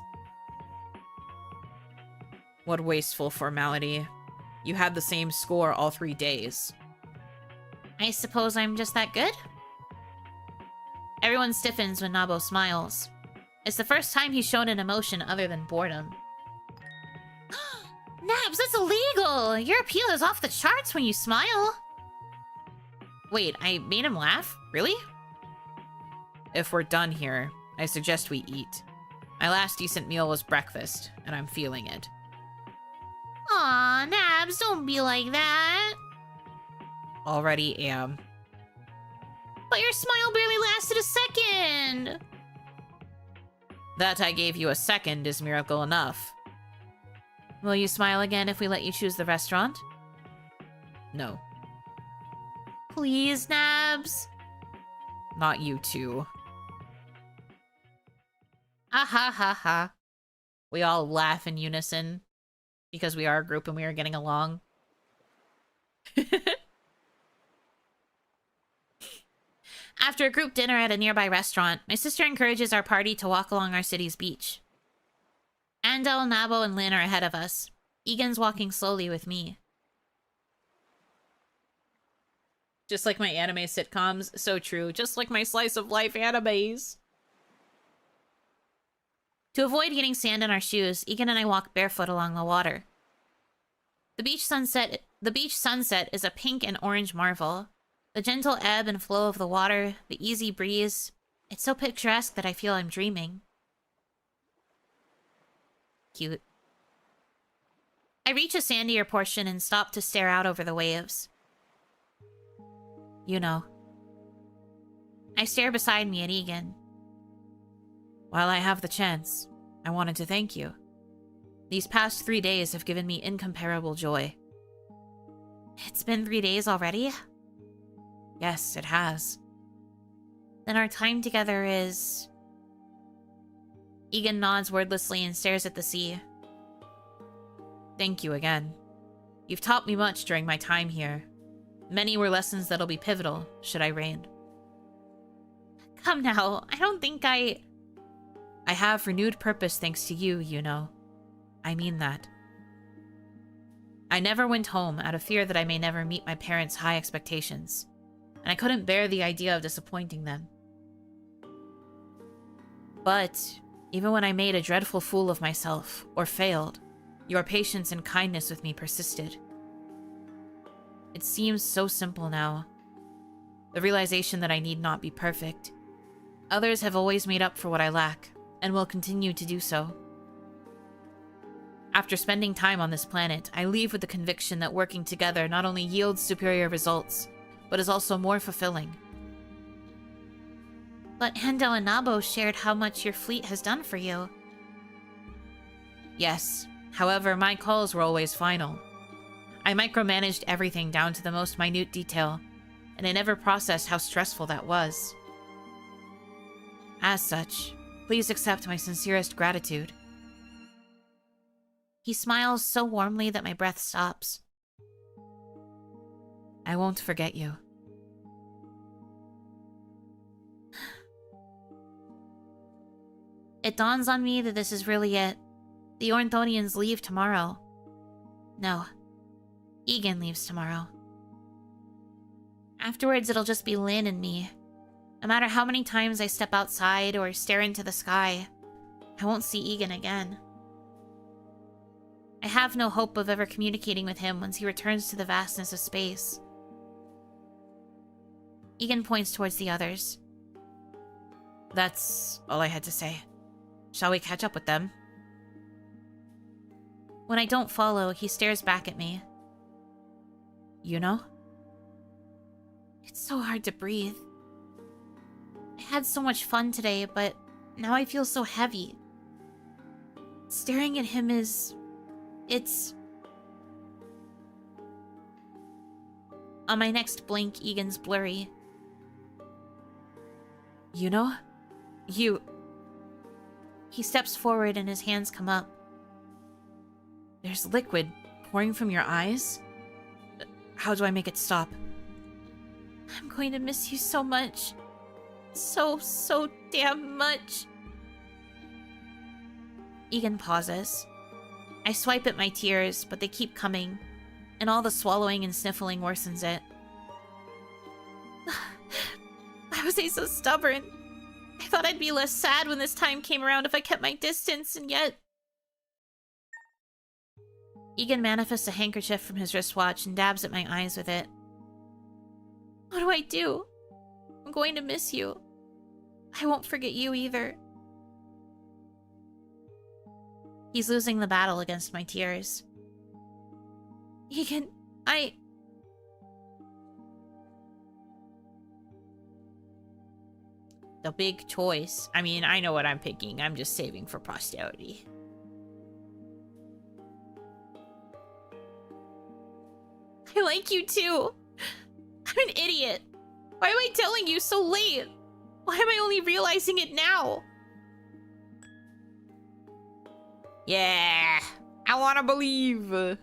What wasteful formality. You had the same score all 3 days. I suppose I'm just that good? Everyone stiffens when Nabo smiles. It's the first time he's shown an emotion other than boredom. Nabs, that's illegal! Your appeal is off the charts when you smile. Wait, I made him laugh? Really? If we're done here, I suggest we eat. My last decent meal was breakfast, and I'm feeling it. Aw, Nabs, don't be like that. Already am. But your smile barely lasted a second. That I gave you a second is miracle enough. Will you smile again if we let you choose the restaurant? No. Please, Nabs. Not you two. Ah ha ha ha. We all laugh in unison. Because we are a group and we are getting along. After a group dinner at a nearby restaurant, my sister encourages our party to walk along our city's beach. Andel, Nabo, and Lynn are ahead of us. Egan's walking slowly with me. Just like my anime sitcoms, so true. Just like my slice of life animes. To avoid getting sand in our shoes, Egan and I walk barefoot along the water. The beach sunset is a pink and orange marvel. The gentle ebb and flow of the water, the easy breeze. It's so picturesque that I feel I'm dreaming. Cute. I reach a sandier portion and stop to stare out over the waves. You know. I stare beside me at Egan. While I have the chance, I wanted to thank you. These past 3 days have given me incomparable joy. It's been 3 days already? Yes, it has. Then our time together is... Egan nods wordlessly and stares at the sea. Thank you again. You've taught me much during my time here. Many were lessons that'll be pivotal, should I reign. Come now, I don't think I have renewed purpose thanks to you, Yuno. I mean that. I never went home out of fear that I may never meet my parents' high expectations, and I couldn't bear the idea of disappointing them. But even when I made a dreadful fool of myself, or failed, your patience and kindness with me persisted. It seems so simple now. The realization that I need not be perfect. Others have always made up for what I lack, and will continue to do so. After spending time on this planet, I leave with the conviction that working together not only yields superior results, but is also more fulfilling. But Hendo and Nabo shared how much your fleet has done for you. Yes, however, my calls were always final. I micromanaged everything down to the most minute detail, and I never processed how stressful that was. As such, please accept my sincerest gratitude. He smiles so warmly that my breath stops. I won't forget you. It dawns on me that this is really it. The Ornthonians leave tomorrow. No, Egan leaves tomorrow. Afterwards, it'll just be Lynn and me. No matter how many times I step outside or stare into the sky, I won't see Egan again. I have no hope of ever communicating with him once he returns to the vastness of space. Egan points towards the others. That's all I had to say. Shall we catch up with them? When I don't follow, he stares back at me. Yuno? It's so hard to breathe. I had so much fun today, but now I feel so heavy. Staring at him is... it's... On my next blink, Egan's blurry. Yuno? You... He steps forward and his hands come up. There's liquid pouring from your eyes? How do I make it stop? I'm going to miss you so much. So damn much. Egan pauses. I swipe at my tears, but they keep coming, and all the swallowing and sniffling worsens it. Why was I so stubborn? I thought I'd be less sad when this time came around if I kept my distance, and yet... Egan manifests a handkerchief from his wristwatch and dabs at my eyes with it. What do I do? I'm going to miss you. I won't forget you either. He's losing the battle against my tears. Egan, The big choice. I mean, I know what I'm picking. I'm just saving for posterity. I like you too. I'm an idiot. Why am I telling you so late? Why am I only realizing it now? Yeah, I want to believe.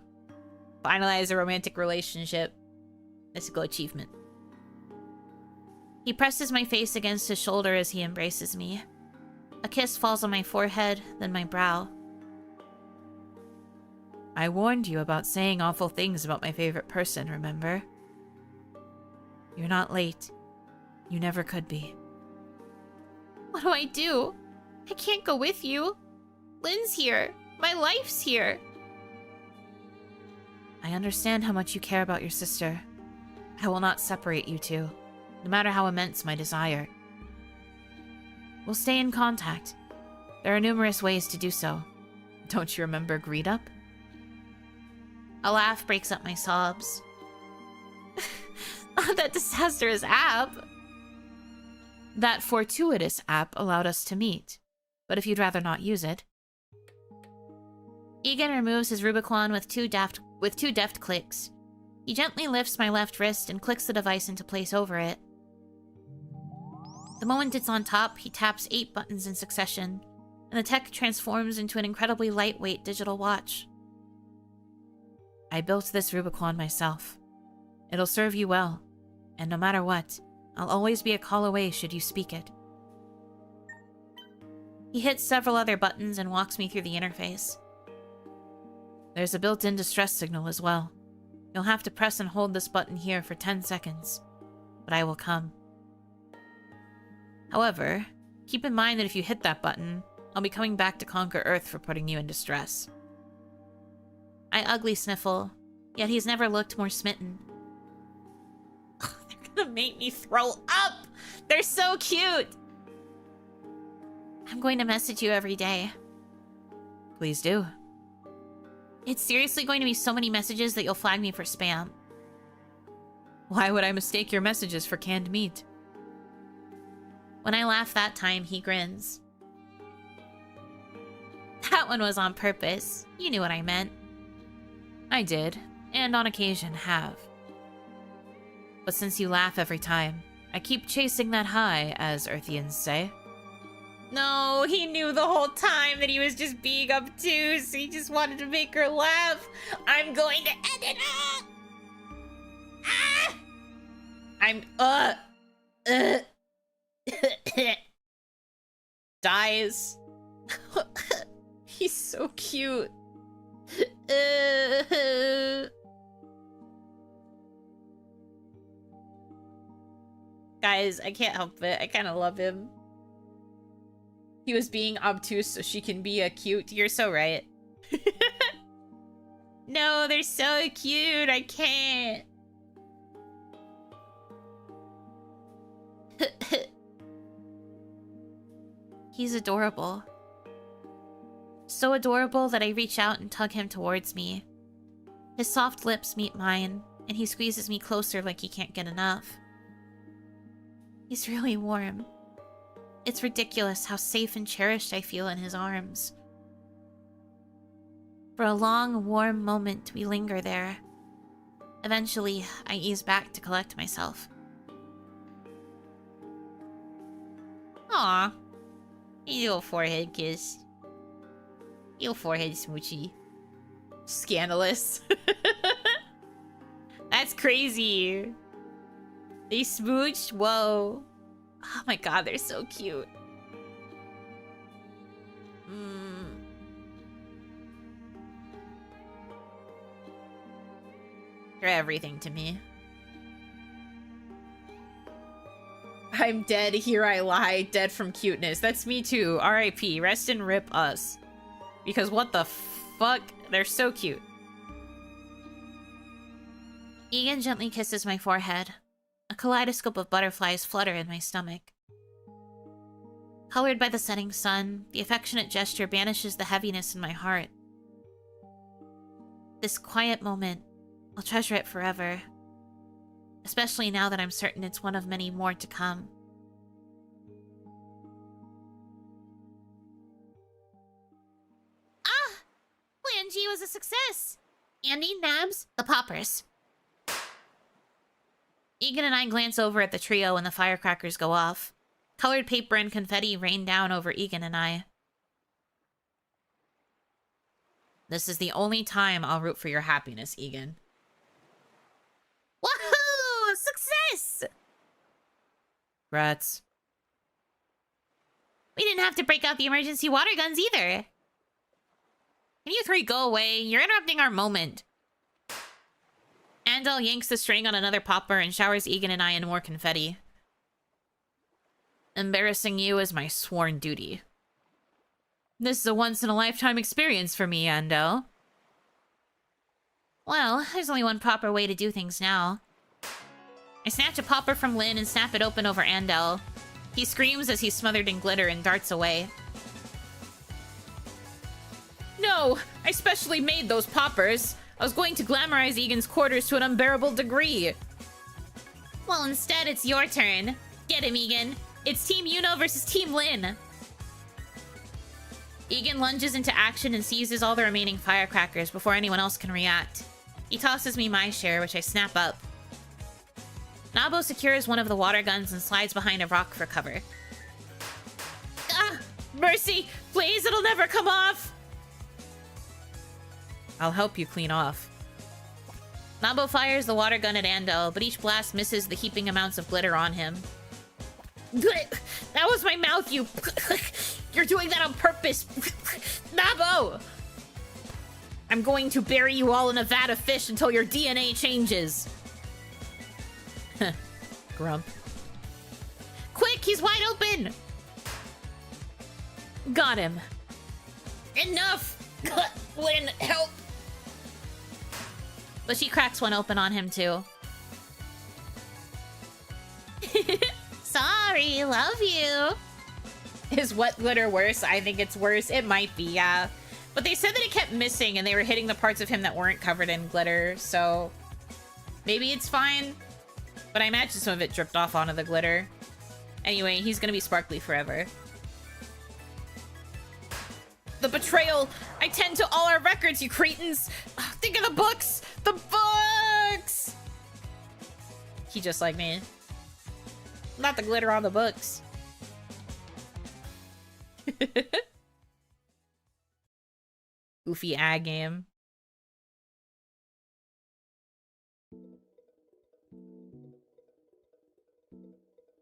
Finalize a romantic relationship. Mystical achievement. He presses my face against his shoulder as he embraces me. A kiss falls on my forehead, then my brow. I warned you about saying awful things about my favorite person, remember? You're not late. You never could be. What do I do? I can't go with you. Lynn's here. My life's here. I understand how much you care about your sister. I will not separate you two, no matter how immense my desire. We'll stay in contact. There are numerous ways to do so. Don't you remember Greed Up? A laugh breaks up my sobs. Not that disastrous app. That fortuitous app allowed us to meet, but if you'd rather not use it. Egan removes his Rubicon with two deft clicks. He gently lifts my left wrist and clicks the device into place over it. The moment it's on top, he taps 8 buttons in succession, and the tech transforms into an incredibly lightweight digital watch. I built this Rubicon myself. It'll serve you well, and no matter what, I'll always be a call away should you speak it. He hits several other buttons and walks me through the interface. There's a built-in distress signal as well. You'll have to press and hold this button here for 10 seconds, but I will come. However, keep in mind that if you hit that button, I'll be coming back to conquer Earth for putting you in distress. I ugly sniffle, yet he's never looked more smitten. They're gonna make me throw up! They're so cute! I'm going to message you every day. Please do. It's seriously going to be so many messages that you'll flag me for spam. Why would I mistake your messages for canned meat? When I laugh that time, he grins. That one was on purpose. You knew what I meant. I did, and on occasion have. But since you laugh every time, I keep chasing that high, as Earthians say. No, he knew the whole time that he was just being obtuse. He just wanted to make her laugh. I'm going to end it up! Ah! Dies. He's so cute. Guys, I can't help it. I kind of love him. He was being obtuse so she can be a cute. You're so right. No, they're so cute. I can't. He's adorable. So adorable that I reach out and tug him towards me. His soft lips meet mine, and he squeezes me closer like he can't get enough. He's really warm. It's ridiculous how safe and cherished I feel in his arms. For a long, warm moment, we linger there. Eventually, I ease back to collect myself. Aw. You little forehead kiss. You forehead smoochie. Scandalous. That's crazy. They smooched? Whoa. Oh my god, they're so cute. You're everything to me. I'm dead, here I lie, dead from cuteness. That's me too. R.I.P. Rest and rip us. Because what the fuck? They're so cute. Egan gently kisses my forehead. A kaleidoscope of butterflies flutter in my stomach. Colored by the setting sun, the affectionate gesture banishes the heaviness in my heart. This quiet moment, I'll treasure it forever. Especially now that I'm certain it's one of many more to come. Ah! Plan G was a success! Andy, Nabs, the poppers. Egan and I glance over at the trio when the firecrackers go off. Colored paper and confetti rain down over Egan and I. This is the only time I'll root for your happiness, Egan. Woohoo! Success! Rats. We didn't have to break out the emergency water guns either. Can you three go away? You're interrupting our moment. Andal yanks the string on another popper and showers Egan and I in more confetti. Embarrassing you is my sworn duty. This is a once-in-a-lifetime experience for me, Andal. Well, there's only one proper way to do things now. I snatch a popper from Lynn and snap it open over Andal. He screams as he's smothered in glitter and darts away. No! I specially made those poppers! I was going to glamorize Egan's quarters to an unbearable degree. Well, instead, it's your turn. Get him, Egan. It's Team Yuno versus Team Lynn. Egan lunges into action and seizes all the remaining firecrackers before anyone else can react. He tosses me my share, which I snap up. Nabo secures one of the water guns and slides behind a rock for cover. Ah! Mercy! Please, it'll never come off! I'll help you clean off. Nabo fires the water gun at Andal, but each blast misses the heaping amounts of glitter on him. That was my mouth, you... You're doing that on purpose! Nabo! I'm going to bury you all in a vat of fish until your DNA changes. Grump. Quick, he's wide open! Got him. Enough! Lynn, help! But she cracks one open on him, too. Sorry, love you. Is wet glitter worse? I think it's worse. It might be, yeah. But they said that it kept missing and they were hitting the parts of him that weren't covered in glitter, so maybe it's fine. But I imagine some of it dripped off onto the glitter. Anyway, he's gonna be sparkly forever. The betrayal! I tend to all our records, you cretins! Oh, think of the books! The books! He just like me. Not the glitter on the books. Goofy ag game.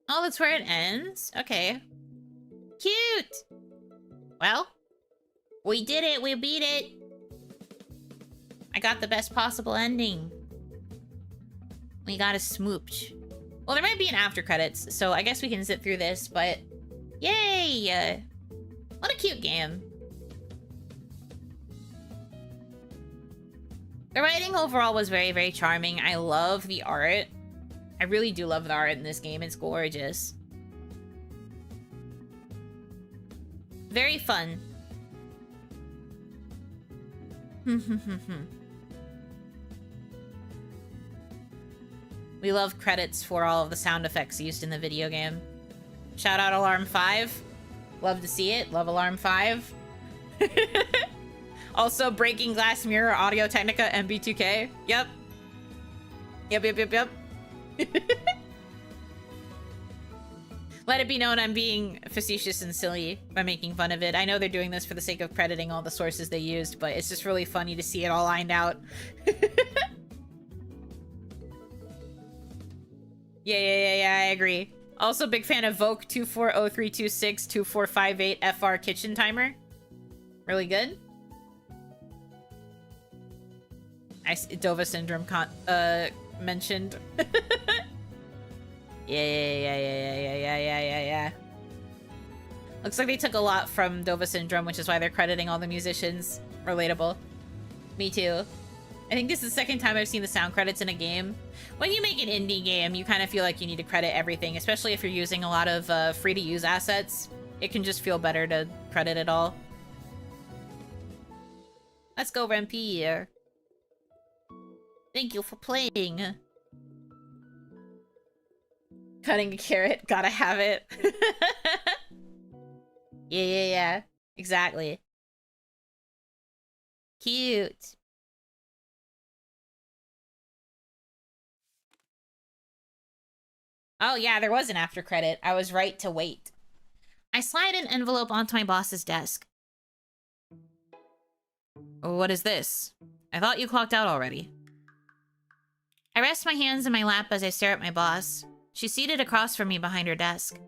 Oh, that's where it ends? Okay. Cute! Well, we did it! We beat it! I got the best possible ending. We got a smooch. Well, there might be an after credits, so I guess we can zip through this, but... Yay! What a cute game. The writing overall was very, very charming. I love the art. I really do love the art in this game. It's gorgeous. Very fun. We love credits for all of the sound effects used in the video game. Shout out Alarm 5. Love to see it. Love Alarm 5. Also, Breaking Glass Mirror, Audio Technica, MB2K. Yep. Yep. Let it be known I'm being facetious and silly by making fun of it. I know they're doing this for the sake of crediting all the sources they used, but it's just really funny to see it all lined out. Yeah, I agree. Also, big fan of Voke 2403262458 FR kitchen timer. Really good. Dova syndrome mentioned. Yeah. Looks like they took a lot from Dova syndrome, which is why they're crediting all the musicians. Relatable. Me too. I think this is the second time I've seen the sound credits in a game. When you make an indie game, you kind of feel like you need to credit everything, especially if you're using a lot of free-to-use assets. It can just feel better to credit it all. Let's go, Rampire. Thank you for playing. Cutting a carrot, gotta have it. Yeah. Exactly. Cute. Oh yeah, there was an after credit. I was right to wait. I slide an envelope onto my boss's desk. What is this? I thought you clocked out already. I rest my hands in my lap as I stare at my boss. She's seated across from me behind her desk.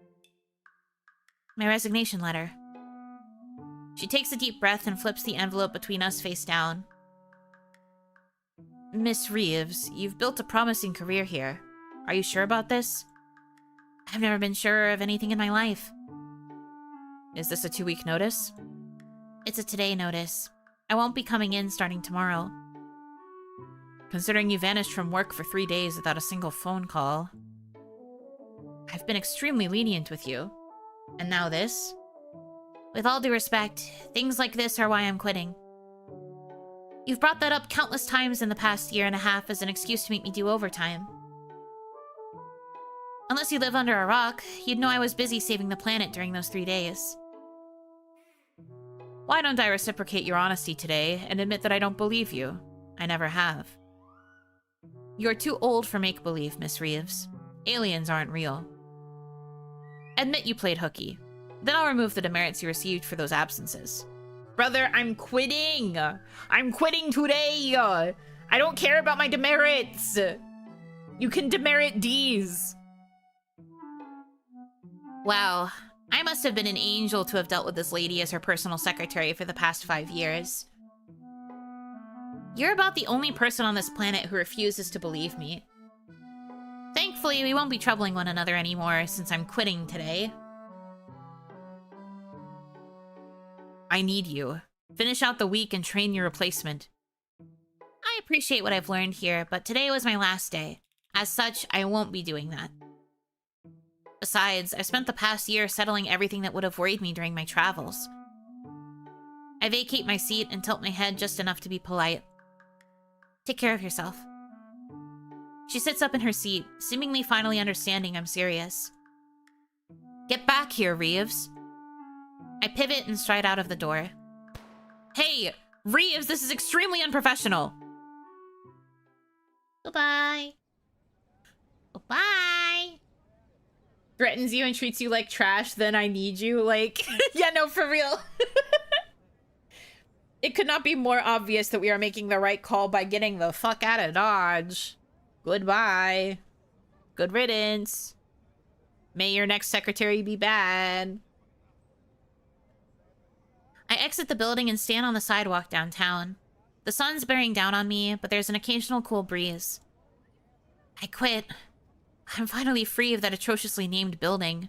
My resignation letter. She takes a deep breath and flips the envelope between us face down. Miss Reeves, you've built a promising career here. Are you sure about this? I've never been surer of anything in my life. Is this a 2-week notice? It's a today notice. I won't be coming in starting tomorrow. Considering you vanished from work for 3 days without a single phone call. I've been extremely lenient with you. And now this? With all due respect, things like this are why I'm quitting. You've brought that up countless times in the past year and a half as an excuse to make me do overtime. Unless you live under a rock, you'd know I was busy saving the planet during those 3 days. Why don't I reciprocate your honesty today and admit that I don't believe you? I never have. You're too old for make-believe, Miss Reeves. Aliens aren't real. Admit you played hooky. Then I'll remove the demerits you received for those absences. Brother, I'm quitting! I'm quitting today! I don't care about my demerits! You can demerit D's! Wow, I must have been an angel to have dealt with this lady as her personal secretary for the past 5 years. You're about the only person on this planet who refuses to believe me. Thankfully, we won't be troubling one another anymore since I'm quitting today. I need you. Finish out the week and train your replacement. I appreciate what I've learned here, but today was my last day. As such, I won't be doing that. Besides, I've spent the past year settling everything that would have worried me during my travels. I vacate my seat and tilt my head just enough to be polite. Take care of yourself. She sits up in her seat, seemingly finally understanding I'm serious. Get back here, Reeves. I pivot and stride out of the door. Hey, Reeves, this is extremely unprofessional. Goodbye. Goodbye. Threatens you and treats you like trash, then I need you. Like, yeah, no, for real. It could not be more obvious that we are making the right call by getting the fuck out of Dodge. Goodbye. Good riddance. May your next secretary be bad. I exit the building and stand on the sidewalk downtown. The sun's bearing down on me, but there's an occasional cool breeze. I quit. I'm finally free of that atrociously named building.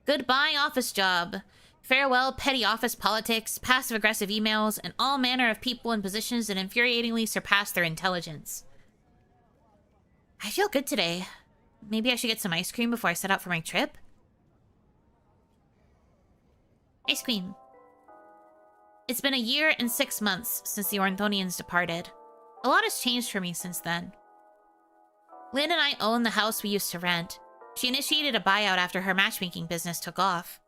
Goodbye, office job. Farewell, petty office politics, passive-aggressive emails, and all manner of people in positions that infuriatingly surpass their intelligence. I feel good today. Maybe I should get some ice cream before I set out for my trip? Ice cream. It's been 1 year and 6 months since the Ornthonians departed. A lot has changed for me since then. Lynn and I own the house we used to rent. She initiated a buyout after her matchmaking business took off.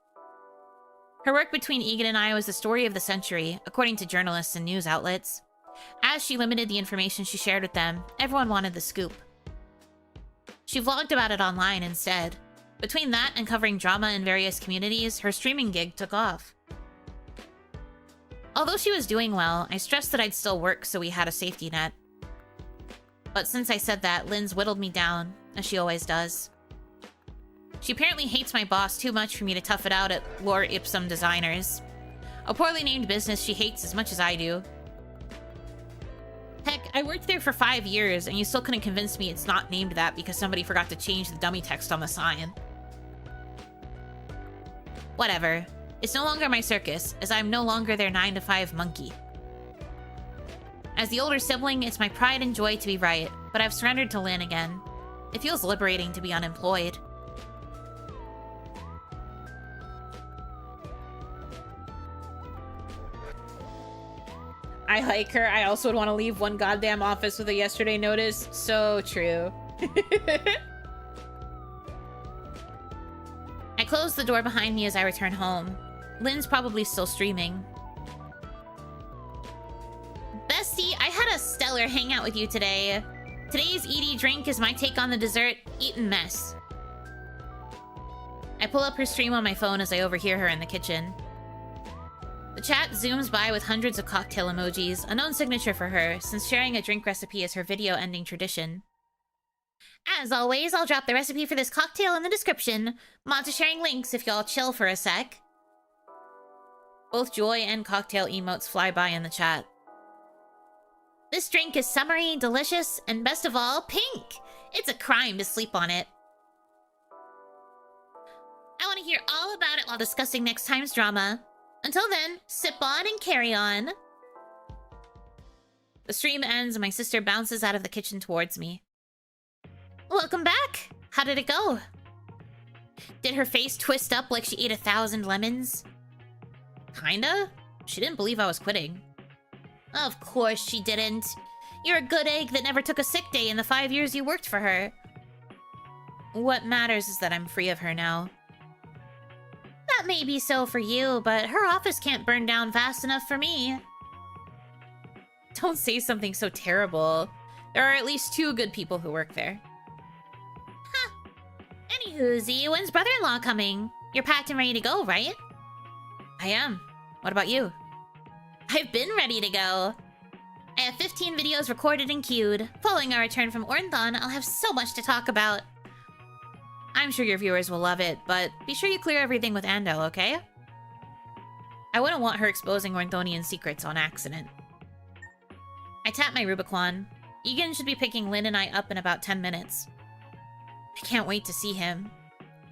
Her work between Egan and I was the story of the century, according to journalists and news outlets. As she limited the information she shared with them, everyone wanted the scoop. She vlogged about it online instead. Between that and covering drama in various communities, her streaming gig took off. Although she was doing well, I stressed that I'd still work so we had a safety net. But since I said that, Lynn's whittled me down, as she always does. She apparently hates my boss too much for me to tough it out at Lore Ipsum Designers. A poorly named business she hates as much as I do. Heck, I worked there for 5 years, and you still couldn't convince me it's not named that because somebody forgot to change the dummy text on the sign. Whatever. It's no longer my circus, as I'm no longer their 9-to-5 monkey. As the older sibling, it's my pride and joy to be right, but I've surrendered to Lynn again. It feels liberating to be unemployed. I like her. I also would want to leave one goddamn office with a yesterday notice. So true. I close the door behind me as I return home. Lynn's probably still streaming. Bestie, I had a stellar hangout with you today. Today's ED drink is my take on the dessert, Eaten Mess. I pull up her stream on my phone as I overhear her in the kitchen. The chat zooms by with hundreds of cocktail emojis, a known signature for her, since sharing a drink recipe is her video-ending tradition. As always, I'll drop the recipe for this cocktail in the description. Mods are sharing links if y'all chill for a sec. Both joy and cocktail emotes fly by in the chat. This drink is summery, delicious, and best of all, pink! It's a crime to sleep on it. I want to hear all about it while discussing next time's drama. Until then, sip on and carry on. The stream ends and my sister bounces out of the kitchen towards me. Welcome back! How did it go? Did her face twist up like she ate 1,000 lemons? Kinda? She didn't believe I was quitting. Of course she didn't. You're a good egg that never took a sick day in the 5 years you worked for her. What matters is that I'm free of her now. That may be so for you, but her office can't burn down fast enough for me. Don't say something so terrible. There are at least 2 good people who work there. Huh. Anywhoozy, when's brother-in-law coming? You're packed and ready to go, right? I am. What about you? I've been ready to go. I have 15 videos recorded and queued. Following our return from Ornthon, I'll have so much to talk about. I'm sure your viewers will love it, but be sure you clear everything with Andel, okay? I wouldn't want her exposing Ornthonian secrets on accident. I tap my Rubicon. Egan should be picking Lynn and I up in about 10 minutes. I can't wait to see him.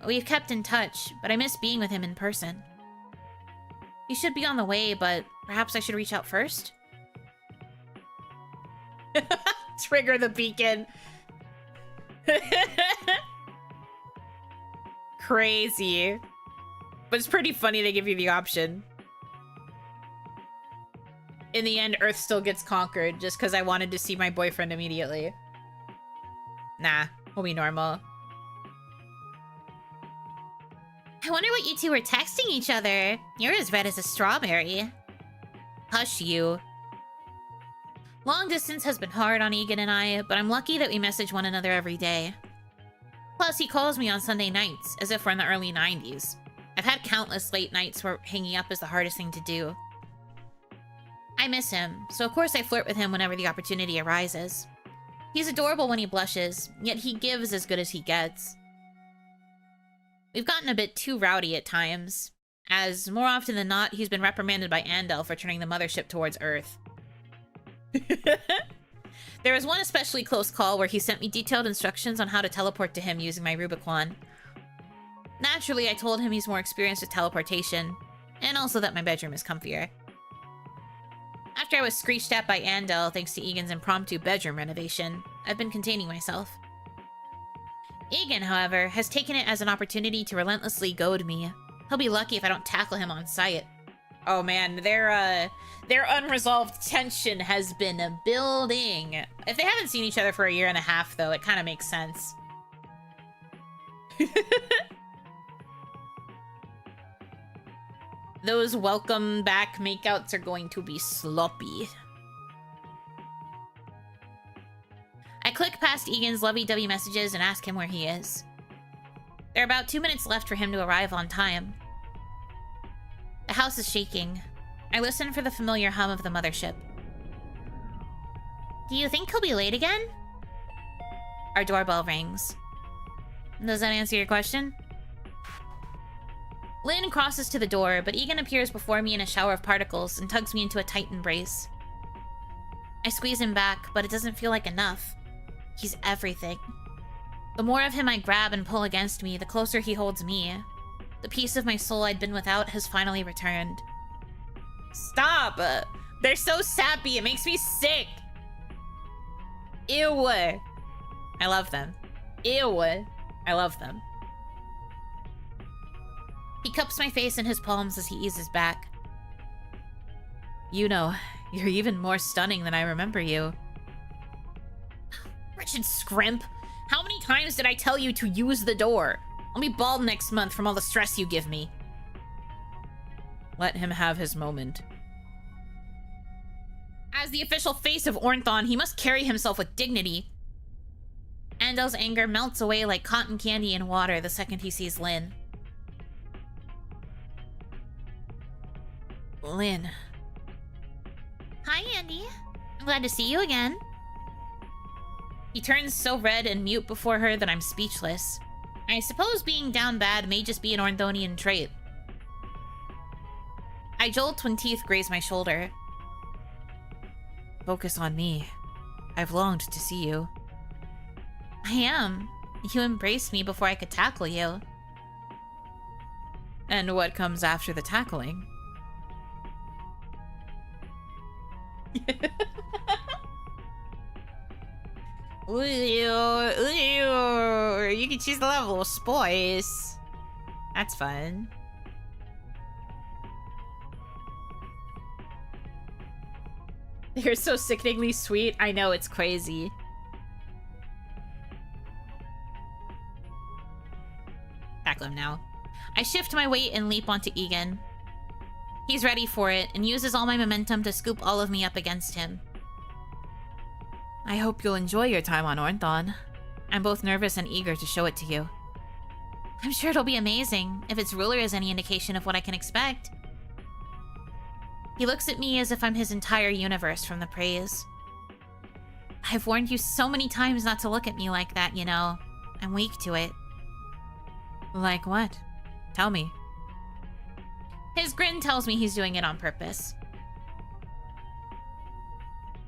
We've kept in touch, but I miss being with him in person. He should be on the way, but perhaps I should reach out first? Trigger the beacon. Crazy. But it's pretty funny they give you the option. in the end, Earth still gets conquered just because I wanted to see my boyfriend immediately. Nah, we'll be normal. I wonder what you two were texting each other. You're as red as a strawberry. Hush you. Long distance has been hard on Egan and I, but I'm lucky that we message one another every day. Plus, he calls me on Sunday nights, as if we're in the early 90s. I've had countless late nights where hanging up is the hardest thing to do. I miss him, so of course I flirt with him whenever the opportunity arises. He's adorable when he blushes, yet he gives as good as he gets. We've gotten a bit too rowdy at times, as more often than not, he's been reprimanded by Andel for turning the mothership towards Earth. There was one especially close call where he sent me detailed instructions on how to teleport to him using my Rubicon. Naturally, I told him he's more experienced with teleportation, and also that my bedroom is comfier. After I was screeched at by Andel thanks to Egan's impromptu bedroom renovation, I've been containing myself. Egan, however, has taken it as an opportunity to relentlessly goad me. He'll be lucky if I don't tackle him on sight. Oh man, their unresolved tension has been building. If they haven't seen each other for a year and a half, though, it kind of makes sense. Those welcome back makeouts are going to be sloppy. I click past Egan's lovey-dovey messages and ask him where he is. There are about 2 minutes left for him to arrive on time. The house is shaking. I listen for the familiar hum of the mothership. Do you think he'll be late again? Our doorbell rings. Does that answer your question? Lynn crosses to the door, but Egan appears before me in a shower of particles and tugs me into a tight embrace. I squeeze him back, but it doesn't feel like enough. He's everything. The more of him I grab and pull against me, the closer he holds me. The piece of my soul I'd been without has finally returned. Stop! They're so sappy, it makes me sick! Ew! I love them. Ew! I love them. He cups my face in his palms as he eases back. Yuno, you're even more stunning than I remember you. Wretched scrimp! How many times did I tell you to use the door? I'll be bald next month from all the stress you give me. Let him have his moment. As the official face of Ornthon, he must carry himself with dignity. Andel's anger melts away like cotton candy in water the second he sees Lynn. Lynn. Hi, Andy. I'm glad to see you again. He turns so red and mute before her that I'm speechless. I suppose being down bad may just be an Ornthonian trait. I jolt when teeth graze my shoulder. Focus on me. I've longed to see you. I am. You embraced me before I could tackle you. And what comes after the tackling? Ooh, ooh, you can choose the level of spice. That's fun. They're so sickeningly sweet. I know, it's crazy. Tackle him now. I shift my weight and leap onto Egan. He's ready for it and uses all my momentum to scoop all of me up against him. I hope you'll enjoy your time on Ornthon. I'm both nervous and eager to show it to you. I'm sure it'll be amazing, if its ruler is any indication of what I can expect. He looks at me as if I'm his entire universe from the praise. I've warned you so many times not to look at me like that, you know. I'm weak to it. Like what? Tell me. His grin tells me he's doing it on purpose.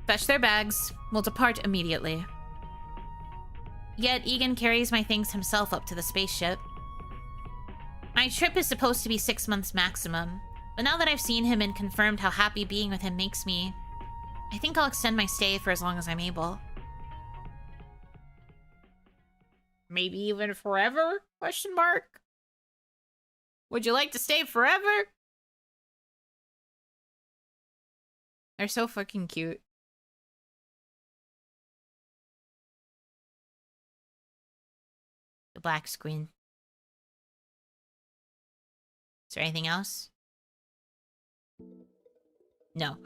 Fetch their bags. We'll depart immediately. Yet Egan carries my things himself up to the spaceship. My trip is supposed to be 6 months maximum, but now that I've seen him and confirmed how happy being with him makes me, I think I'll extend my stay for as long as I'm able. Maybe even forever? Question mark. Would you like to stay forever? They're so fucking cute. The black screen. Is there anything else? No.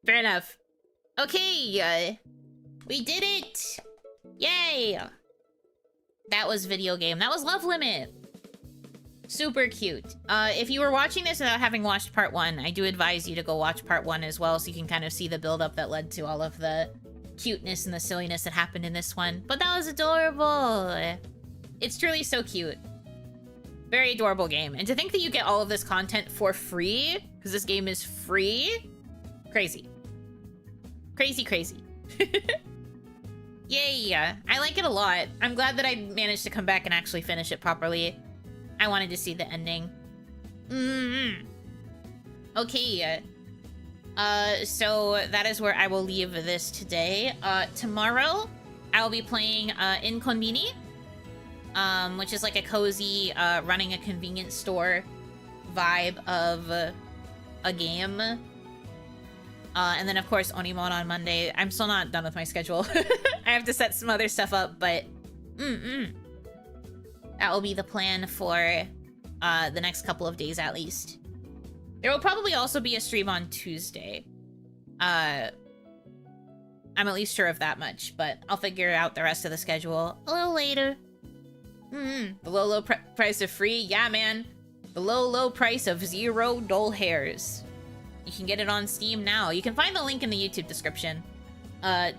Fair enough. Okay, we did it! Yay! That was video game. That was Love Limit. Super cute. If you were watching this without having watched part 1, I do advise you to go watch part 1 as well, so you can kind of see the build-up that led to all of the cuteness and the silliness that happened in this one. But that was adorable. It's truly so cute. Very adorable game. And to think that you get all of this content for free, because this game is free, crazy. Crazy, crazy. Yay! I like it a lot. I'm glad that I managed to come back and actually finish it properly. I wanted to see the ending. Okay. So that is where I will leave this today. Tomorrow, I will be playing Inconveni, which is like a cozy, running a convenience store vibe of a game. And then, of course, Onimon on Monday. I'm still not done with my schedule. I have to set some other stuff up, but... That will be the plan for the next couple of days, at least. There will probably also be a stream on Tuesday. I'm at least sure of that much, but I'll figure out the rest of the schedule a little later. The low price of free? Yeah, man. The low price of 0 dull hairs. You can get it on Steam now. You can find the link in the YouTube description.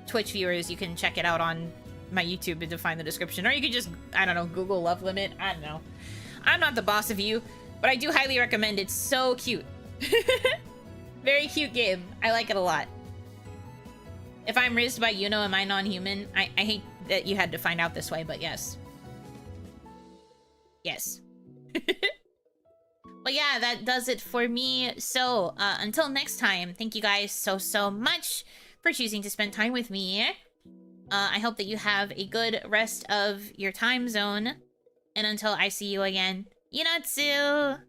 Twitch viewers, you can check it out on my YouTube to find the description. Or you could just, I don't know, Google Love Limit. I don't know. I'm not the boss of you, but I do highly recommend it. It's so cute. Very cute game. I like it a lot. If I'm rizzed by Yuno, am I non-human? I hate that you had to find out this way, but yes. Yes. But yeah, that does it for me. So, until next time, thank you guys so much for choosing to spend time with me. I hope that you have a good rest of your time zone. And until I see you again, Yunatsu!